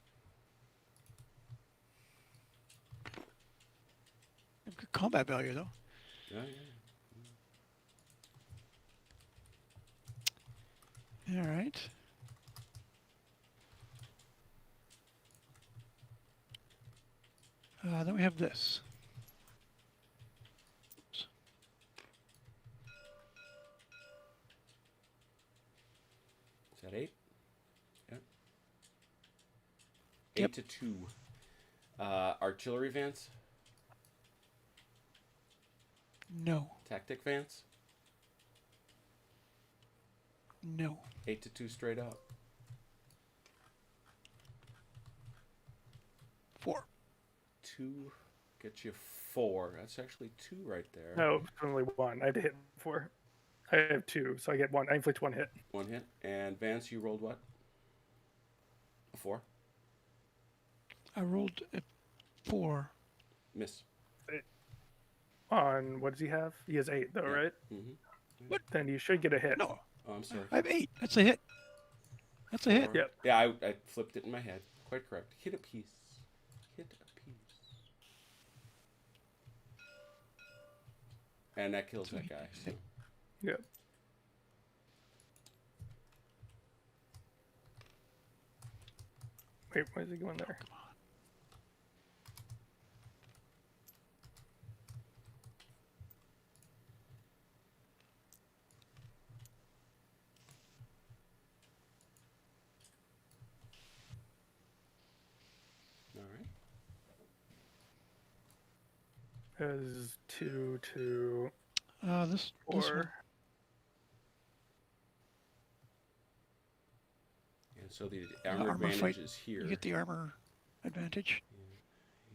Good combat value though. Yeah. All right. Then we have this. Is that 8? Yeah. 8 Yep. to 2. Artillery Vance? No. Tactic Vance? No. 8 to 2 straight up. 4. 2 gets you 4. That's actually 2 right there. No, it's only 1. I had to hit 4. I have 2, so I get 1. I inflict 1 hit. 1 hit. And Vance, you rolled what? A 4? I rolled a 4. Miss. On, what does he have? He has 8, though, Yeah. right? Mm-hmm. Then you should get a hit. No, Oh, I'm sorry. I have 8. That's a hit. That's a hit. Four. Yep. Yeah, I flipped it in my head. Quite correct. Hit a piece. Hit a piece. And that kills that guy. So. Yep. Wait, why is he going there? All right. Is 2 to This one. 4. And so the armor armor advantage fight, is here. You get the armor advantage,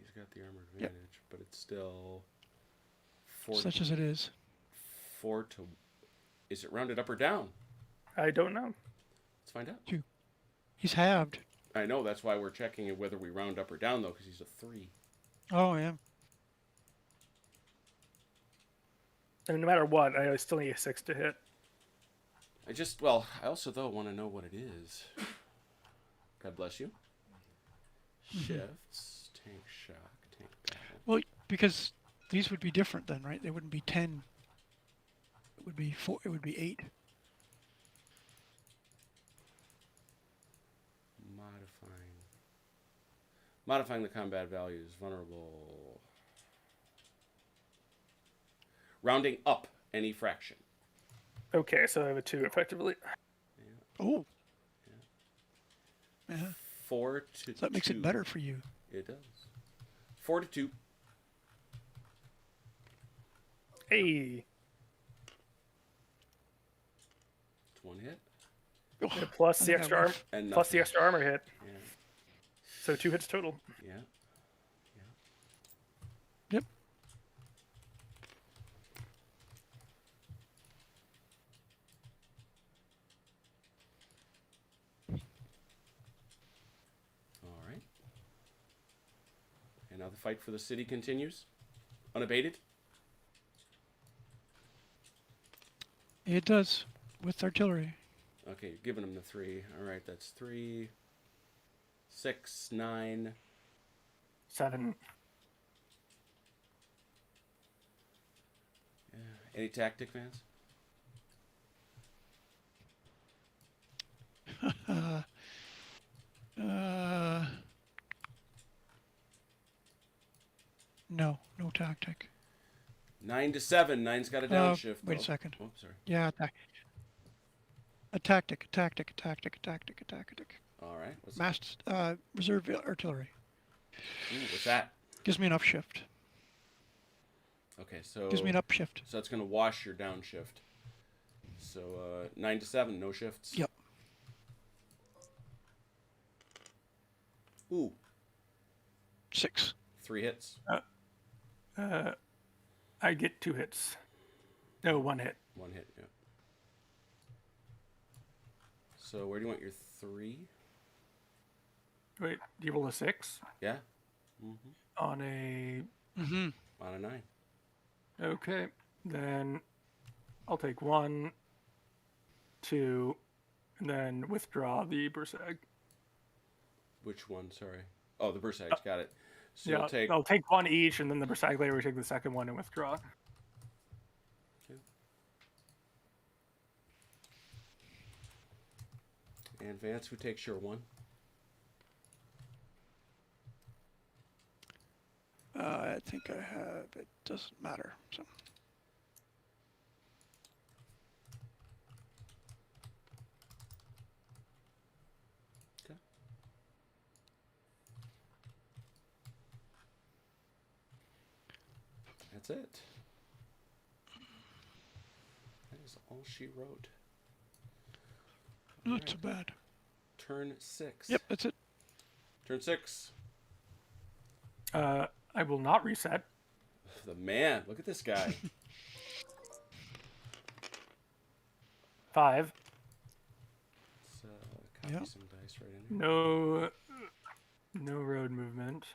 He's got the armor Yep. advantage, but it's still 4 such as it is. 4 to. Is it rounded up or down? I don't know. Let's find out. He's halved. I know, that's why we're checking whether we round up or down, though, because he's a 3. Oh yeah. And no matter what, I still need a 6 to hit. I also though want to know what it is. God bless you. Shifts, tank shock, tank battle. Well, because these would be different then, right? They wouldn't be 10. It would be 4. It would be 8. Modifying the combat values. Vulnerable. Rounding up any fraction. Okay, so I have a 2 effectively. Oh. Yeah. 4 to So that makes 2. it better for you. It does. 4 to 2. Hey. It's one hit. Oh, Plus I the think I extra arm. whiffed. And Plus the nothing. extra armor hit. Yeah. So 2 hits total. Yeah. Yep. All right. And now the fight for the city continues. Unabated. It does with artillery. Okay, you're giving him the 3. All right, that's 3, 6, 9. 7. Yeah. Any tactic, Vance? No tactic. 9 to 7. 9's got a downshift. Wait a second. Oh, sorry. Yeah, a tactic. All right. Massed reserve artillery. Ooh, what's that? Gives me an upshift. Okay, so Gives me an upshift. So that's going to wash your downshift. So 9 to 7, no shifts. Yep. Ooh, 6. 3 hits. I get 2 hits. No, 1 hit. 1 hit, yeah. So where do you want your 3? Wait, do you roll a 6? Yeah, On a... Mm-hmm. on a 9. Okay, then I'll take 1, 2, and then withdraw the Bursag. Which one? Sorry. Oh, the Bursags. Got it. So Yeah, you'll take. I'll take 1 each, and then the Bursag later we take the second one and withdraw. Okay. And Vance, who takes your 1? I think I have. It doesn't matter. So. Okay. That's it. That is all she wrote. Not too bad. Turn 6. Yep, that's it. Turn 6. I will not reset. The man. Look at this guy. 5. Let's copy Yep. some dice right in here. No road movement.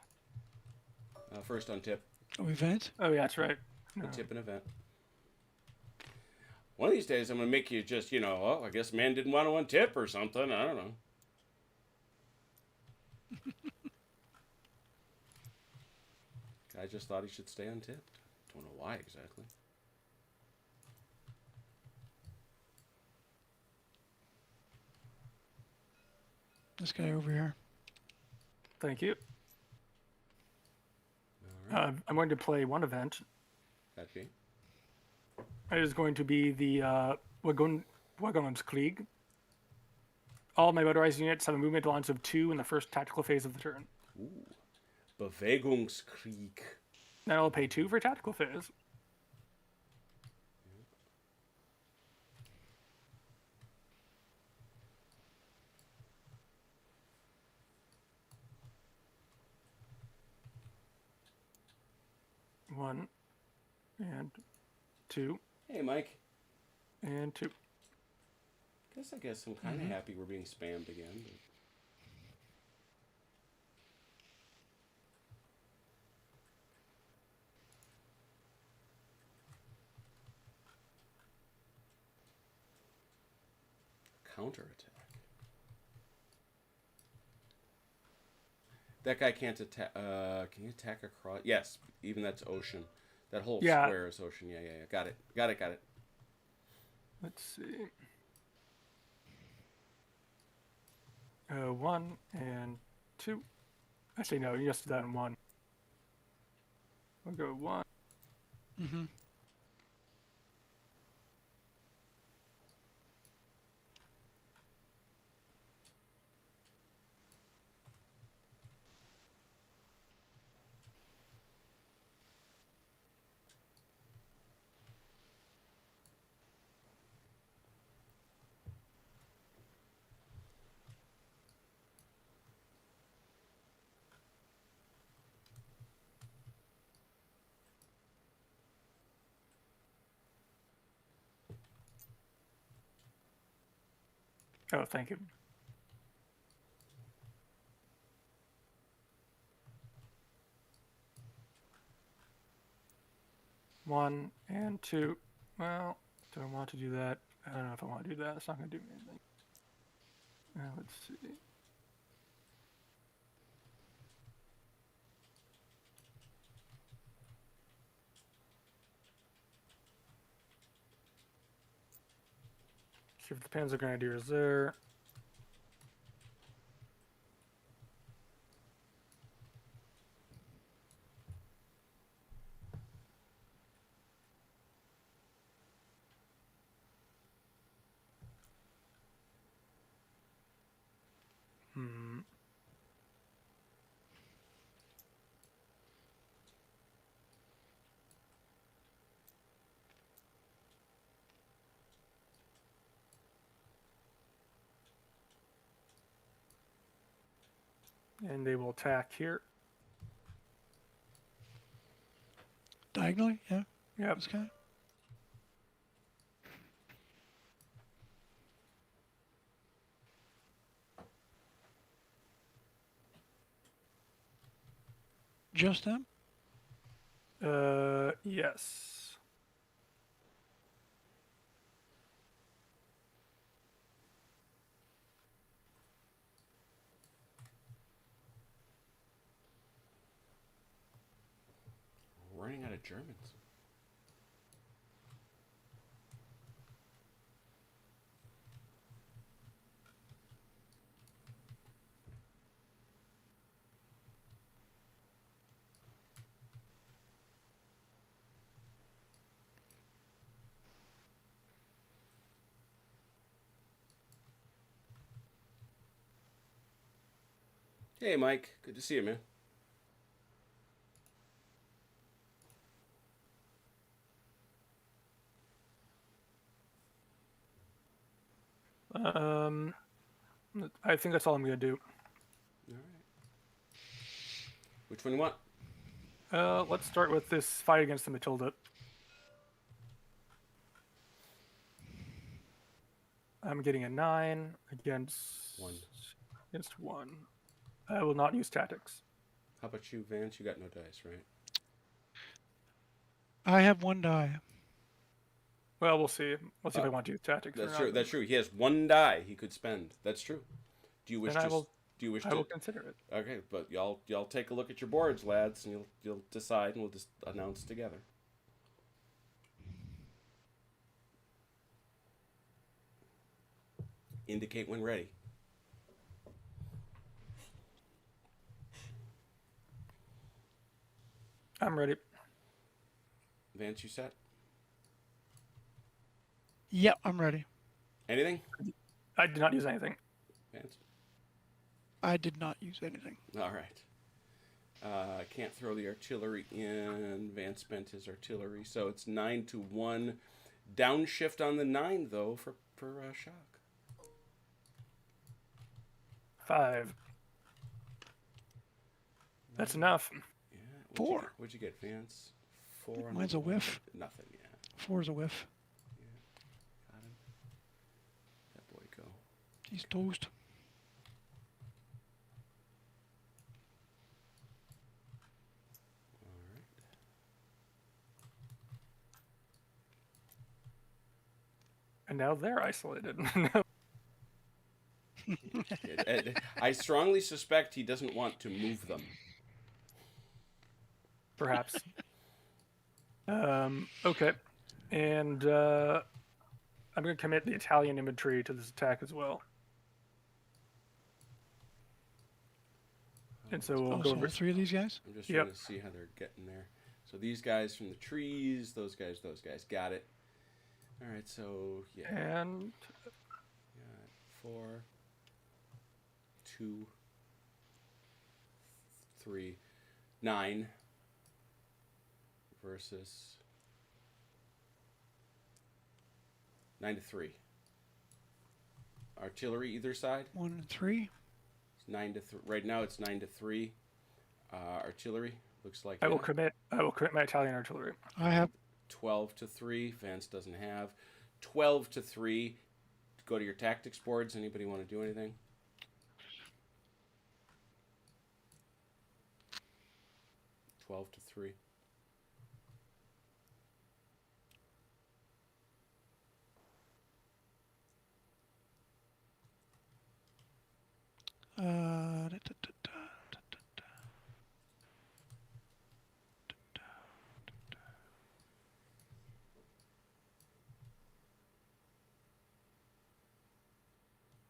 First on tip. Oh, event? Oh yeah, that's right. No. A tip and event. One of these days, I'm going to make you just, I guess man didn't want to untip or something. I don't know. I just thought he should stay untipped. Don't know why exactly. This guy over here. Thank you. All right. I'm going to play 1 event. That'd be. It is going to be the Wagonskrieg. All my motorized units have a movement allowance of 2 in the first tactical phase of the turn. Ooh. Bewegungskrieg. Then I'll pay 2 for tactical phase. One and 2 Hey, Mike. and 2. I guess I'm kind of happy we're being spammed again. But... counterattack. That guy can't attack. Can you attack across? Yes, even that's ocean. That whole Yeah. square is ocean. Yeah. Got it. Let's see. 1 and 2. Actually, no, you just do that in 1. We'll go 1. Mm-hmm. Oh, thank you. One and 2. Well, do I want to do that? I don't know if I want to do that. It's not going to do anything. Let's see. See if the Panzer Grenadier is there. Hmm. And they will attack here. Diagonally, yeah. Yep. This guy. Just them? Yes. Running out of Germans. Hey, Mike. Good to see you, man. I think that's all I'm going to do. All right. Which one you want? Let's start with this fight against the Matilda. I'm getting a 9 against 1. Against 1. I will not use tactics. How about you, Vance? You got no dice, right? I have 1 die. Well, we'll see. We'll see if I want to use tactics. That's or true. not. That's true. He has 1 die he could spend. That's true. Do you wish Then to? I will. Do you wish I to? will consider it. Okay, but y'all take a look at your boards, lads, and you'll decide, and we'll just announce together. Indicate when ready. I'm ready. Vance, you set? Yep, I'm ready. Anything? I did not use anything. Vance? I did not use anything. All right. I can't throw the artillery in. Vance spent his artillery, so it's 9-1. Downshift on the 9, though, for shock. 5. That's enough. Yeah. 4. What'd you get, Vance? 4. on Mine's the a whiff. Nothing, yeah. 4 is a whiff. Got him. That boy go. He's toast. All right. And now they're isolated. I strongly suspect he doesn't want to move them. Perhaps. Okay. And I'm going to commit the Italian infantry to this attack as well. And so we'll Oh, go so over. all three of these guys? I'm just Yep. trying to see how they're getting there. So these guys from the trees, those guys. Got it. All right, so yeah. And 4, 2, 3, 9 versus 9-3. Artillery either side. 1 and 3. It's 9-3. Right now it's 9-3. Artillery looks like I will commit my Italian artillery. I have 12-3. Vance doesn't have 12-3. Go to your tactics boards. Anybody want to do anything? Twelve to 3.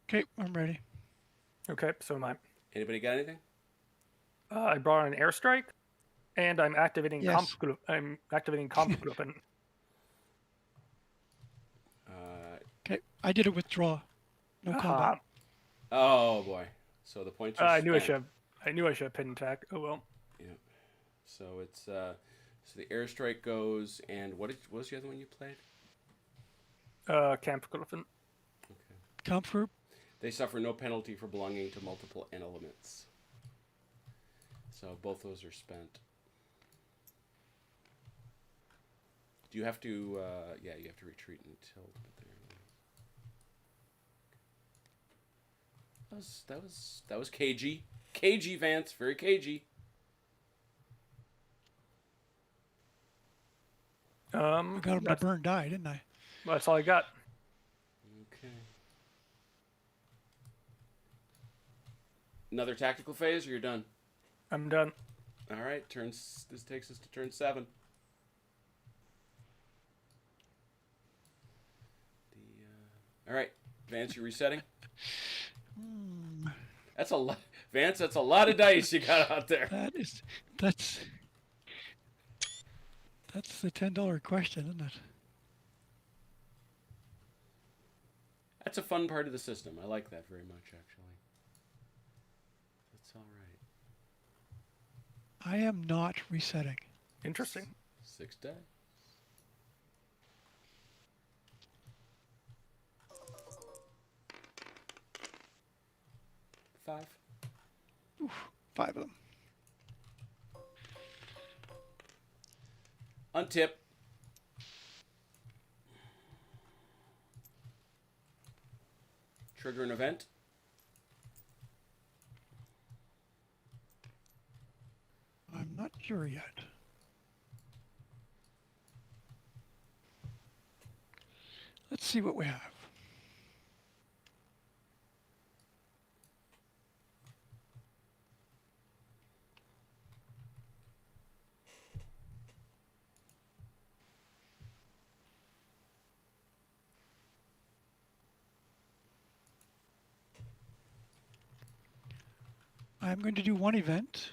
Okay, I'm ready. Okay, so am I. Anybody got anything? I brought an airstrike, and I'm activating Yes. Kampfgruppen. Okay, I did a withdraw. No combat. Oh boy. So the points are I knew I spent. should have pin attack. Oh well. Yeah. So it's so the airstrike goes, and what was the other one you played? Kampfgruppen. Okay. Comp group. They suffer no penalty for belonging to multiple elements. So both those are spent. Do you have to? Yeah, you have to retreat until. That was cagey. Cagey, Vance. Very cagey. I got him to burn die, didn't I? That's all I got. Okay. Another tactical phase, or you're done? I'm done. All right. This takes us to turn 7. All right, Vance, you resetting? That's a lot, Vance. That's a lot of dice you got out there. That's the $10 question, isn't it? That's a fun part of the system. I like that very much, actually. That's all right. I am not resetting. Interesting. 6 dice. Five. Oof, 5 of them. Untip. Trigger an event. I'm not sure yet. Let's see what we have. I'm going to do one event.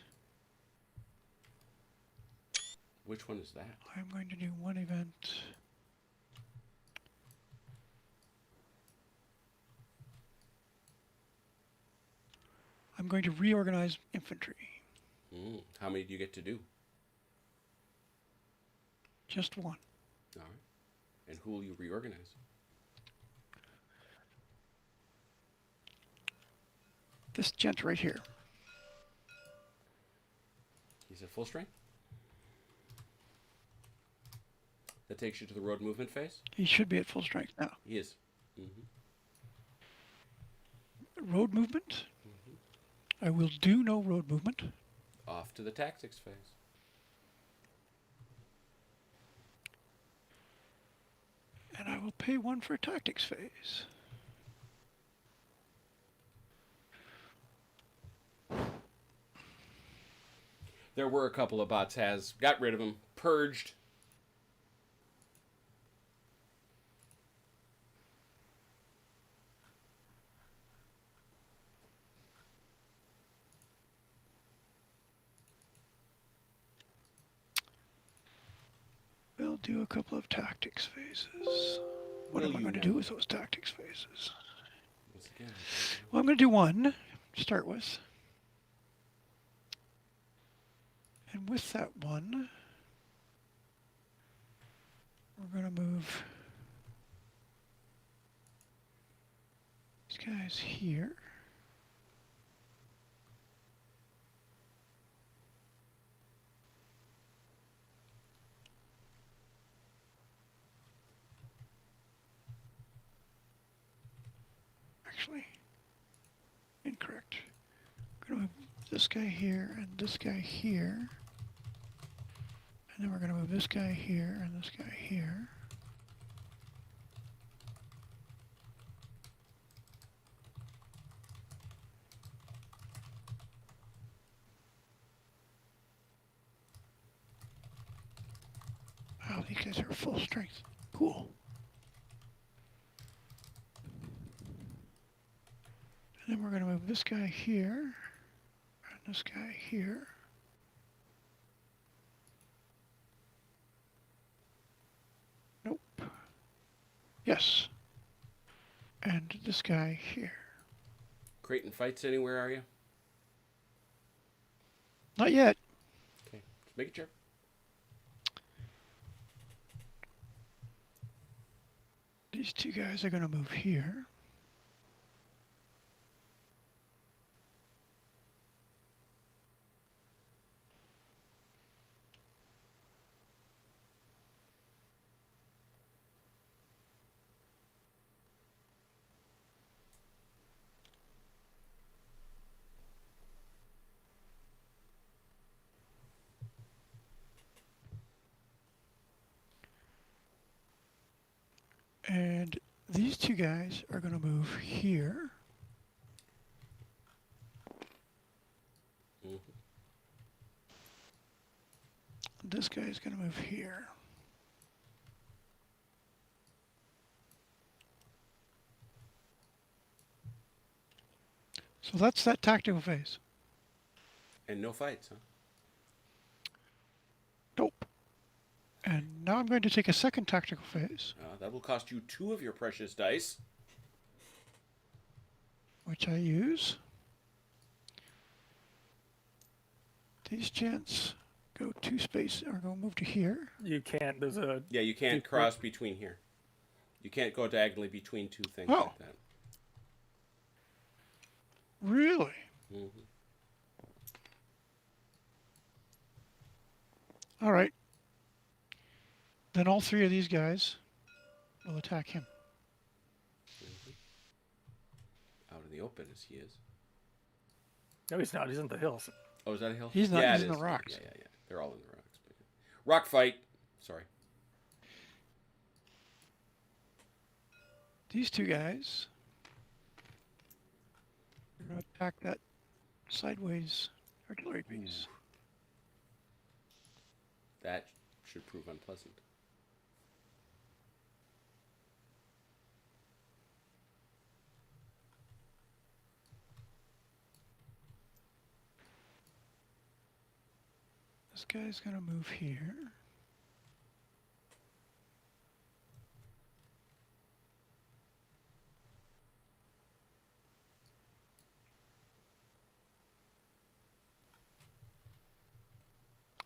Which one is that? I'm going to do one event. I'm going to reorganize infantry. How many do you get to do? Just one. All right. And who will you reorganize? This gent right here. He's at full strength? That takes you to the road movement phase? He should be at full strength now. He is. Road movement? I will do no road movement. Off to the tactics phase. And I will pay 1 for tactics phase. There were a couple of bots has got rid of them, purged. We'll do a couple of tactics phases. What Will am I you going to now? do with those tactics phases? Once again, Well, I'm going to do one to start with. And with that one, we're going to move these guys here. Actually, incorrect. We're going to move this guy here and this guy here. And then we're going to move this guy here and this guy here. Wow, these guys are full strength. Cool. And then we're going to move this guy here and this guy here. Nope. Yes. And this guy here. Creighton fights anywhere, are you? Not yet. Okay, just making sure. These two guys are going to move here. And these two guys are going to move here. Mm-hmm. This guy is going to move here. So that's that tactical phase. And no fights, huh? Nope. And now I'm going to take a second tactical phase, That will cost you 2 of your precious dice. which I use. These gents go 2 spaces, or go move to here. You can't. There's a. Yeah, you can't You- cross between here. You can't go diagonally between 2 things Oh. like that. Really? Mm-hmm. All right. Then all 3 of these guys will attack him. Out in the open as he is. No, he's not. He's in the hills. Oh, is that a hill? He's not- Yeah, he's it in the is. rocks. Yeah. They're all in the rocks. Rock fight. Sorry. These 2 guys are going to attack that sideways artillery piece. That should prove unpleasant. This guy's going to move here.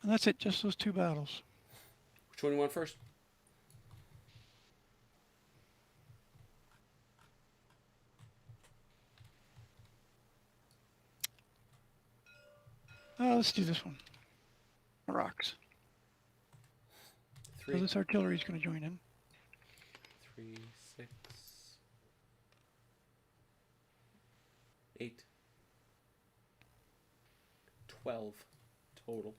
And that's it, just those 2 battles. Which one do you want first? Let's do this one. The rocks. 3, So this artillery is going to join in. 3, 6, 8, 12 total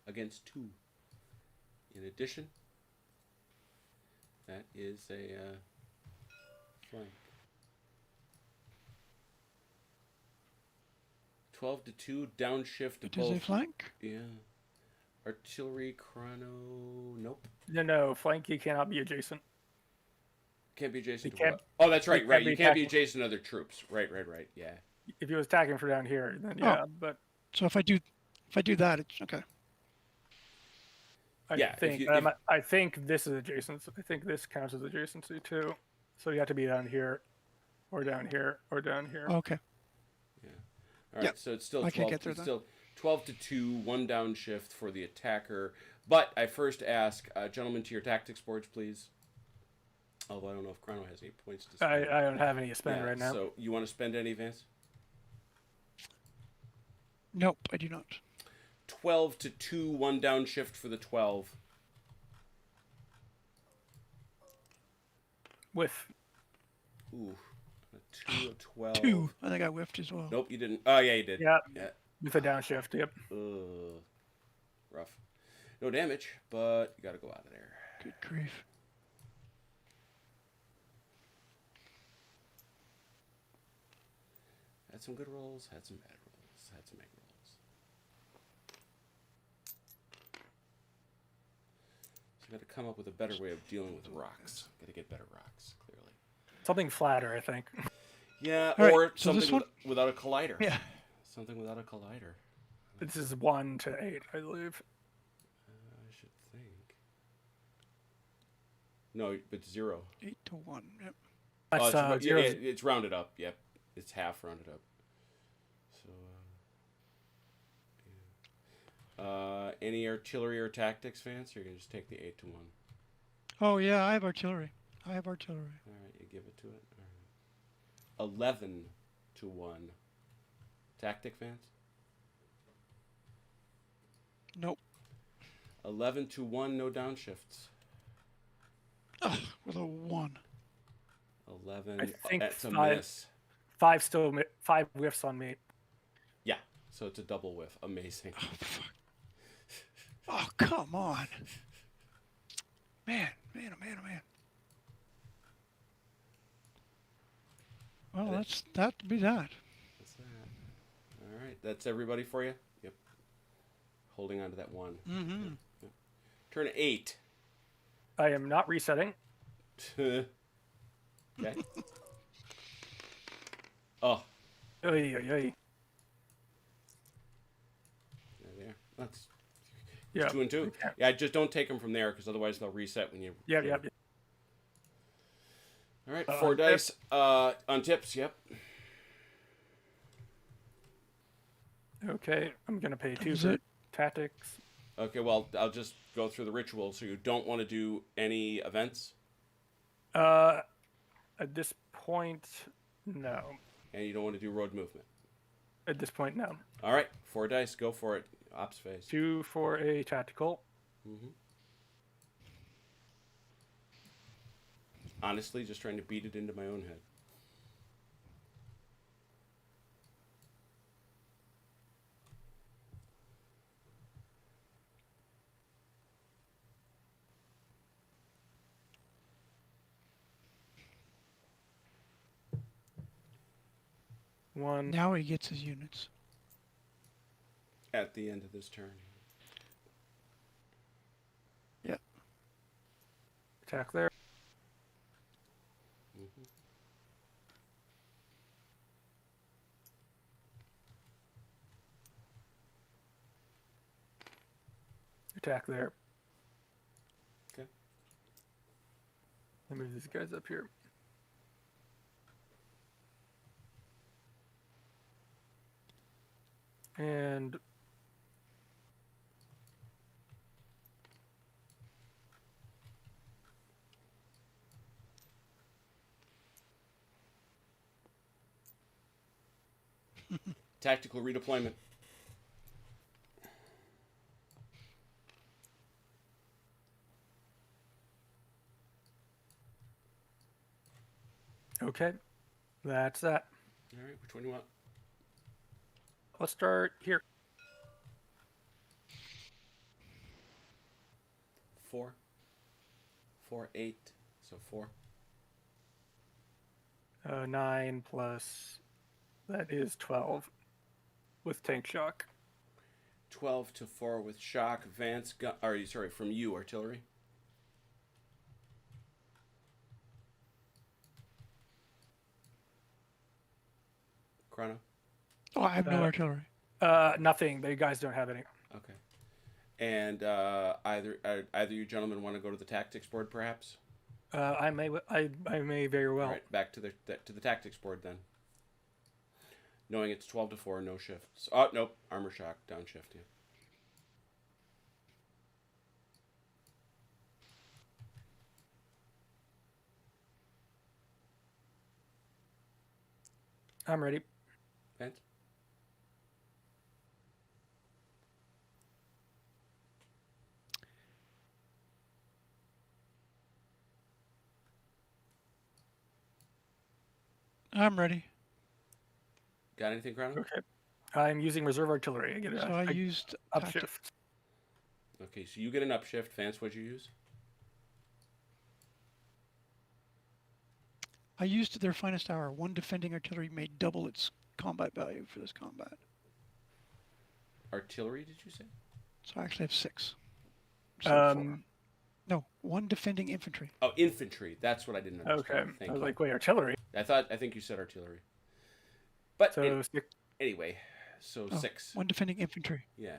against 2. In addition, that is a flank. 12 to 2, downshift to It is a both. flank. Yeah. Artillery, chrono. Nope. No, flank, you cannot be adjacent. Can't be adjacent They to can't- what? Oh, that's they right, can't right. be You can't be attacking. adjacent to other troops. Right. Yeah. If he was attacking from down here, then yeah, but So if I do that, it's okay. I Yeah, think I think this is adjacent. I think this counts as adjacency too. So you have to be down here, or down here, or down here. Okay. All right, Yep. so it's still I 12. can't get through It's that. still 12 to 2, one downshift for the attacker. But I first ask, gentlemen, to your tactics boards, please. Although I don't know if Chrono has any points to spend. I don't have any to spend right now. So you want to spend any, Vance? Nope, I do not. 12 to 2, one downshift for the 12. With Ooh, a 2, a 12. 2. I think I whiffed as well. Nope, you didn't. Oh, yeah, you did. yeah, Yeah. with a downshift. Yep. Ugh. Rough. No damage, but you got to go out of there. Good grief. Had some good rolls, had some bad rolls, had some egg rolls. So you got to come up with a better way of dealing with rocks. Got to get better rocks, clearly. Something flatter, I think. Yeah, All right, or so this something one- without a collider. Yeah. Something without a collider. This is 1 to 8, I believe. I should think. No, but 0. 8 to 1. Yep. That's, it's, zero- it's rounded up. Yep, it's half rounded up. So, any artillery or tactics, Vance? Or you're gonna just take the 8 to 1. Oh yeah, I have artillery. All right, You give it to it. All right. 11 to 1. Tactic, Vance? Nope. 11 to 1, no downshifts. Ugh, with a 1. 11. I think That's a 5 miss. 5 whiffs on me. Yeah, so it's a double whiff. Amazing. Oh, fuck. Oh, come on. Man. Well, that'd be that. That's that. All right, that's everybody for you? Yep. Holding on to that 1. Mm-hmm. Yep. Turn 8. I am not resetting. Okay. Oh, Oy, oy, oy. there. That's Yeah. 2 and 2. Yeah, just don't take them from there because otherwise they'll reset when you. Yeah. All right, 4 dice. On tips. Yep. Okay, I'm gonna pay 2 Is for it? tactics. Okay, well, I'll just go through the ritual. So you don't want to do any events, At this point, no. and you don't want to do road movement. At this point, no. All right, 4 dice. Go for it. Ops phase. 2 for a tactical. Mm-hmm. Honestly, just trying to beat it into my own head. One. Now he gets his units. At the end of this turn. Yep. Attack there. Mm-hmm. Attack there. Okay. Let me move these guys up here. And Tactical redeployment. okay, that's that. All right, which one do you want? Let's start here. 4. 4, 8. So 4. 9 plus that is 12. with tank shock. 12 to 4 with shock. Vance, from you, artillery. Chrono. Oh, I have no artillery. Nothing. The guys don't have any. Okay. And either you gentlemen want to go to the tactics board, perhaps? I may very well. All right, back to the tactics board then. Knowing it's 12 to 4, no shifts. Oh, nope, armor shock, downshift, yeah. I'm ready. Vance? I'm ready. Got anything, Chrono? Okay. I'm using reserve artillery. I get it. So I used tactic. upshift. Okay, so you get an upshift. Vance, what'd you use? I used their finest hour. One defending artillery may double its combat value for this combat. Artillery, did you say? So I actually have 6. instead of 4. Um, No, 1 defending infantry. Oh, infantry. That's what I didn't understand. okay. Thank I was you. like, wait, artillery. I think you said artillery. But So anyway, so Oh, 6. 1 defending infantry. Yeah.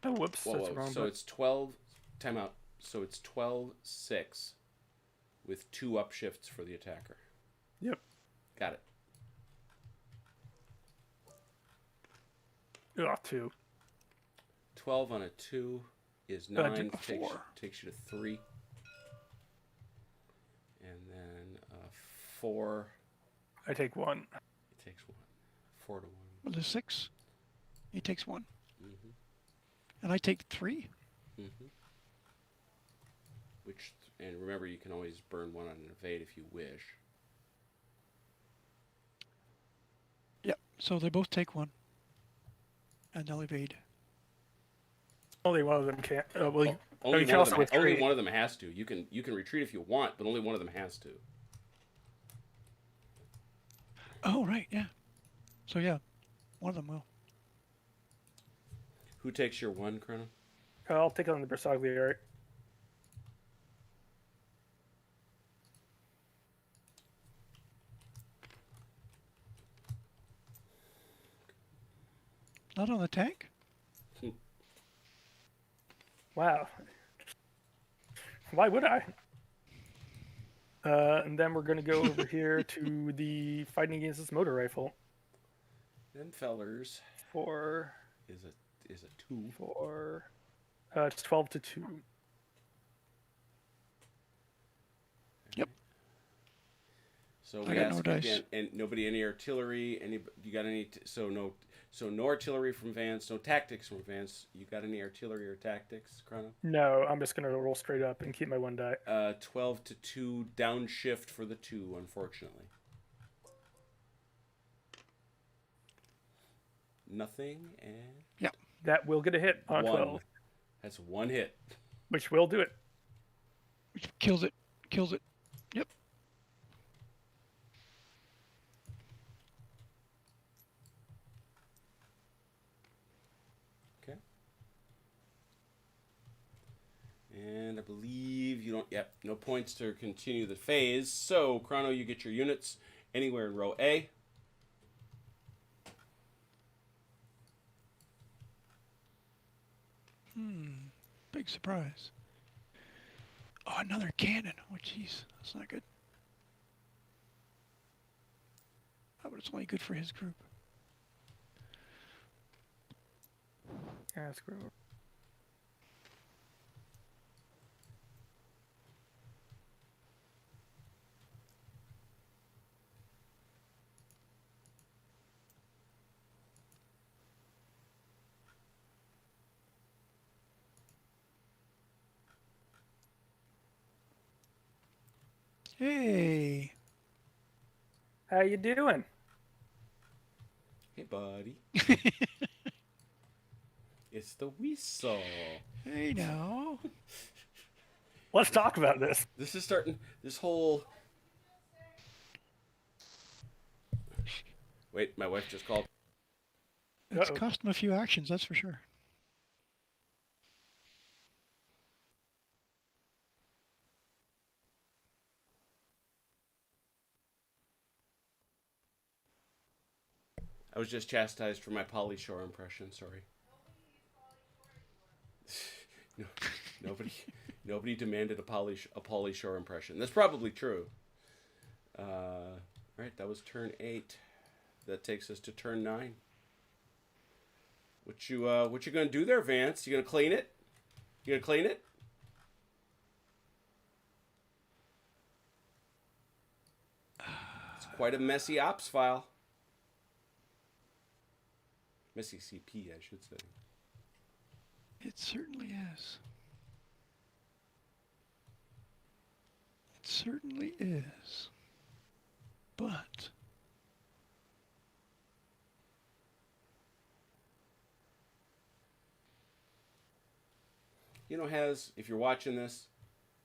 oh, whoops, Whoa, that's whoa. wrong. So but- it's 12. Time out. So it's 12-6 with 2 upshifts for the attacker. Yep. Got it. Ugh, 2. 12 on a 2 is I 9. took a 4. Takes you to 3. And then 4. I take 1. It takes 1. 4 to 1. With a 6, he takes 1. Mm-hmm. And I take 3. Mm-hmm. And remember, you can always burn 1 on an evade if you wish. Yep. So they both take 1. And they'll evade. Only one of them can't. Well, you Only, can one of also them, retreat. only one of them has to. You can retreat if you want, but only one of them has to. Oh, right, yeah. So yeah, one of them will. Who takes your 1, Chrono? I'll take on the Bersaglieri. Not on the tank? Wow. Why would I? And then we're going to go over here to the fighting against this motor rifle. Them fellers For is a 2. it's 12 to 2. Yep. So I we got no ask dice. again, and nobody any artillery. You got any? So no artillery from Vance. No tactics from Vance. You got any artillery or tactics, Chrono? No, I'm just going to roll straight up and keep my 1 die. 12 to 2 downshift for the 2, unfortunately. Nothing and That will get a hit on 1. 12, That's 1 hit. which will do it. Which kills it. Kills it. Yep. Okay. And I believe you don't. Yep, no points to continue the phase. So Chrono, you get your units anywhere in row A. Big surprise. Oh, another cannon. Oh, jeez. That's not good. Oh, but it's only good for his group. Yeah, screw it. Hey. How you doing? Hey, buddy. It's the Weasel. Hey now. Let's talk about this. This is starting. This whole. Wait, my wife just called. It's Uh-oh. cost them a few actions, that's for sure. I was just chastised for my Pauly Shore impression. Sorry. No, nobody demanded a Pauly Shore impression. That's probably true. All right, that was turn 8. That takes us to turn 9. What you gonna do there, Vance? You gonna clean it? You gonna clean it? It's quite a messy ops file. Messy CP, I should say. It certainly is. It certainly is. But You know, Has, if you're watching this,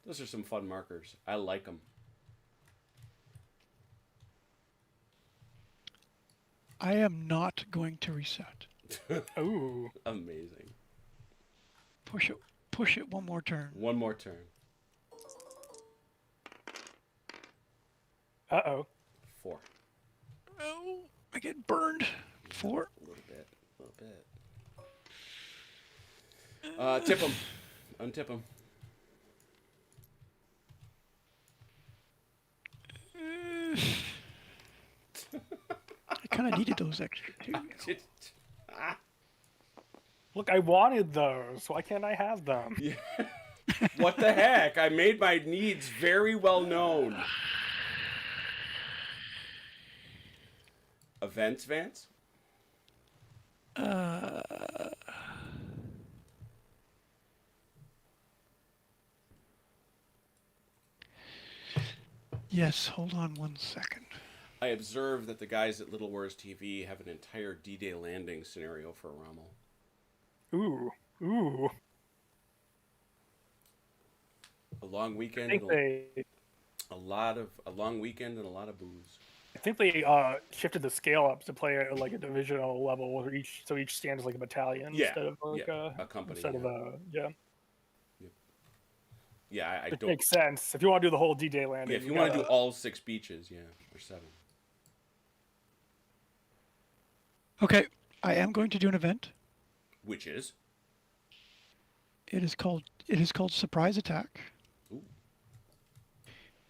those are some fun markers. I like them. I am not going to reset. Ooh. Amazing. Push it one more turn. One more turn. Uh-oh. 4. Oh, I get burned. 4. A little bit. Tip him. Untip him. I kind of needed those extra too. Look, I wanted those. Why can't I have them? Yeah. What the heck? I made my needs very well known. Events, Vance? Yes, hold on one second. I observed that the guys at Little Wars TV have an entire D-Day landing scenario for Rommel. Ooh. Ooh. A long weekend. I think A long weekend and a lot of booze. I think they shifted the scale up to play at like a divisional level where each stand is like a battalion Yeah, instead of like a company. instead of Yep. Yeah, I Which don't. makes sense if you want to do the whole D-Day landing. Yeah, if you want to do all 6 beaches, yeah, or 7. Okay, I am going to do an event. Which is? It is called Surprise Attack. Ooh.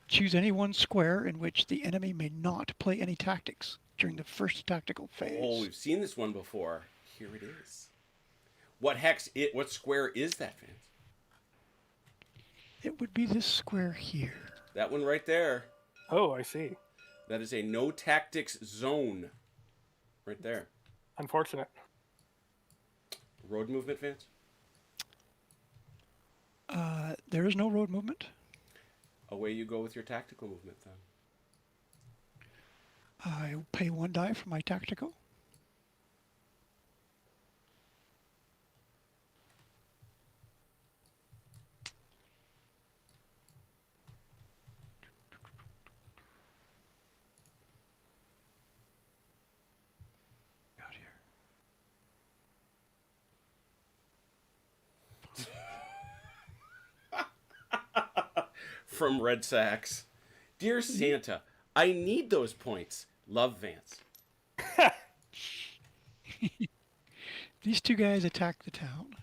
Choose any one square in which the enemy may not play any tactics during the first tactical phase. Oh, we've seen this one before. Here it is. What square is that, Vance? It would be this square here. That one right there. Oh, I see. That is a no tactics zone. Right there. Unfortunate. Road movement, Vance? There is no road movement. Away you go with your tactical movement, then. I pay 1 die for my tactical. Out here. From Red Sacks. Dear Santa, I need those points. Love, Vance. These 2 guys attack the town.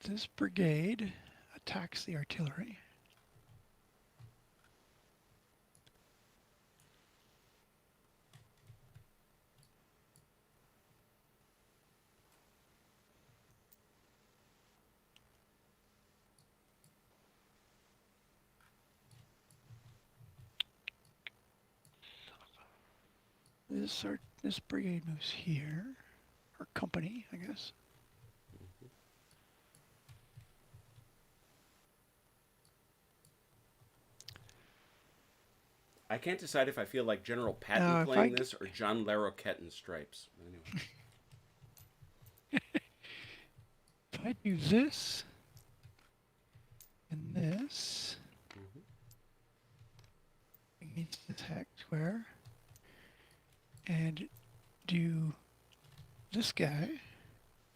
This brigade attacks the artillery. This brigade moves here, or company, I guess. I can't decide if I feel like General Patton Now, if playing I- this or John Larroquette in Stripes. Anyway. If if I do this and this against the attack square and do this guy,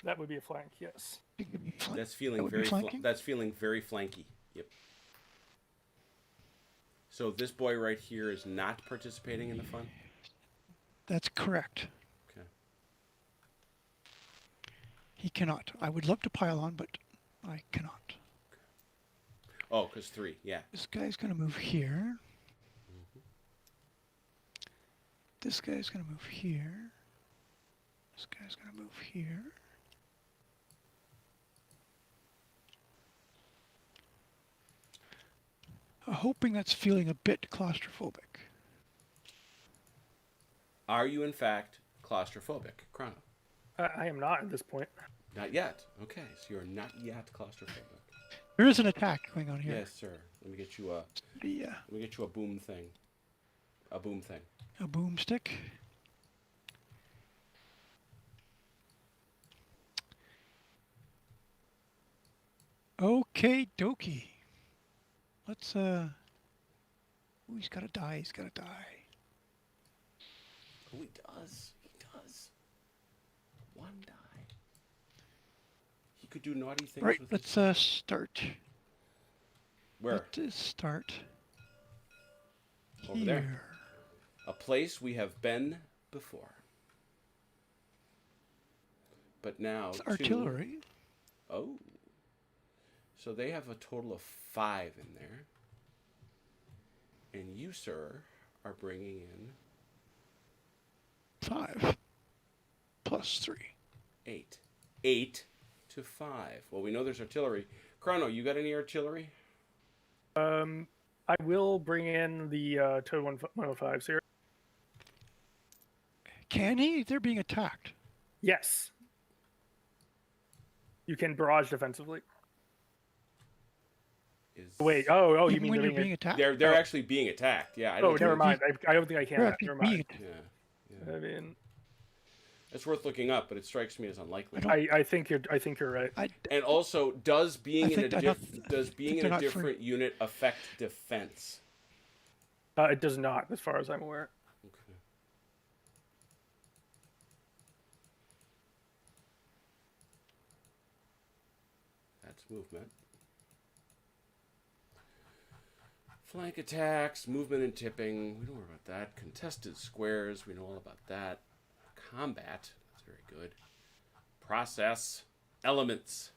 That would be a flank, yes. to give me flank. That's That feeling would be very flanking? that's feeling very flanky. Yep. So this boy right here is not participating in the fun? That's correct. Okay. He cannot. I would love to pile on, but I cannot. Oh, because 3, yeah. This guy's going to move here. This guy's going to move here. This guy's going to move here. I'm hoping that's feeling a bit claustrophobic. Are you in fact claustrophobic, Chrono? I am not at this point. Not yet. Okay, so you're not yet claustrophobic. There is an attack going on here. Yes, sir. Let me get you a boom thing. A boom thing. A boomstick. Okay, dokie. Let's Ooh, he's gotta die. He's gotta die. Oh, he does. He does. 1 die. He could do naughty things Right. with Let's his... start. Where? Let's start Over here. there. A place we have been before. But now It's artillery. Oh. So they have a total of 5 in there. And you, sir, are bringing in 5 plus 3. 8. 8 to 5. Well, we know there's artillery. Chrono, you got any artillery? I will bring in the total 105s here. Can he? They're being attacked. Yes. You can barrage defensively. Wait, oh, you Even mean when they're you're being attacked? They're actually being attacked. Yeah. I don't Oh, never think- mind. I don't think I can. They're Never actually mind. being Yeah. I mean, It's worth looking up, but it strikes me as unlikely. I think you're right. And also, does being in a they're not free. different unit affect defense? It does not, as far as I'm aware. Okay. That's movement. Flank attacks, movement and tipping. We don't worry about that. Contested squares. We know all about that. Combat. That's very good. Process. Elements.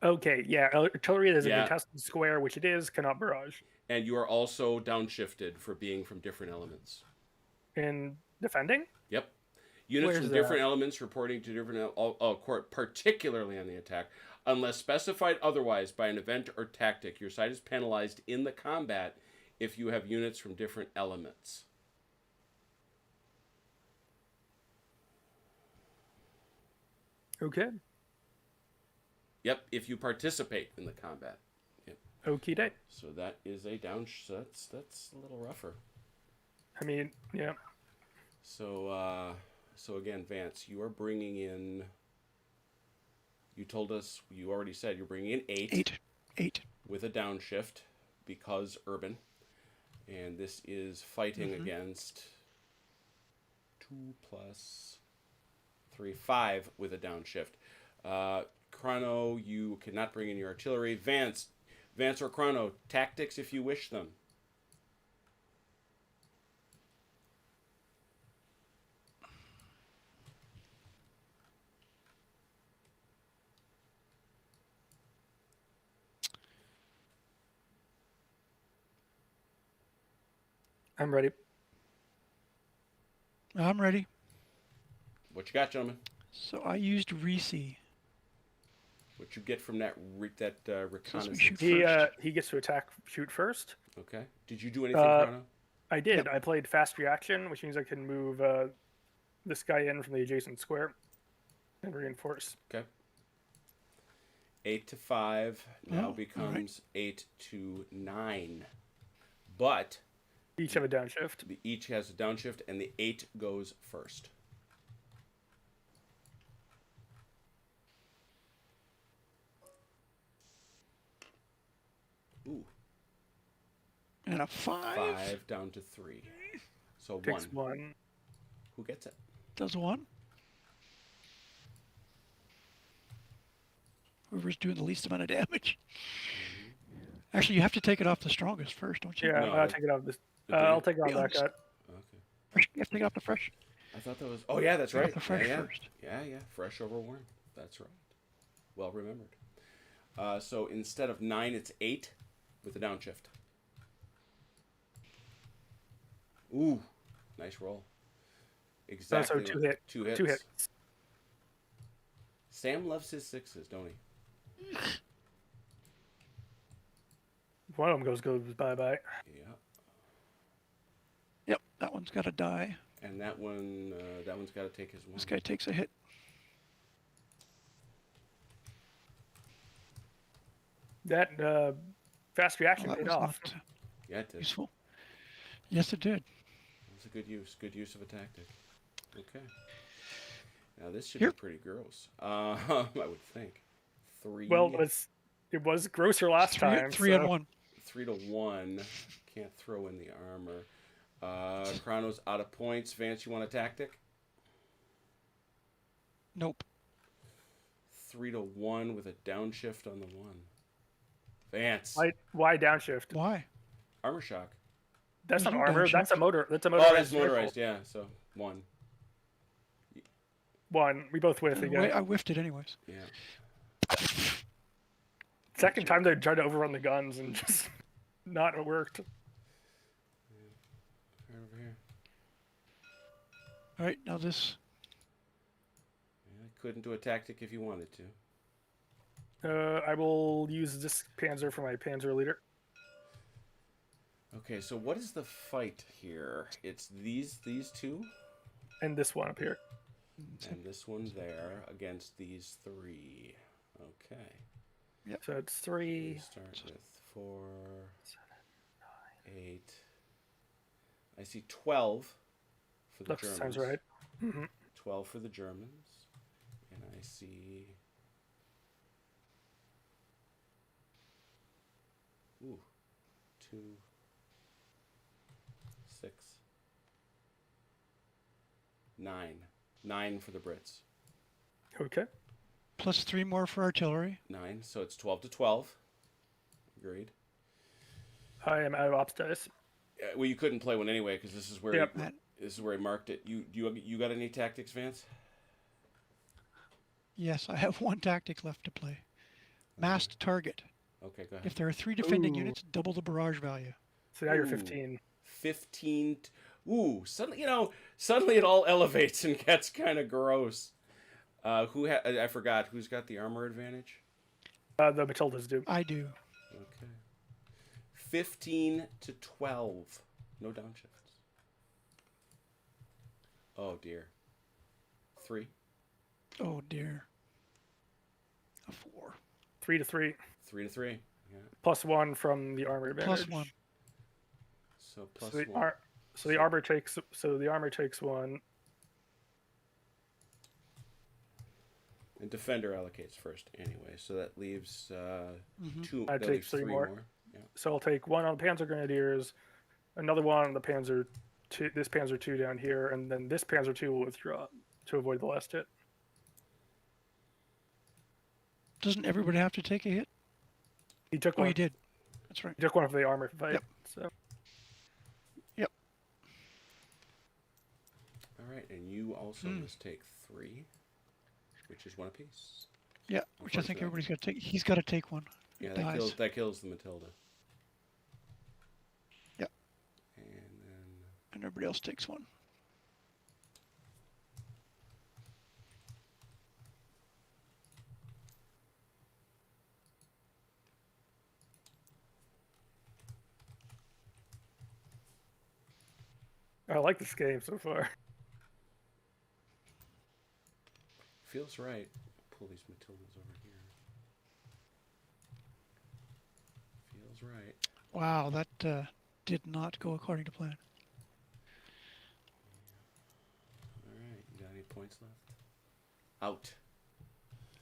Okay, yeah, artillery is Yeah. a contested square, which it is, cannot barrage. And you are also downshifted for being from different elements. In defending? Yep. Units Where's from different that? elements reporting to different court, particularly on the attack. Unless specified otherwise by an event or tactic, your side is penalized in the combat if you have units from different elements. Okay. Yep, if you participate in the combat. Yep. Okie doke. So that is a down. That's a little rougher. I mean, yeah. So again, Vance, you are bringing in. You told us, you already said you're bringing in 8. 8. With a downshift because urban. And this is fighting against 2 plus 3, 5 with a downshift. Chrono, you cannot bring in your artillery. Vance or Chrono, tactics if you wish them. I'm ready. I'm ready. What you got, gentlemen? So I used Reese. What you get from that reconnaissance? shoot He gets to attack, shoot first. Okay. Did you do anything, Uh, Chrono? I did. Yep. I played fast reaction, which means I can move this guy in from the adjacent square and reinforce. Okay. 8 to 5 now Oh, all becomes 8 to 9. But Each have a downshift. each has a downshift, and the 8 goes first. Ooh, And a 5. 5 down to 3. So Takes 1. 1. Who gets it? Does 1. Whoever's doing the least amount of damage. Actually, you have to take it off the strongest first, don't you? Yeah, No, I'll take it off this. the I'll big- take it off Yeah, that cut. Okay. Fresh, you have to take it off the fresh. I thought that was. Oh yeah, that's Take off right. the fresh yeah, first. yeah, yeah. Fresh over worn. That's right. Well remembered. So instead of 9, it's 8 with a downshift. Ooh, nice roll. Exactly. So 2 hit. 2 hits. 2 hits. Sam loves his 6s, don't he? One of them goes bye-bye. Yeah. Yep, that one's got to die. And that one's got to take his 1. This guy takes a hit. That fast reaction Well, that paid was off. not Yeah, it did. useful. Yes, it did. It's a good use. Good use of a tactic. Okay. Now this should Here. be pretty gross. I would think. 3. Well, it was grosser last time. 3 and 1. 3 to 1. Can't throw in the armor. Chrono's out of points. Vance, you want a tactic? Nope. 3 to 1 with a downshift on the 1. Vance. Why downshift? Why? Armor shock. That's not There's no armor. downshift. That's a motor. That's a Oh, motorized. that's vehicle. motorized. Yeah. So 1. 1. We both whiff again. I whiffed it anyways. Yeah. Second time they tried to overrun the guns and just not worked. Right over here. All right, now this. Yeah, couldn't do a tactic if you wanted to. I will use this Panzer for my Panzer leader. Okay, so what is the fight here? It's these two, And this one up here. and this one there against these 3. Okay. So it's We 3. start with 4, 8. I see 12 for the That Germans. sounds right. 12 for the Germans, and I see. Ooh, 2, 6, 9. 9 for the Brits. Okay. Plus 3 more for artillery. 9, so it's 12 to 12. Agreed. I am out of ops dice. Well, you couldn't play one anyway because this is where Yep. this is where he marked it. You got any tactics, Vance? Yes, I have 1 tactic left to play. Masked target. Okay, go ahead. If there are 3 defending Ooh. units, double the barrage value. So now you're Ooh. 15. 15. Ooh, suddenly it all elevates and gets kind of gross. I forgot who's got the armor advantage. The Matildas do. I do. Okay. 15 to 12. No downshifts. Oh dear. 3. Oh dear. A 4. 3 to 3. 3 to 3. Yeah. Plus 1 from the armor advantage. Plus 1. So plus So the, 1. the armor takes. So the armor takes 1. And defender allocates first anyway, so that leaves 2. I'd that take leaves 3 more. Yeah. So I'll take 1 on the Panzer Grenadiers, another 1 on the Panzer 2. This Panzer 2 down here, and then this Panzer 2 will withdraw to avoid the last hit. Doesn't everybody have to take a hit? He took Oh, one. you did. That's right. He took one for the armor fight. Yep. So Yep. All right, and you also must take 3, which is 1 apiece. Yeah, which I think Unfortunately. everybody's got to take. He's got to take 1. Yeah, Dies. that kills the Matilda. Yep. And then And everybody else takes 1. I like this game so far. feels right. Pull these Matildas over here. Feels right. Wow, that did not go according to plan. All right, you got any points left? Out.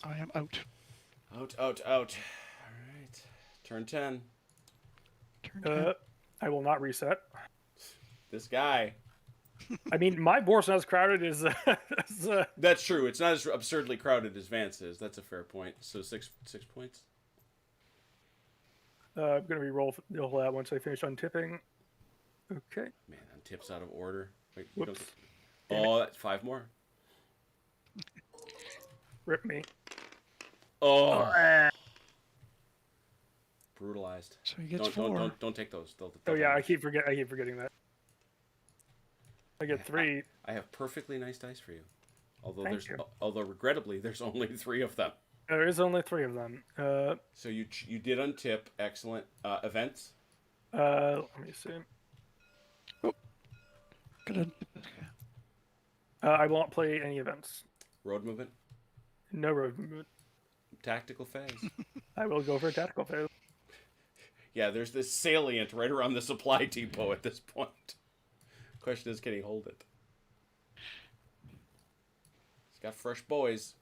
I am out. Out, out, out. All right. Turn 10. Turn count. I will not reset. This guy. I mean, my board's not as crowded as. That's true. It's not as absurdly crowded as Vance is. That's a fair point. So 6 points. I'm gonna re-roll that once I finish untipping. Okay. Man, on tips out of order. Wait, you Whoops. don't... Oh, that's 5 more. Rip me. Oh. Brutalized. So he gets 4. Don't take those. They'll Oh yeah, I damage. keep forgetting that. I get 3. I have perfectly nice dice for you. Thank you. Although regrettably there's only 3 of them. There is only 3 of them. So you did untip. Excellent. Events. Let me see. Good. I won't play any events. Road movement. No road movement. Tactical phase. I will go for a tactical phase. Yeah, there's this salient right around the supply depot at this point. Question is, can he hold it? He's got fresh boys.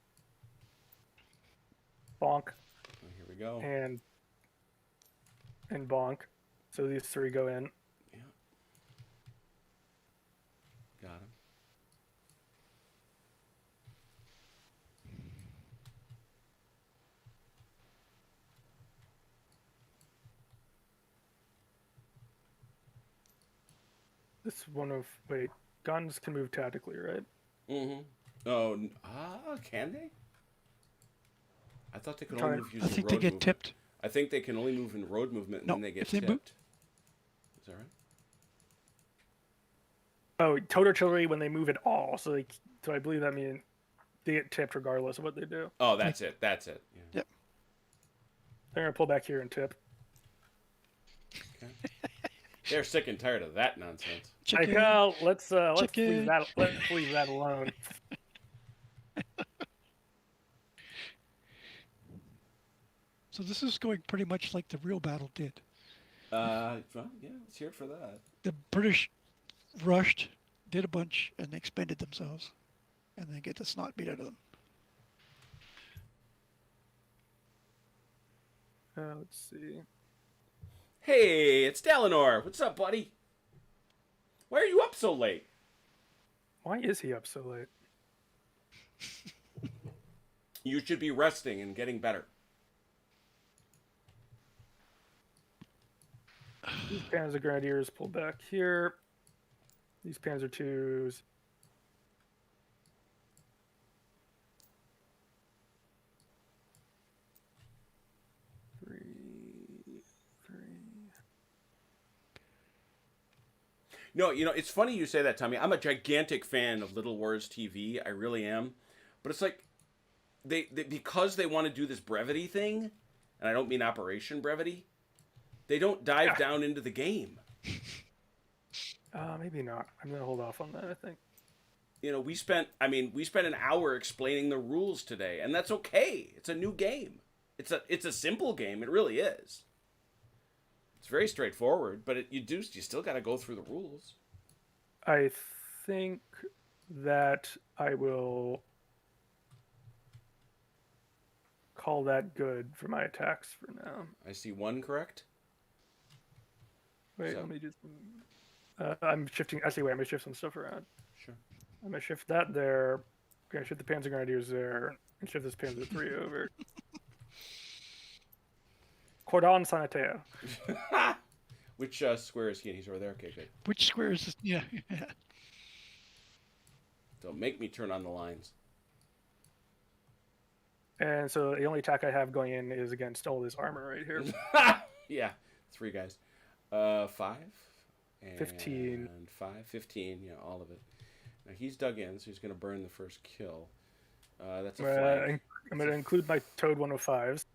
Bonk. Oh, here we go. And bonk. So these 3 go in. Yeah. Got him. This one of wait, guns can move tactically, right? Mm-hmm. Oh, can they? I thought they could only move I using think road they get movement. tipped. I think they can only move in road movement and No, then they get if they tipped. move- Is that right? Oh, total artillery when they move at all. So I believe that means they get tipped regardless of what they do. Oh, that's it. That's it. Yeah. Yep. They're gonna pull back here and tip. Okay. They're sick and tired of that nonsense. Chicken. Let's leave Chicken. that alone. So this is going pretty much like the real battle did. Well, yeah, let's hear it for that. The British rushed, did a bunch, and expended themselves, and then get the snot beat out of them. Let's see. Hey, it's Dalinor. What's up, buddy? Why are you up so late? Why is he up so late? You should be resting and getting better. These Panzer Grenadiers pull back here. These Panzer IIs. No, it's funny you say that, Tommy. I'm a gigantic fan of Little Wars TV. I really am. But it's like, they because they want to do this brevity thing, and I don't mean Operation Brevity, they don't dive down into the game. Maybe not. I'm gonna hold off on that, I think. We spent an hour explaining the rules today, and that's okay. It's a new game. It's a simple game. It really is. It's very straightforward, but you still got to go through the rules. I think that I will call that good for my attacks for now. I see one correct. Wait, So- let me do some... I'm shifting... Actually, wait, I'm going to shift some stuff around. Sure. I'm going to shift that there. I'm going to shift the Panzer Grenadiers there. And shift this Panzer 3 over. Cordon Sanitaire. Which square is he in? He's over there. Okay, good. Which square is this? Yeah. Don't make me turn on the lines. And so the only attack I have going in is against all this armor right here. Yeah, 3 guys. 5 and 15. 5, 15. Yeah, all of it. Now he's dug in, so he's going to burn the first kill. That's a flank. I'm going to include my Toad 105s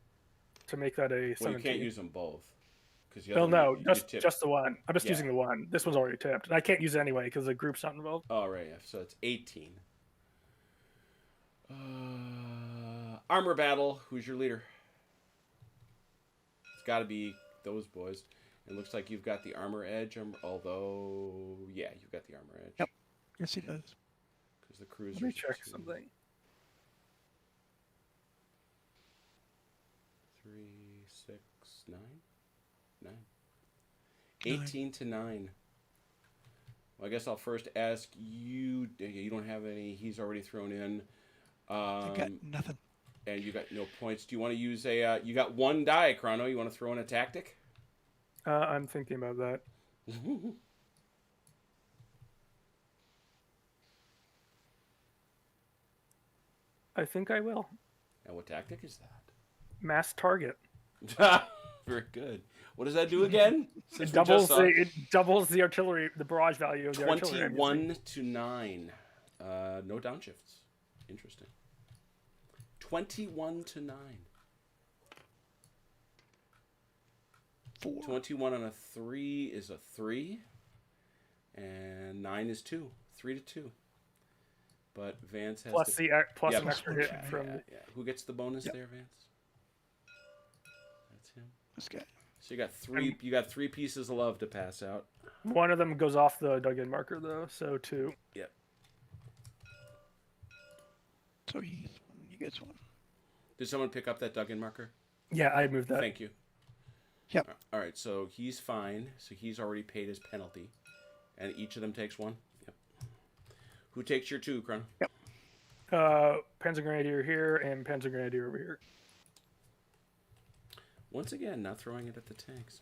to make that a 17. Well, you can't use them both. Well, no, you just tip. just the one. I'm just Yeah. using the one. This one's already tipped. And I can't use it anyway because the group's not involved. Oh, right. Yeah. So it's 18. Armor battle. Who's your leader? It's got to be those boys. It looks like you've got the armor edge. Although, yeah, you've got the armor edge. Yep. Yes, he does. Because the cruisers. Let me check are 2, something. 3, 6, 9. 9. 18 to 9. Well, I guess I'll first ask you. You don't have any. He's already thrown in. I got nothing. And you got no points. Do you want to use a... you got one die, Chrono. You want to throw in a tactic? I'm thinking about that. I think I will. And what tactic is that? Mass target. Very good. What does that do again? It doubles the artillery, the barrage value of the artillery. 21 to 9. No downshifts. Interesting. 21 to 9. 4. 21 on a 3 is a 3. And 9 is 2. 3 to 2. But Vance has plus to... plus yeah, an extra hit from... Yeah. Who gets the bonus there, Vance? That's him. This guy. So you got three. You got 3 pieces of love to pass out. One of them goes off the dug-in marker, though, so 2. Yep. So he gets 1. Did someone pick up that dug-in marker? Yeah, I moved that. Thank you. Yep. All right, so he's fine. So he's already paid his penalty, and each of them takes 1. Yep. Who takes your 2, Chrono? Yep. Panzer Grenadier here and Panzer Grenadier over here. Once again, not throwing it at the tanks.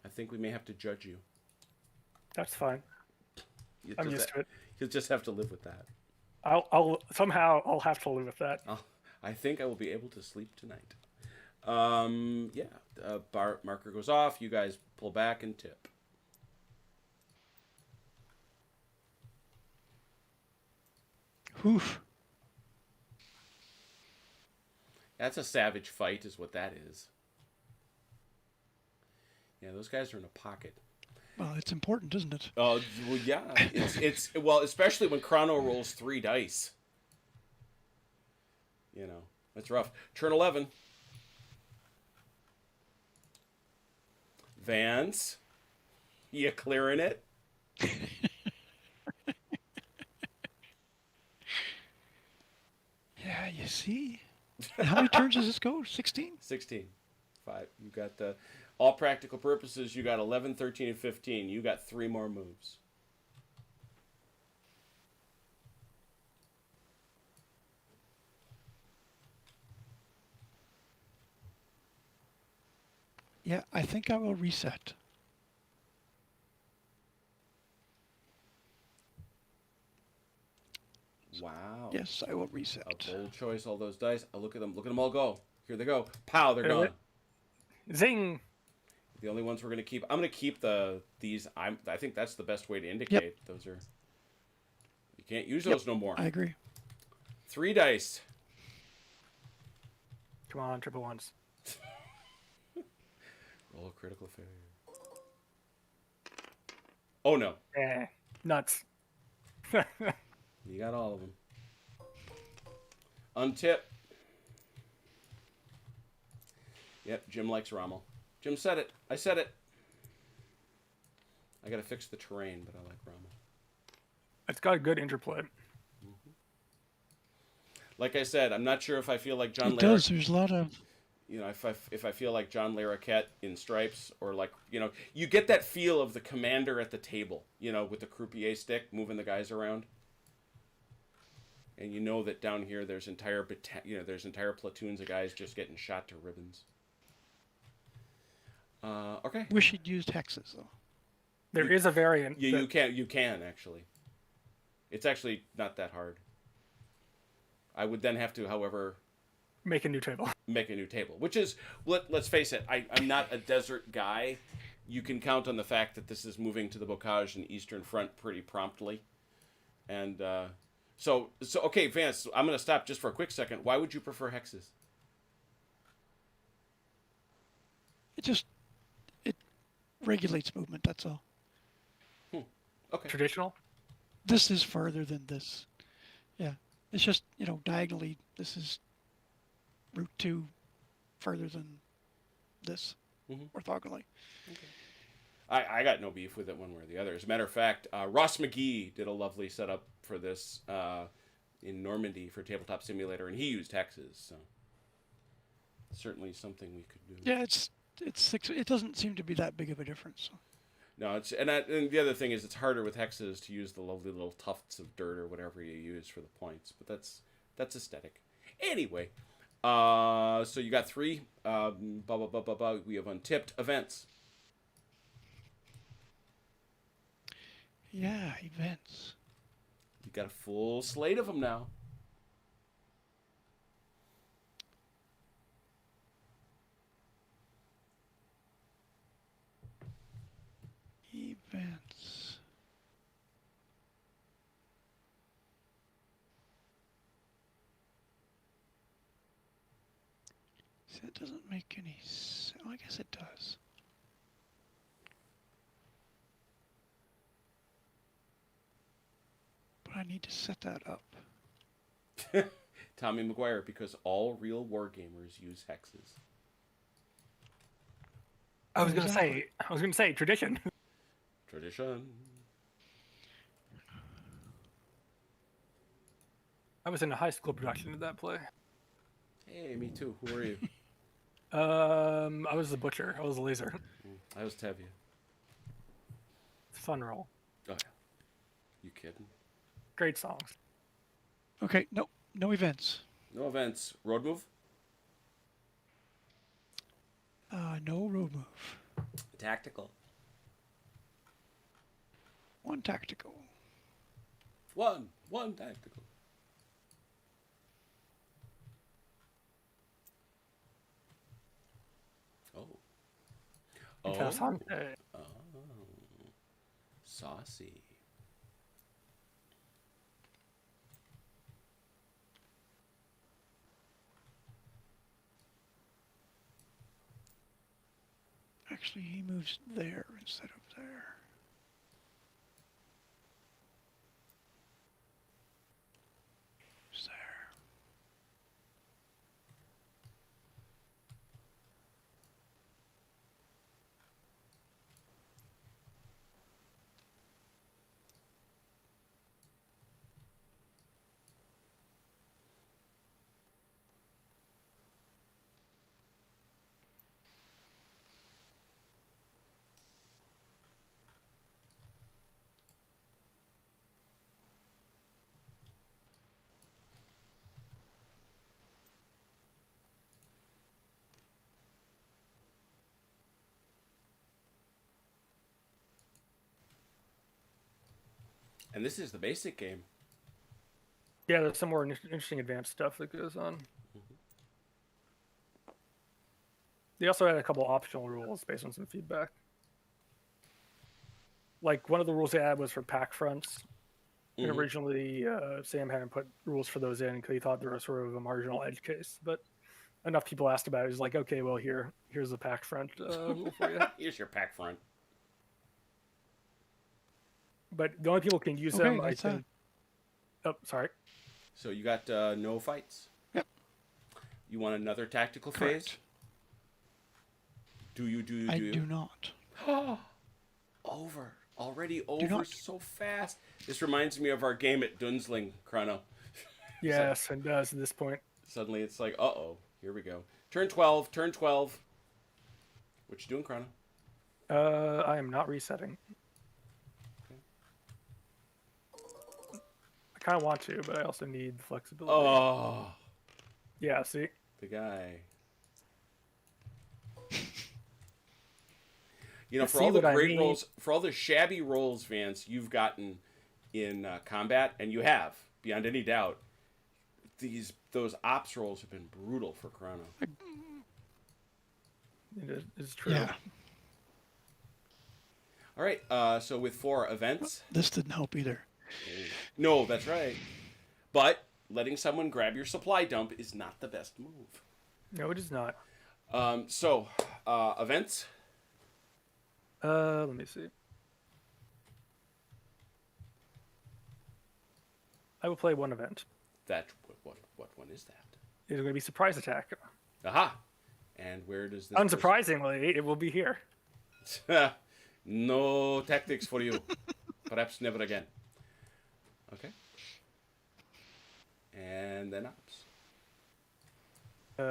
I think we may have to judge you. That's fine. I'm used to it. You'll just have to live with that. I'll somehow I'll have to live with that. I think I will be able to sleep tonight. Bar marker goes off. You guys pull back and tip. Oof. That's a savage fight, is what that is. Yeah, those guys are in a pocket. Well, it's important, isn't it? Oh, well, yeah. It's well, especially when Chrono rolls 3 dice. You know, that's rough. Turn 11. Vance, you clearing it? Yeah, you see. And how many turns does this go? 16? 16. 5. You got the... All practical purposes, you got 11, 13, and 15. You got 3 more moves. Yeah, I think I will reset. Wow. Yes, I will reset. A bold choice, all those dice. Look at them. Look at them all go. Here they go. Pow, they're gone. Zing! The only ones we're going to keep... I'm going to keep these... I think that's the best way to indicate. Yep. Those are... You can't use those no more. I agree. 3 dice. Come on, triple ones. Roll a critical failure. Oh, no. Nuts. You got all of them. Untip. Yep, Jim likes Rommel. Jim said it. I said it. I gotta fix the terrain, but I like Rommel. It's got a good interplay. Like I said, I'm not sure if I feel like John. It does. There's a lot of... You know, if I feel like John Larroquette in Stripes, or like, you know, you get that feel of the commander at the table, you know, with the croupier stick moving the guys around. And you know that down here there's entire platoons of guys just getting shot to ribbons. Okay. Wish he'd used hexes, though. There is a variant. Yeah, you can actually. It's actually not that hard. I would then have to, however, make a new table. Make a new table, which is, let's face it, I'm not a desert guy. You can count on the fact that this is moving to the Bocage and Eastern Front pretty promptly. And so okay, Vance, I'm going to stop just for a quick second. Why would you prefer hexes? It regulates movement, that's all. Okay. Traditional? This is farther than this. Yeah. It's just, you know, diagonally, this is route 2 further than this, orthogonally. Okay. I got no beef with it one way or the other. As a matter of fact, Ross McGee did a lovely setup for this in Normandy for Tabletop Simulator, and he used hexes, so certainly something we could do. Yeah, it's it's 6. It doesn't seem to be that big of a difference. No, and the other thing is it's harder with hexes to use the lovely little tufts of dirt or whatever you use for the points, but that's aesthetic. Anyway, so you got 3. We have untipped events. Yeah, events. You got a full slate of them now. Events. See, that doesn't make any sense. Oh, I guess it does. But I need to set that up. Tommy McGuire, because all real wargamers use hexes. I was Exactly. gonna say tradition. Tradition. I was in a high school production of that play. Hey, me too. Who are you? I was the butcher. I was the laser. I was Tevye. Fun role. Oh, yeah. You kidding? Great songs. Okay, no events. No events. Road move? No road move. Tactical. 1 tactical. One tactical. Oh. Interessante. Oh. Saucy. Actually, he moves there instead of there. Moves there. And this is the basic game. Yeah, there's some more interesting advanced stuff that goes on. They also had a couple optional rules based on some feedback. Like one of the rules they had was for pack fronts. And originally, Sam hadn't put rules for those in because he thought there was sort of a marginal edge case. But enough people asked about it. He's like, okay, well, here's the pack front rule for you. Here's your pack front. But the only people who can use Okay, them, I that's think. Oh, sorry. So you got no fights. Yep. You want another tactical Correct. phase? Do you? I do not. Over. Already Do over not. so fast. This reminds me of our game at Dunsling, Chrono. Yes, it does at this point. Suddenly it's like, uh-oh, here we go. Turn 12. What you doing, Chrono? I am not resetting. I kind of want to, but I also need flexibility. Oh, Yeah, see? the guy. You know, I for see all the what I great mean. roles, for all the shabby roles, Vance, you've gotten in combat, and you have, beyond any doubt, those ops roles have been brutal for Chrono. It is true. Yeah, All right, so with 4 events, this didn't help either. no, that's right. But letting someone grab your supply dump is not the best move. No, it is not. So events. Let me see. I will play one event. What one is that? It's going to be surprise attack. Aha! And where does this? Unsurprisingly, it will be here. No tactics for you. Perhaps never again. Okay. And then ops.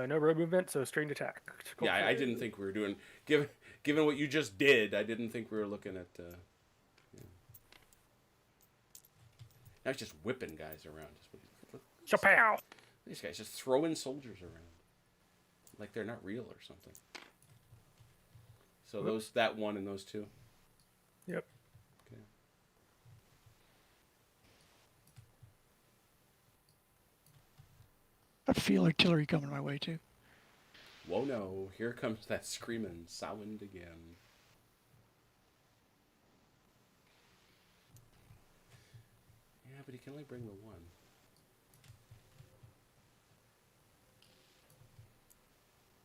No road movement, so straight attack. Yeah, I didn't think we were doing given what you just did. I didn't think we were looking at. Yeah. Now he's just whipping guys around. Chapow! These guys just throwing soldiers around like they're not real or something. So that one and those two. Yep. Okay. I feel artillery coming my way too. Whoa, no! Here comes that screaming sound again. Yeah, but he can only bring the one.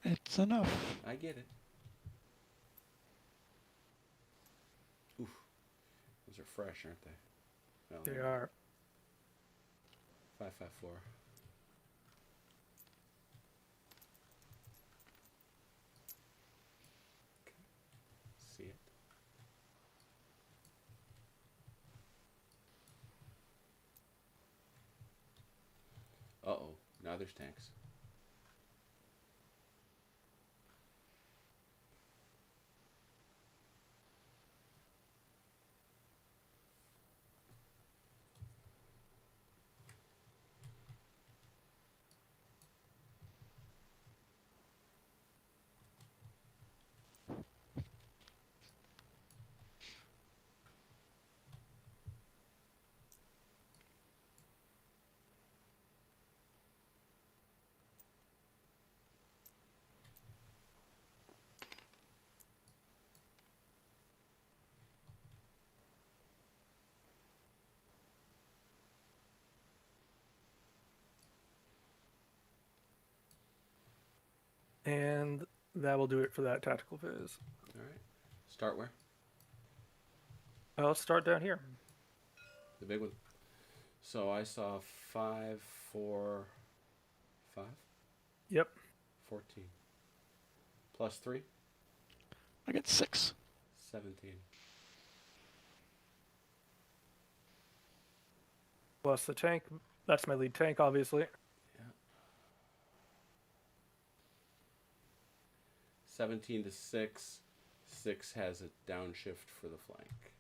It's enough. I get it. Oof. Those are fresh, aren't they? Well, They are. 554. Okay. See it. Uh-oh. Now there's tanks. And that will do it for that tactical phase. All right. Start where? I'll start down here. The big one. So I saw 5, 4, 5, Yep. 14. Plus 3, I get 6. 17. Plus the tank. That's my lead tank, obviously. Yeah. 17 to 6. 6 has a downshift for the flank.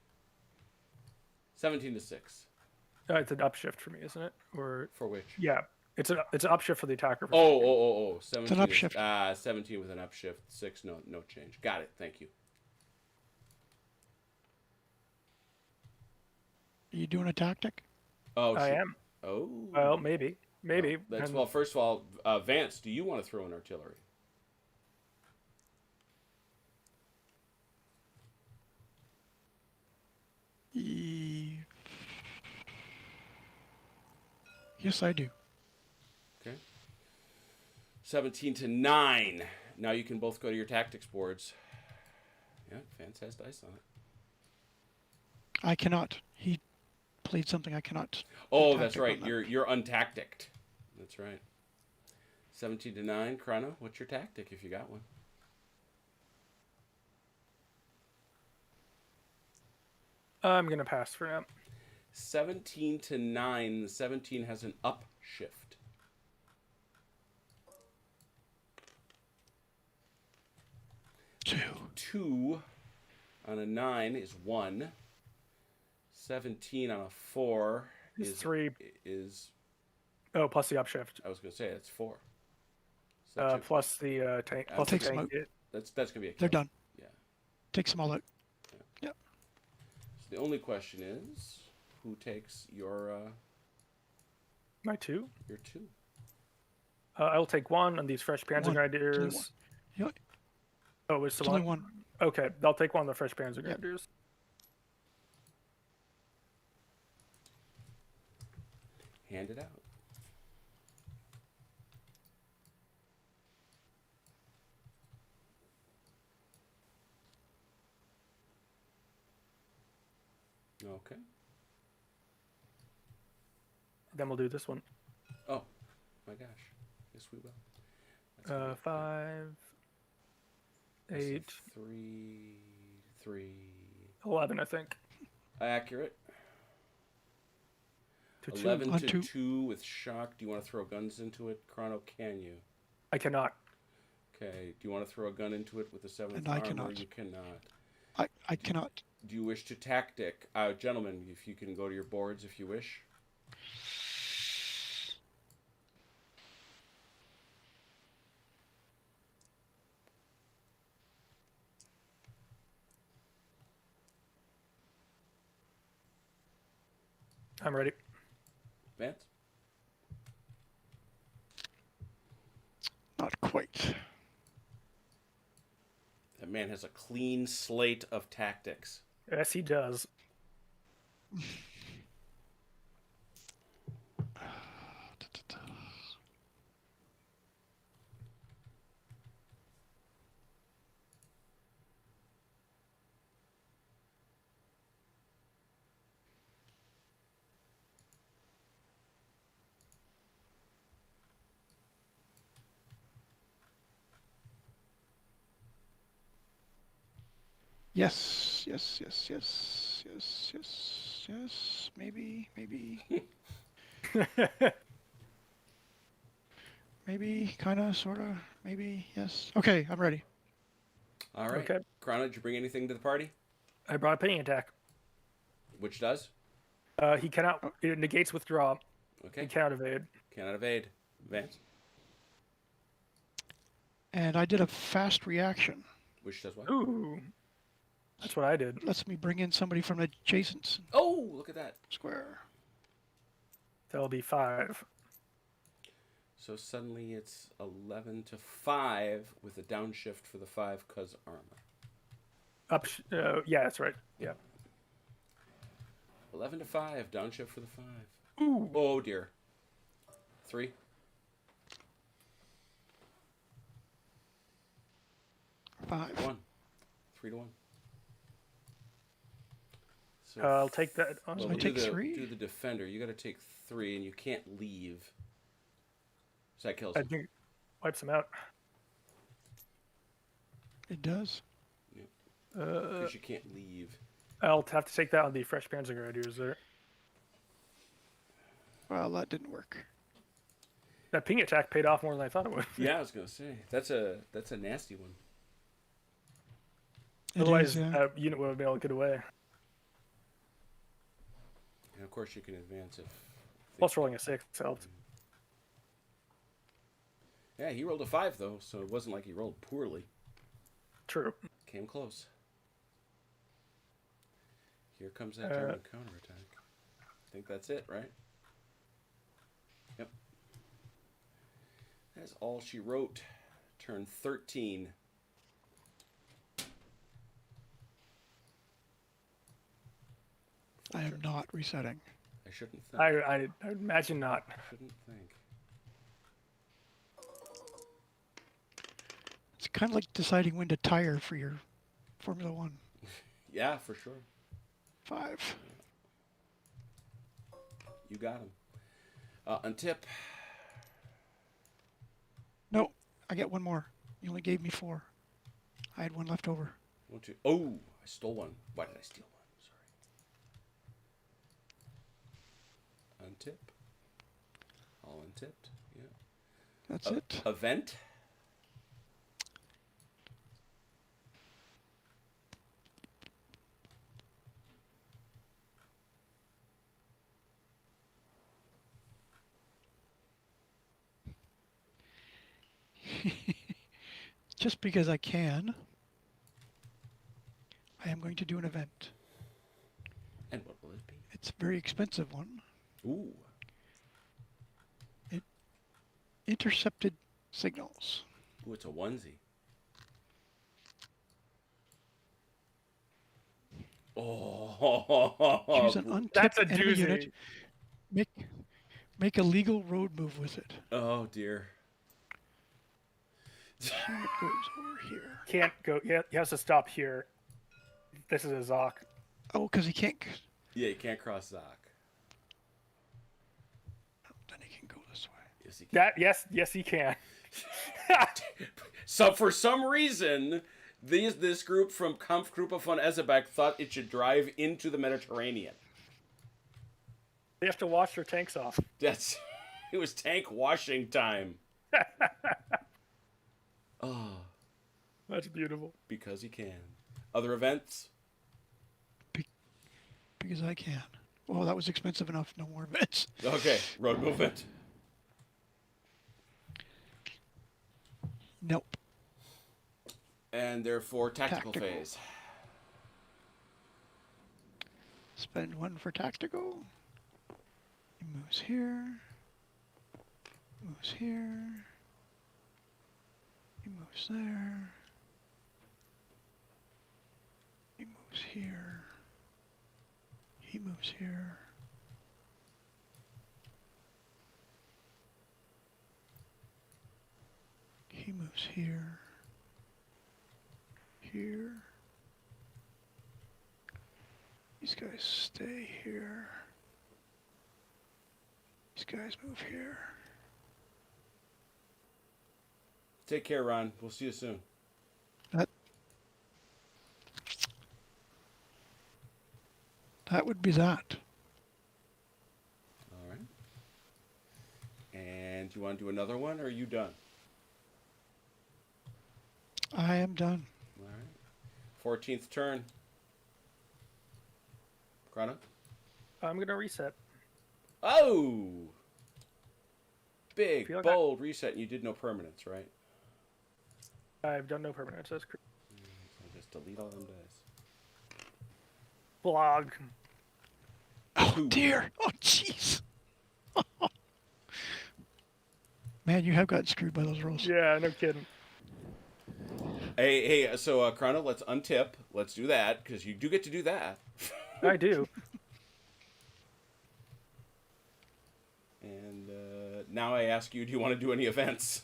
17 to 6. It's an upshift for me, isn't it? Or For which? yeah, it's an upshift for the attacker. Oh. 17 an upshift. 17 with an upshift. 6, no change. Got it. Thank you. Are you doing a tactic? Oh, I shoot. am. Oh. Well, maybe. Well, first of all, Vance, do you want to throw in artillery? Yes, I do. Okay. 17 to 9. Now you can both go to your tactics boards. Yeah, Vance has dice on it. I cannot. He played something I cannot. Oh, that's tactic right. on that. You're untacticked. That's right. 17 to 9. Chrono, what's your tactic if you got one? I'm gonna pass for now. 17 to 9. The 17 has an upshift. Two. 2 on a 9 is 1. 17 on a 4 It's is 3. Is Oh, plus the upshift. I was going to say it's 4. So that Plus the tank. Plus the takes tank them out. hit. that's going to be a kill. They're done. Yeah. Takes them all out. Yep. So the only question is who takes your My 2. 2. I will take 1 on these fresh Panzer One. Grenadiers. You know, Oh, it's the it's only one. one. Okay, I'll take 1 of the fresh Panzer Grenadiers. Hand it out. Okay. Then we'll do this one. Oh, my gosh. Yes, we will. That's gonna be 5, that's a 8, 3. 11, I think. Accurate. To 2. 11 On to two. 2 with shock. Do you want to throw guns into it? Chrono, can you? I cannot. Okay. Do you want to throw a gun into it with the 7th And I armor? cannot. You cannot. I cannot. Do you wish to tactic? Gentlemen, if you can go to your boards if you wish. I'm ready. Vance? Not quite. That man has a clean slate of tactics. Yes, he does. Yes, yes, yes, yes, yes, yes, yes. Maybe, maybe, maybe, kind of, sort of, maybe, yes. Okay, I'm ready. All right. Okay. Krana, did you bring anything to the party? I brought a pinging attack. Which does? He cannot. It negates withdraw. Okay. He cannot evade. Cannot evade. Vance? And I did a fast reaction. Which does what? Ooh. That's what I did. Lets me bring in somebody from adjacent Oh, look at that. square. That'll be 5. So suddenly it's 11 to 5 with a downshift for the 5 cuz armor. Yeah, that's right. Yeah. 11 to 5, downshift for the 5. Ooh. Oh dear. 3. Five. 1. 3 to 1. So I'll take that. well, So I we'll take do the, 3? Do the defender. You got to take 3, and you can't leave. So that kills I him. think wipes him out. It does. Because you can't leave. I'll have to take that on the fresh Panzer Grenadiers there. Well, that didn't work. That ping attack paid off more than I thought it would. Yeah, I was gonna say that's a nasty one. It Otherwise, is, yeah. that unit would have been able to get away. And of course, you can advance if. Plus, rolling a 6 helped. Yeah, he rolled a 5 though, so it wasn't like he rolled poorly. True. Came close. Here comes that German counterattack. I think that's it, right? Yep. That's all she wrote. Turn 13. I am not resetting. I shouldn't think. I imagine not. Shouldn't think. It's kind of like deciding when to tire for your Formula One. Yeah, for sure. 5. You got him. Untip. No, I get one more. You only gave me 4. I had one left over. 1, 2. Oh, I stole one. Why did I steal one? Sorry. Untip. All untipped. Yeah. That's it. Event. Just because I can, I am going to do an event. And what will it be? It's a very expensive one. Ooh. Intercepted signals. Ooh, it's a onesie. Oh. Choose an untipped That's a enemy doozy. unit. Make a legal road move with it. Oh dear. Unit goes over here. Can't go. Yeah, he has to stop here. This is a Zoc. Oh, because he can't. Yeah, you can't cross Zoc. Then he can go this way. Yes, he can. Yes, he can. So for some reason, this group from Kampfgruppe von Esebeck thought it should drive into the Mediterranean. They have to wash their tanks off. It was tank washing time. Oh, That's beautiful. because he can. Other events? Because I can. Well, that was expensive enough. No more events. Okay, road movement. Nope. And therefore, tactical Tactical. phase. Spend 1 for tactical. He moves here. Moves here. He moves there. He moves here. He moves here. He moves here. Here. These guys stay here. These guys move here. Take care, Ron. We'll see you soon. That would be that. All right. And you want to do another one, or are you done? I am done. All right. 14th turn. Chrono? I'm gonna reset. Oh! Big, Feel like bold reset, and you did no permanents, right? I've done no permanents. That's correct. So just delete all them dice. Blog. Oh Two. dear. Oh jeez. Man, you have gotten screwed by those rolls. Yeah, no kidding. Hey, so Chrono, let's untip. Let's do that, because you do get to do that. I do. And now I ask you, do you want to do any events?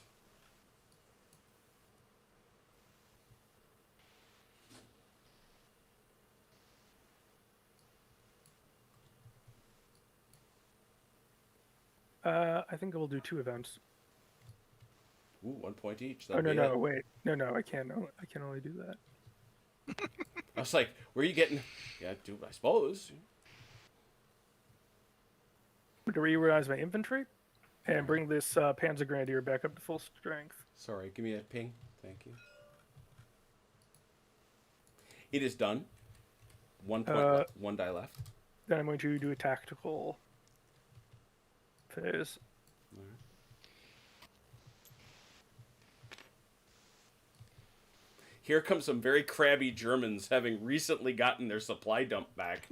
I think I will do 2 events. Ooh, 1 point each. Oh That'll no, be no, it. wait, no, I can't. No, I can only do that. I was like, where are you getting? Yeah, I suppose. To reorganize my inventory and bring this Panzer Grenadier back up to full strength. Sorry, give me a ping. Thank you. It is done. 1 point left. 1 die left. Then I'm going to do a tactical phase. Here come some very crabby Germans having recently gotten their supply dump back.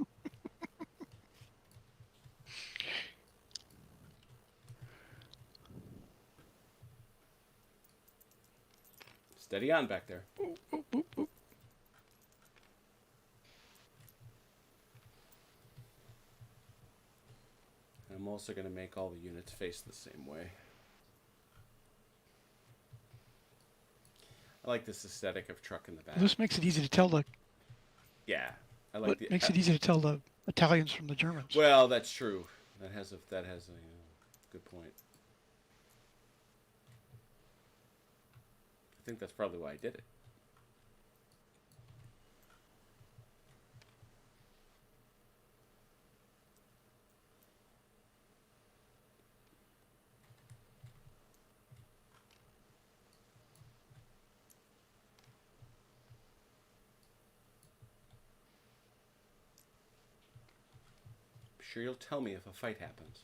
Steady on back there. I'm also going to make all the units face the same way. I like this aesthetic of truck in the back. This makes it easy to tell the. Yeah, I like the. Makes it easy to tell the Italians from the Germans. Well, that's true. That has a good point. I think that's probably why I did it. Sure, you'll tell me if a fight happens.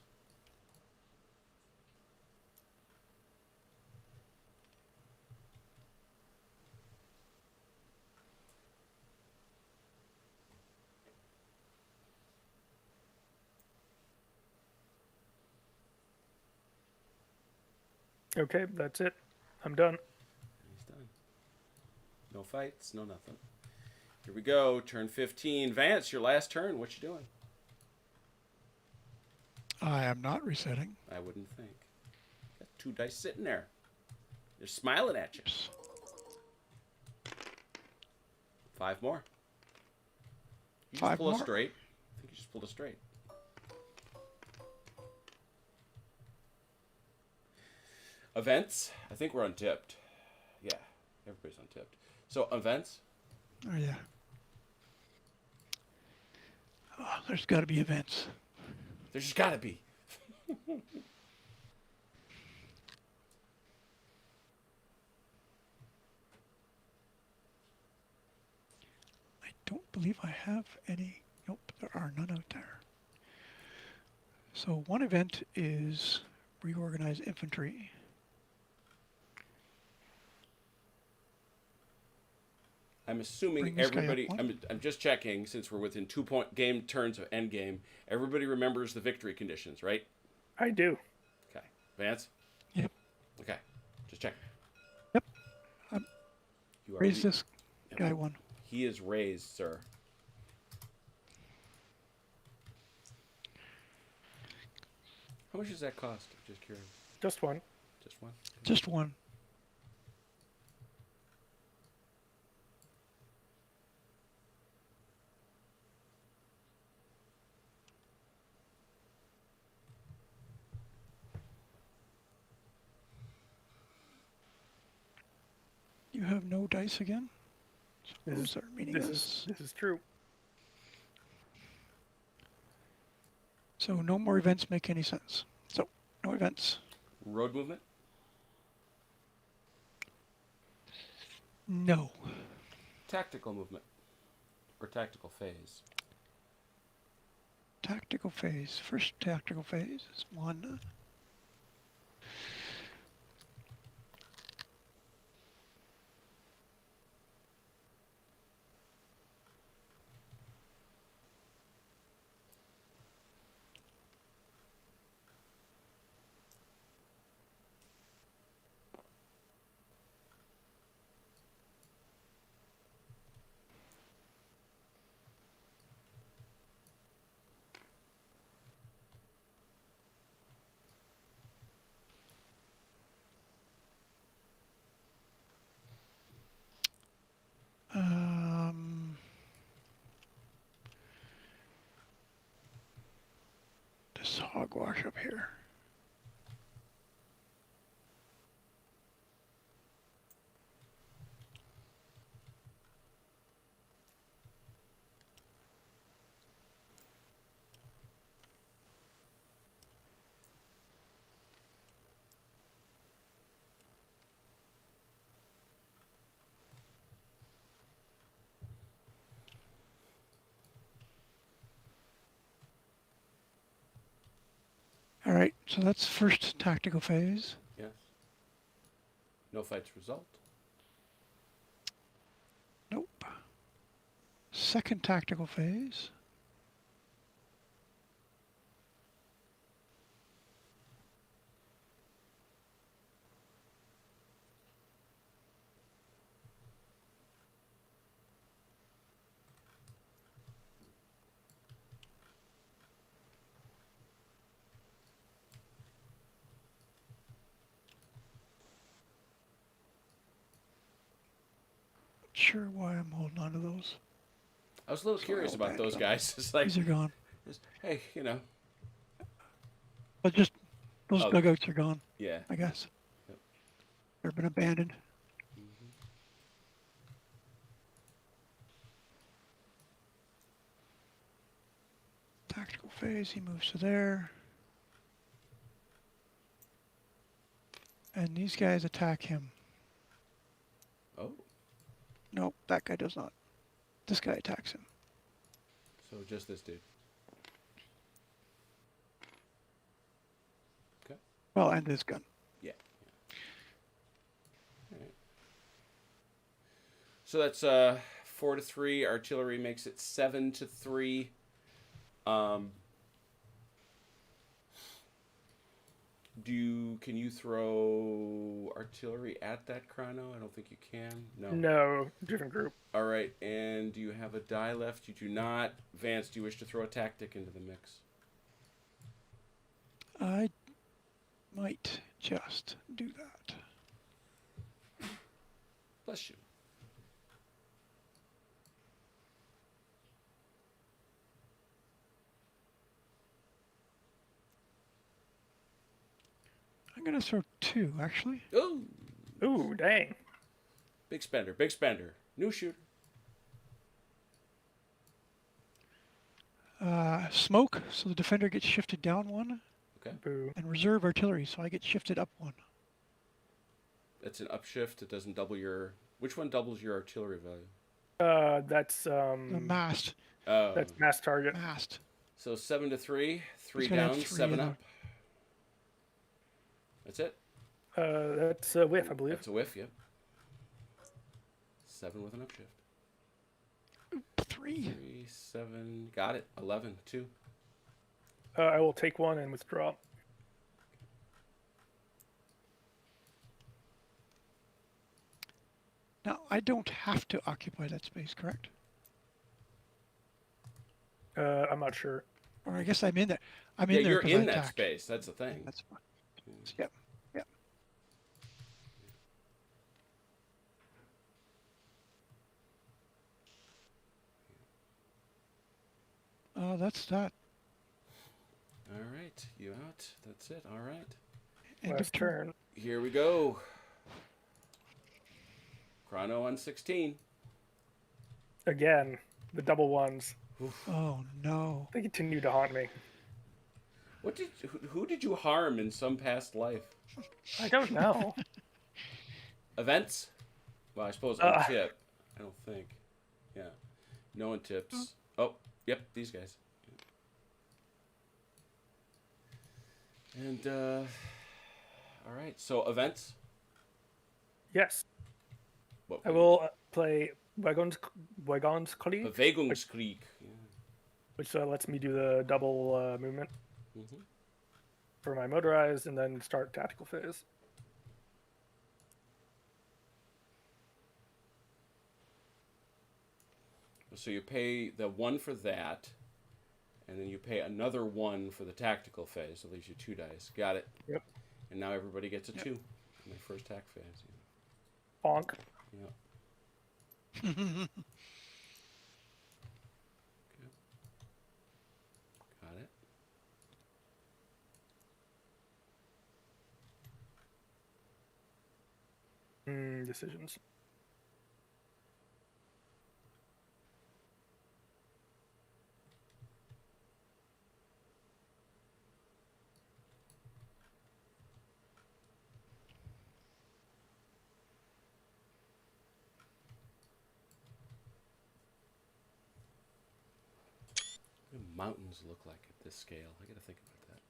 Okay, that's it. I'm done. He's done. No fights, no nothing. Here we go. Turn 15. Vance, your last turn. What you doing? I am not resetting. I wouldn't think. Got 2 dice sitting there. They're smiling at you. 5 more. You just 5 pull a more? straight. I think you just pulled a straight. Events. I think we're untipped. Yeah, everybody's untipped. So events. Oh yeah. Oh, there's got to be events. There's just got to be. believe I have any. Nope, there are none out there. So one event is reorganize infantry. I'm assuming Bring this guy up everybody. one. I'm just checking since we're within 2 game turns of endgame. Everybody remembers the victory conditions, right? I do. Okay, Vance. Yep. Okay, just check. Yep. You are Raise this Yep. guy one. He is raised, sir. How much does that cost? Just curious. Just one. Just one. Just one. You have no dice again? So This those is- are meaningless. This is true. So no more events make any sense. So no events. Road movement. No. Tactical movement. Or tactical phase. Tactical phase. First tactical phase is one. This hogwash up here. All right, so that's first tactical phase. Yes. No fights result. Nope. Second tactical phase. Sure why I'm holding on to those. I was a little curious I'll about back those up. guys. It's like, These are gone. hey, you know. But just those Oh. dugouts are gone, Yeah. I guess. Yep. They've been abandoned. Tactical phase, he moves to there. And these guys attack him. Oh. Nope, that guy does not. This guy attacks him. So just this dude. Okay. Well, and this gun. Yeah. All right. So that's 4-3. Artillery makes it 7-3. Can you throw artillery at that chrono? I don't think you can. No. No, different group. All right. And do you have a die left? You do not. Vance, do you wish to throw a tactic into the mix? I might just do that. Bless you. I'm going to throw two, actually. Ooh. Ooh, dang. Big spender. Big spender. New shooter. Smoke, so the defender gets shifted down one. Okay. Boo. And reserve artillery, so I get shifted up one. That's an upshift. It doesn't double your... Which one doubles your artillery value? That's The mast. that's mass target. Mast. So 7 to 3, 3 It's gonna have down, three 7 in up. That's it. That's a whiff, I believe. That's a whiff, yep. 7 with an upshift. 3. 3, 7, got it. 11, 2. I will take one and withdraw. Now, I don't have to occupy that space, correct? I'm not sure. Or I guess I'm in there. I'm Yeah, in there you're because I in that attacked. space. That's the thing. That's fine. Yep. Yep. That's that. All right, you out. That's it. All right. End of Last turn. Here we go. Chrono on 16. Again, the double ones. Oh no. They continue to haunt me. Who did you harm in some past life? I don't know. Events? Well, I suppose Uh. tip. I don't think. Yeah. No one tips. Oh, yep, these guys. And all right. So events. Yes. What I will play Wagon's Krieg, Bewegungskrieg. Yeah. which lets me do the double movement Mhm. for my motorized, and then start tactical phase. So you pay the 1 for that, and then you pay another 1 for the tactical phase. So leaves you 2 dice. Got it. Yep. And now everybody gets a 2 in their first attack phase. Bonk. Yeah. Got it. Decisions. What do mountains look like at this scale? I gotta think about that.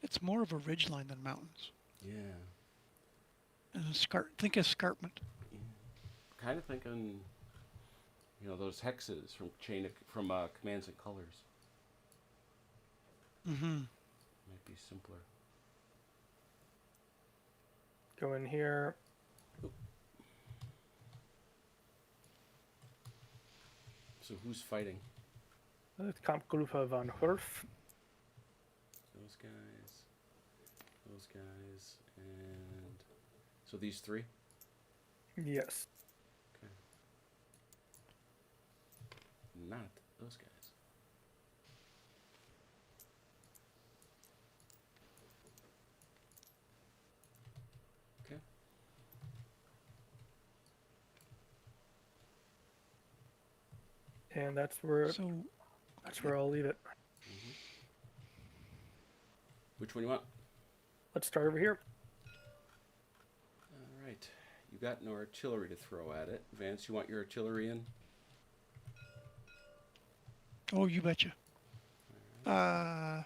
It's more of a ridge line than mountains. Yeah. And think escarpment. Kind of thinking, those hexes from Commands and Colors. Mm-hmm. Might be simpler. Go in here. So who's fighting? Kampfgruppe von Hurf. Those guys, and so these 3. Yes. Okay. Not those guys. Okay. And that's where So I'll leave it. Which one you want? Let's start over here. All right. You got no artillery to throw at it. Vance, you want your artillery in? oh, you betcha. No,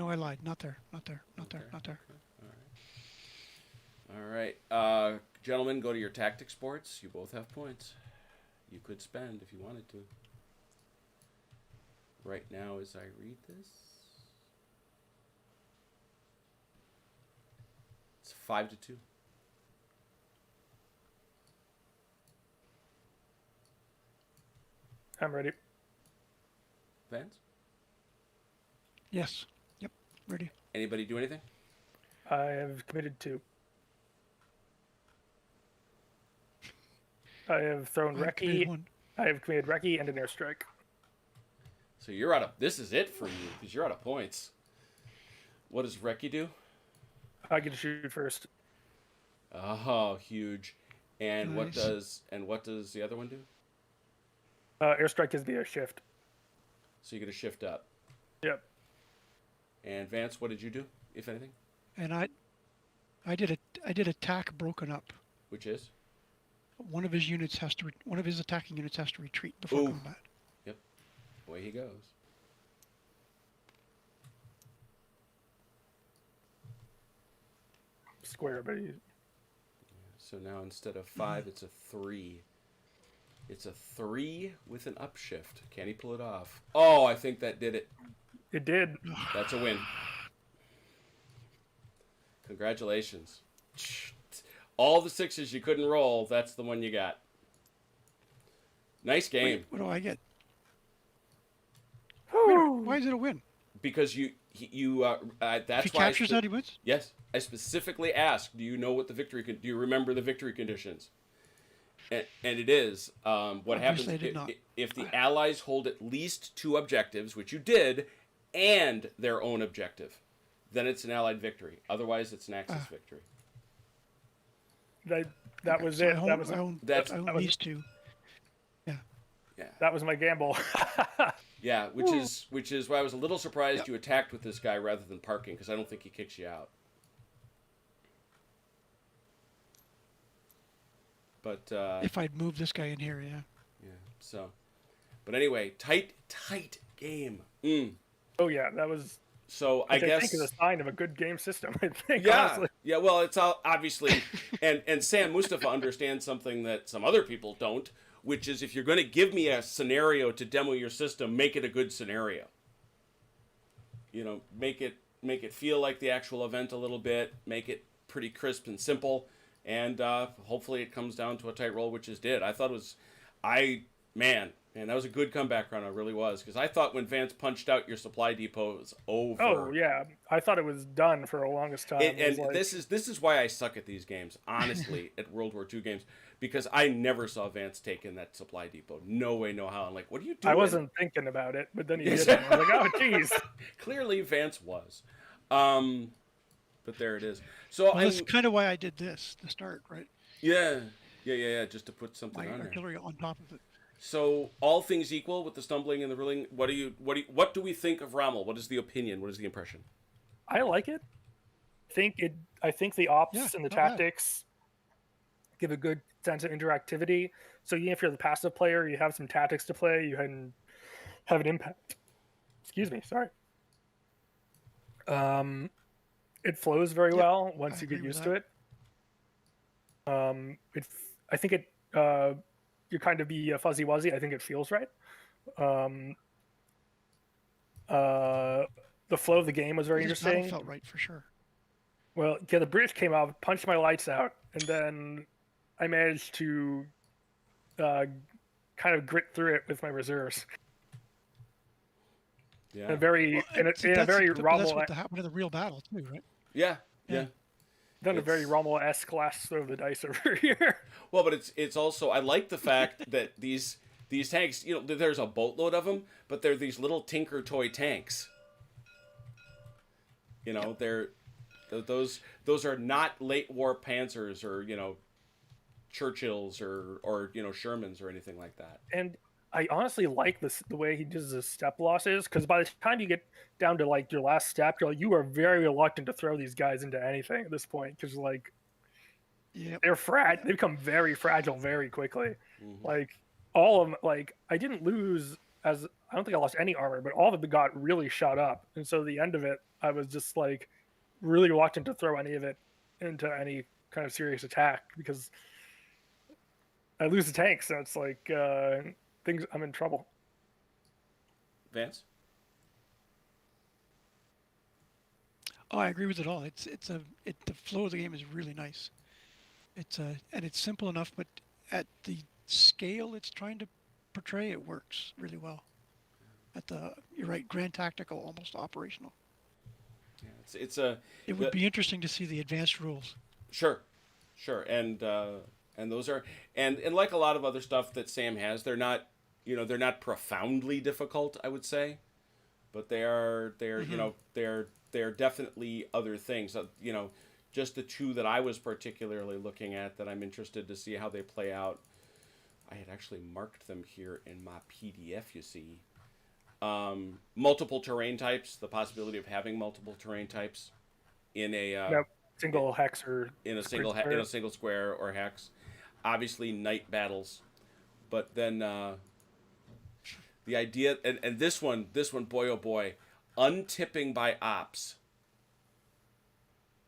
I lied. Not there. Not there. Not there. Okay. Not there. All right. Gentlemen, go to your tactics boards. You both have points. You could spend if you wanted to. Right now, as I read this, it's 5 to 2. I'm ready. Vance? Yes. Yep. Ready. Anybody do anything? I have committed 2. I have thrown I committed Recce. 1. I have committed Recce and an airstrike. So you're out of. This is it for you because you're out of points. What does Recce do? I get to shoot first. Oh, huge. And what Nice. does the other one do? Airstrike gives me a shift. So you get a shift up. Yep. And Vance, what did you do, if anything? And I did attack broken up. Which is? One of his units has to. One of his attacking units has to retreat before Ooh. combat. Yep. Away he goes. Square, but So now instead of 5, it's a 3. It's a 3 with an upshift. Can he pull it off? Oh, I think that did it. it did. That's a win. Congratulations. All the 6s you couldn't roll, that's the one you got. Nice game. What do I get? Whew. Why is it a win? Because you that's If he why captures that, he wins. Yes, I specifically asked, do you know what the victory do you remember the victory conditions? And it is what happens Obviously, I did not. if the allies hold at least 2 objectives, which you did, and their own objective, then it's an allied victory. Otherwise, it's an Axis victory. That was So it. I That own was these 2. Yeah. Yeah. that was my gamble. Yeah, which is why I was a little surprised you attacked with this guy rather than parking, because I don't think he kicks you out. But If I'd moved this guy in here, yeah. yeah. So, but anyway, tight game. Oh yeah, that was. So I guess think is a sign of a good game system. I think. yeah, Honestly. yeah. Well, it's all obviously, and Sam Mustafa understands something that some other people don't, which is if you're going to give me a scenario to demo your system, make it a good scenario. You know, make it feel like the actual event a little bit, make it pretty crisp and simple, and hopefully it comes down to a tight roll, which it did. I thought it was, man, that was a good comeback run. It really was, because I thought when Vance punched out your supply depot, it was over. Oh yeah, I thought it was done for the longest time. And this is why I suck at these games, honestly, at World War II games, because I never saw Vance take in that supply depot. No way, no how. I'm like, what are you doing? I wasn't thinking about it, but then he did it. I was like, oh jeez. Clearly, Vance was. But there it is. So That's kind of why I did this to start, right? yeah, just to put something My on there. artillery on top of it. So, all things equal, with the stumbling and the ruling, what do we think of Rommel? What is the opinion? What is the impression? I like it. I think the ops Yeah, and the not bad. tactics give a good sense of interactivity. So even if you're the passive player, you have some tactics to play. You can have an impact. Excuse me. Sorry. It flows very well once I you get agree with used to it. I think it. You kind of be fuzzy wuzzy. I think it feels right. The flow of the game was very This battle interesting. felt right for sure. Well, yeah, the British came out, punched my lights out, and then I managed to kind of grit through it with my reserves. Yeah. In a very, in a very That's Rommel, what happened in the real battle too, right? Yeah. done a very it's- Rommel-esque last throw of the dice over here. Well, but it's also, I like the fact that these tanks, there's a boatload of them, but they're these little tinker toy tanks. They're those are not late war Panzers or Churchills or Shermans or anything like that. And I honestly like the way he does his step losses, because by the time you get down to like your last step, you are very reluctant to throw these guys into anything at this point, because they're they become very fragile very quickly. Mhm. Like all of them, I didn't lose I don't think I lost any armor, but all of them got really shot up, and so the end of it, I was just really reluctant to throw any of it into any kind of serious attack, because I lose the tank, so it's I'm in trouble. Vance? Oh, I agree with it all. The flow of the game is really nice. And it's simple enough, but at the scale it's trying to portray, it works really well. You're right, grand tactical, almost operational. Yeah, It would be interesting to see the advanced rules. Sure, and those are and like a lot of other stuff that Sam has, they're not profoundly difficult, I would say, but they're definitely other things. Just the two that I was particularly looking at that I'm interested to see how they play out. I had actually marked them here in my PDF. You see, multiple terrain types, the possibility of having multiple terrain types in a single hex or in a square. single square or hex. Obviously, night battles, but then the idea and this one, boy oh boy, untipping by ops.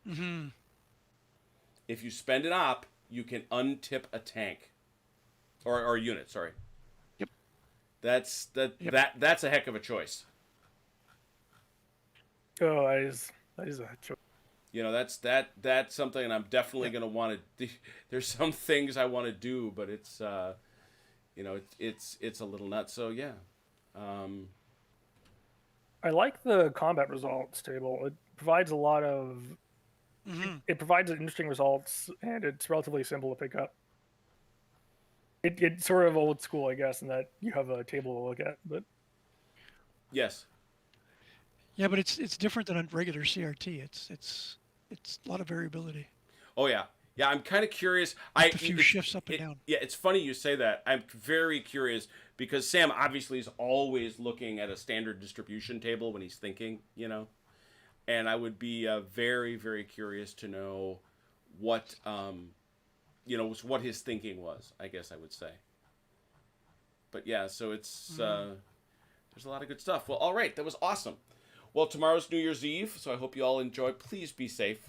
Mm-hmm. If you spend an op, you can untip a tank, or a unit. Sorry. Yep. That's a heck of a choice. Oh, that is a choice. You know, that's something I'm definitely going to want to. There's some things I want to do, but it's you know, it's a little nuts. So yeah. I like the combat results table. It provides a lot of. Mm-hmm. It provides interesting results, and it's relatively simple to pick up. It's sort of old school, I guess, in that you have a table to look at. But Yes. Yeah, but it's different than a regular CRT. It's a lot of variability. Oh yeah. Yeah, I'm kind of curious. A few shifts up and down. Yeah, it's funny you say that. I'm very curious because Sam obviously is always looking at a standard distribution table when he's thinking, you know. And I would be very, very curious to know what, you know, what his thinking was, I guess I would say. But yeah, so it's, there's a lot of good stuff. Well, all right, that was awesome. Well, tomorrow's New Year's Eve, so I hope you all enjoy. Please be safe.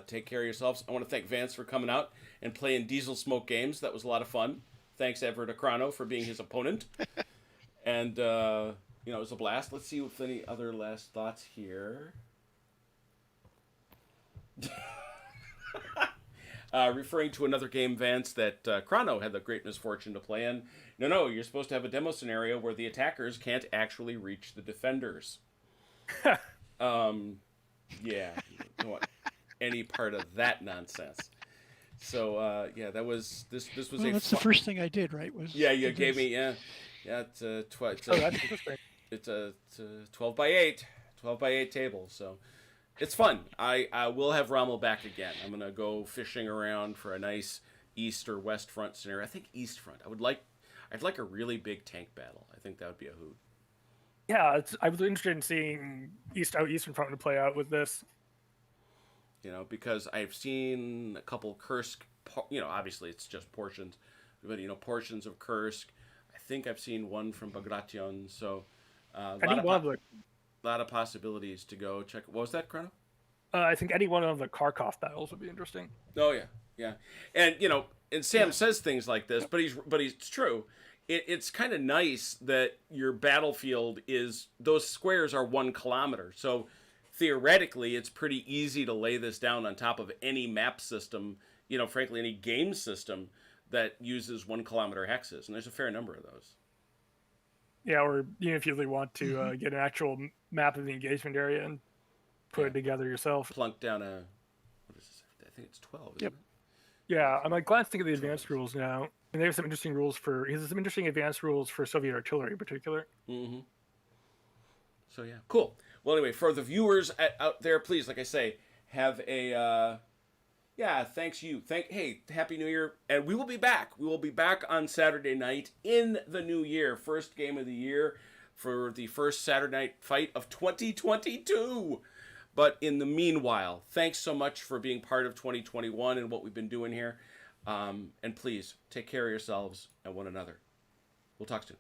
Take care of yourselves. I want to thank Vance for coming out and playing Diesel Smoke games. That was a lot of fun. Thanks, Everett Acrano, for being his opponent. And, you know, it was a blast. Let's see if any other last thoughts here. Referring to another game, Vance, that Chrono had the great misfortune to play in. No, you're supposed to have a demo scenario where the attackers can't actually reach the defenders. Yeah, you don't want any part of that nonsense. So yeah, that was this was Well, that's the first thing I did, right? Was you gave me it's a that's interesting. it's a 12 by 8 table, so it's fun. I will have Rommel back again. I'm gonna go fishing around for a nice east or west front scenario. I think east front. I'd like a really big tank battle. I think that would be a hoot. Yeah, I was interested in seeing Eastern Front to play out with this. You know, because I've seen a couple Kursk. You know, obviously it's just portions, but you know, portions of Kursk. I think I've seen one from Bagration. So a lot of possibilities to go check. What was that, Chrono? I think any one of the Kharkov battles would be interesting. Oh yeah, and you know, and Sam says things like this, but it's true. It's kind of nice that your battlefield is those squares are 1 kilometer, so theoretically it's pretty easy to lay this down on top of any map system. You know, frankly, any game system that uses 1 kilometer hexes, and there's a fair number of those. Yeah, or if you really want to get an actual map of the engagement area and put it together yourself. Plunk down a, what is this? I think it's 12. Yep. Isn't it? Yeah, I'm like glad to think of the advanced rules now, and they have some interesting rules some interesting advanced rules for Soviet artillery in particular. Mm-hmm. So yeah, cool. Well, anyway, for the viewers out there, please, like I say, have a thanks you. Hey, Happy New Year. And we will be back. We will be back on Saturday night in the new year. First game of the year for the first Saturday night fight of 2022. But in the meanwhile, thanks so much for being part of 2021 and what we've been doing here. And please, take care of yourselves and one another. We'll talk soon.